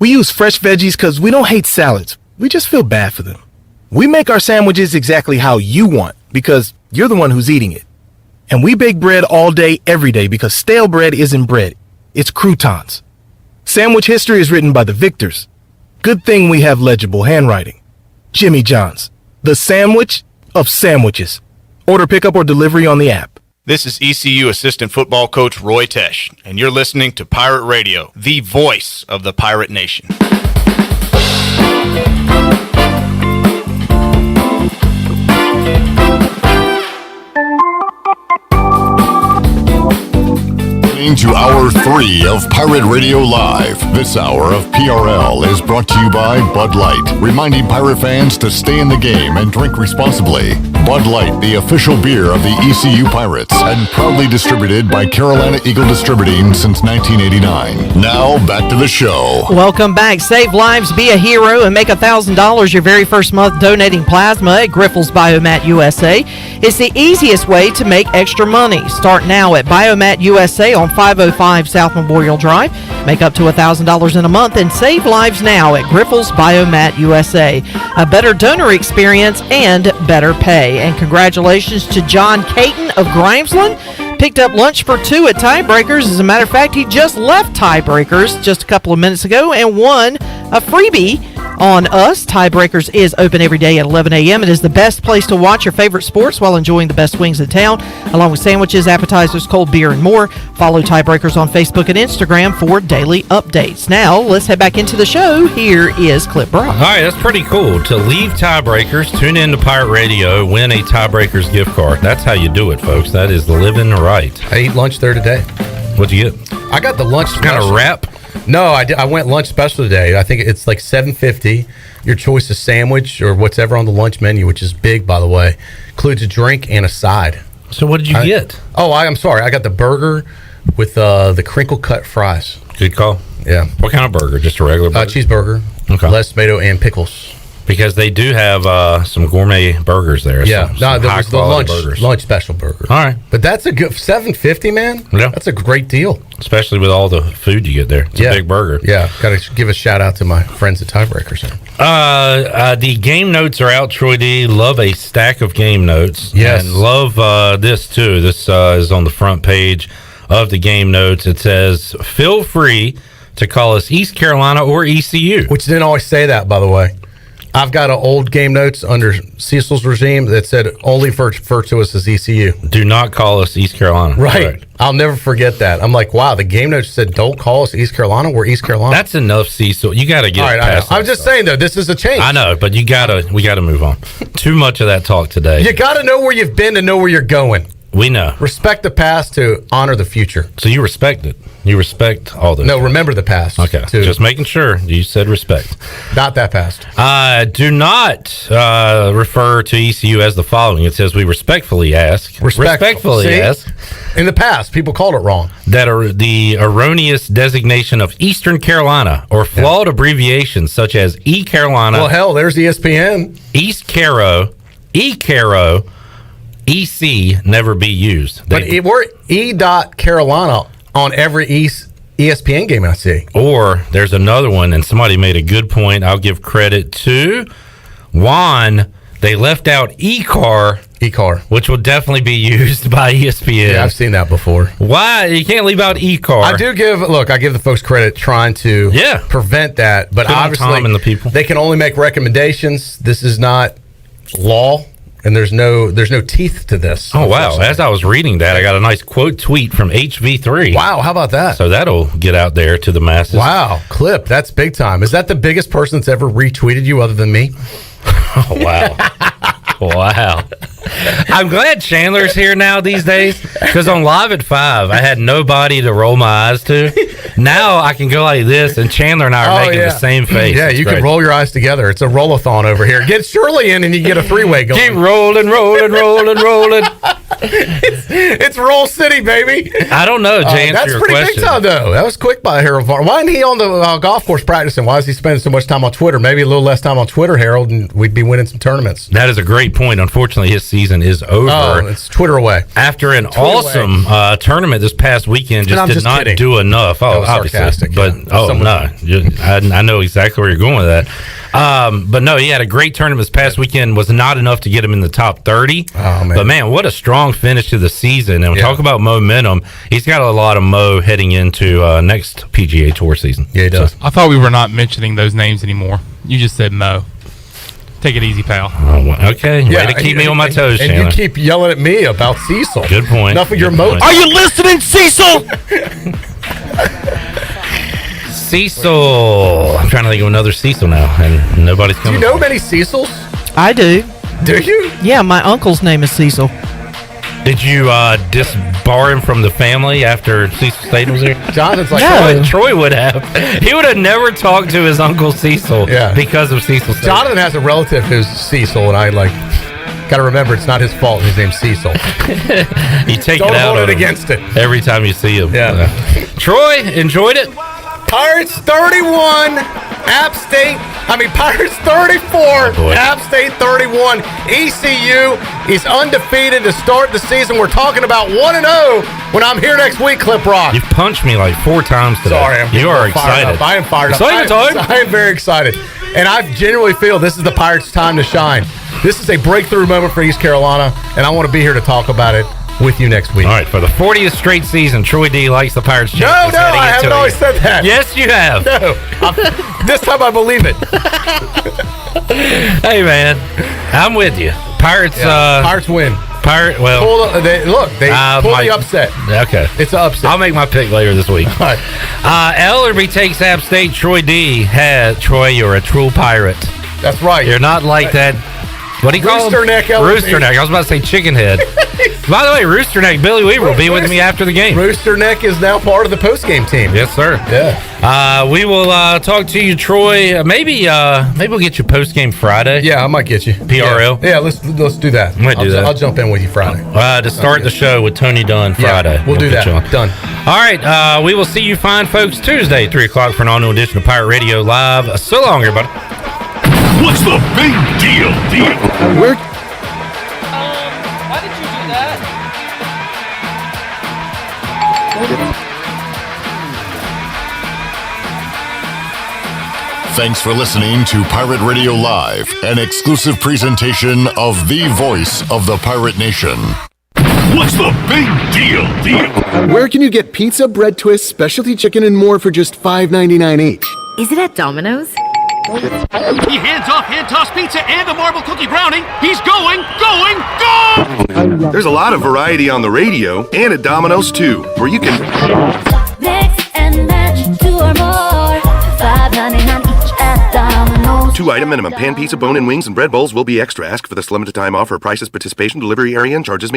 We use fresh veggies because we don't hate salads. We just feel bad for them. We make our sandwiches exactly how you want because you're the one who's eating it. And we bake bread all day, every day because stale bread isn't bread. It's croutons. Sandwich history is written by the victors. Good thing we have legible handwriting. Jimmy John's, the sandwich of sandwiches. Order pickup or delivery on the app. This is ECU assistant football coach Roy Tesh, and you're listening to Pirate Radio, the voice of the Pirate Nation. To Hour 3 of Pirate Radio Live. This hour of PRL is brought to you by Bud Light, reminding Pirate fans to stay in the game and drink responsibly. Bud Light, the official beer of the ECU Pirates, and proudly distributed by Carolina Eagle Distributing since 1989. Now, back to the show. Welcome back. Save lives, be a hero, and make $1,000 your very first month donating plasma at Grifols Biomat USA. It's the easiest way to make extra money. Start now at Biomat USA on 505 South Memorial Drive. Make up to $1,000 in a month and save lives now at Grifols Biomat USA. A better donor experience and better pay. And congratulations to John Caton of Grimesland. Picked up lunch for two at Tiebreakers. As a matter of fact, he just left Tiebreakers just a couple of minutes ago and won a freebie on us. Tiebreakers is open every day at 11 a.m. It is the best place to watch your favorite sports while enjoying the best wings in town, along with sandwiches, appetizers, cold beer, and more. Follow Tiebreakers on Facebook and Instagram for daily updates. Now, let's head back into the show. Here is Clip Brock. All right, that's pretty cool. To leave Tiebreakers, tune in to Pirate Radio, win a Tiebreakers gift card. That's how you do it, folks. That is the living right. I ate lunch there today. What'd you get? I got the lunch special. Kind of wrap? No, I went lunch special today. I think it's like $7.50. Your choice of sandwich or whatever on the lunch menu, which is big, by the way, includes a drink and a side. So what did you get? Oh, I'm sorry. I got the burger with the crinkle cut fries. Good call. Yeah. What kind of burger? Just a regular burger? Cheeseburger. Okay. Less tomato and pickles. Because they do have some gourmet burgers there. Yeah. Some there was the lunch special burger. All right. But that's a good $7.50, man. Yeah. That's a great deal. Especially with all the food you get there. It's a big burger. Yeah. Got to give a shout out to my friends at Tiebreakers. The game notes are out, Troy D. Love a stack of game notes. Yes. And love this, too. This is on the front page of the game notes. It says, feel free to call us East Carolina or ECU. Which didn't always say that, by the way. I've got an old game notes under Cecil's regime that said only refer to us as ECU. Do not call us East Carolina. Right. Correct. I'll never forget that. I'm like, wow, the game notes said don't call us East Carolina. We're East Carolina. That's enough, Cecil. You got to get it past I'm just saying, though, this is a change. I know, but we got to move on. Too much of that talk today. You got to know where you've been to know where you're going. We know. Respect the past to honor the future. So you respect it. You respect all this. No, remember the past. Okay. Just making sure you said respect. Not that past. Do not refer to ECU as the following. It says we respectfully ask. Respectfully ask. In the past, people called it wrong. That are the erroneous designation of Eastern Carolina or flawed abbreviations such as E Carolina. Well, hell, there's ESPN. East Caro, E Caro, EC never be used. But we're E.Carolina on every ESPN game I see. Or there's another one, and somebody made a good point. I'll give credit to Juan. They left out E-Car, which will definitely be used by ESPN. Yeah, I've seen that before. Why? You can't leave out E-Car. I give the folks credit trying to prevent that. But obviously, Tom and the people. They can only make recommendations. This is not law. And there's no teeth to this. Oh, wow. As I was reading that, I got a nice quote tweet from HV3. Wow, how about that? So that'll get out there to the masses. Wow, Clip, that's big time. Is that the biggest person that's ever retweeted you other than me? Oh, wow. Wow. I'm glad Chandler's here now these days, because on Live at 5, I had nobody to roll my eyes to. Now I can go like this, and Chandler and I are making the same face. Yeah, you can roll your eyes together. It's a roll-a-thon over here. Get Shirley in, and you get a three-way going. Keep rolling. It's Roll City, baby. I don't know, Jay. That's pretty big time, though. That was quick by Harold Varner. Why isn't he on the golf course practicing? Why is he spending so much time on Twitter? Maybe a little less time on Twitter, Harold, and we'd be winning some tournaments. That is a great point. Unfortunately, his season is over. Oh, it's Twitter away. After an awesome tournament this past weekend, did not do enough. Oh, obviously. But, I know exactly where you're going with that. But no, he had a great tournament this past weekend. Was not enough to get him in the top 30. Oh, man. But, man, what a strong finish to the season. And we talk about momentum. He's got a lot of mo heading into next PGA Tour season. Yeah, he does. I thought we were not mentioning those names anymore. You just said Mo. Take it easy, pal. Oh, okay. Way to keep me on my toes, and Chandler. you keep yelling at me about Cecil. Good point. Enough of your mo. Are you listening, Cecil? Cecil. I'm trying to think of another Cecil now, and nobody's coming. Do you know many Cecils? I do. Do you? Yeah, my uncle's name is Cecil. Did you disbar him from the family after Cecil Staten was here? Jonathan's like, No. Troy would have. He would have never talked to his uncle Cecil because of Cecil Staten. Jonathan has a relative who's Cecil, and I like. Got to remember, it's not his fault. His name's Cecil. You take Don't it out hold of it him against it. every time you see him. Yeah. Troy, enjoyed it? Pirates 31, Pirates 34, App State 31. ECU is undefeated to start the season. We're talking about 1-0 when I'm here next week, Clip Rock. You've punched me like 4 times today. Sorry, you are fired excited. up. I am fired up. I am very excited. And I genuinely feel this is the Pirates' time to shine. This is a breakthrough moment for East Carolina, and I want to be here to talk about it with you next week. All right, for the 40th straight season, Troy D likes the Pirates. No, I haven't always said that. Yes, you have. No, this time I believe it. Hey, man, I'm with you. Pirates. Pirates win. They pulled the upset. Okay, it's an upset. I'll make my pick later this week. All right. Ellerbee takes App State. Troy D has Troy. You're a true pirate. That's right. You're not like that. What do you call Rooster him? Neck Ellerbee. Rooster Neck. I was about to say chicken head. By the way, Rooster Neck, Billy Weaver will be with me after the game. Rooster Neck is now part of the post-game team. Yes, sir. Yeah. We will talk to you, Troy. Maybe we'll get you post-game Friday. Yeah, I might get you. PRL. Yeah, let's do that. I'll jump in with you Friday. To start the show with Tony Dunn Friday. Yeah, we'll do that. Done. All right. We will see you fine folks Tuesday, 3 o'clock for an all-new edition of Pirate Radio Live. So long, everybody. What's the big deal? Where? Why did you do that? Thanks for listening to Pirate Radio Live, an exclusive presentation of the voice of the Pirate Nation. What's the big deal? Where can you get pizza, bread twists, specialty chicken, and more for just $5.99 each? Is it at Domino's? He hands off hand tossed pizza and a marble cookie brownie. He's going! There's a lot of variety on the radio and at Domino's too, where you can Mix and match 2 or more. $5.99 each at Domino's. 2-item minimum. Pan pizza, bone-in wings, and bread bowls will be extra. Ask for this limited time offer. Prices, participation, delivery area, and charges may vary.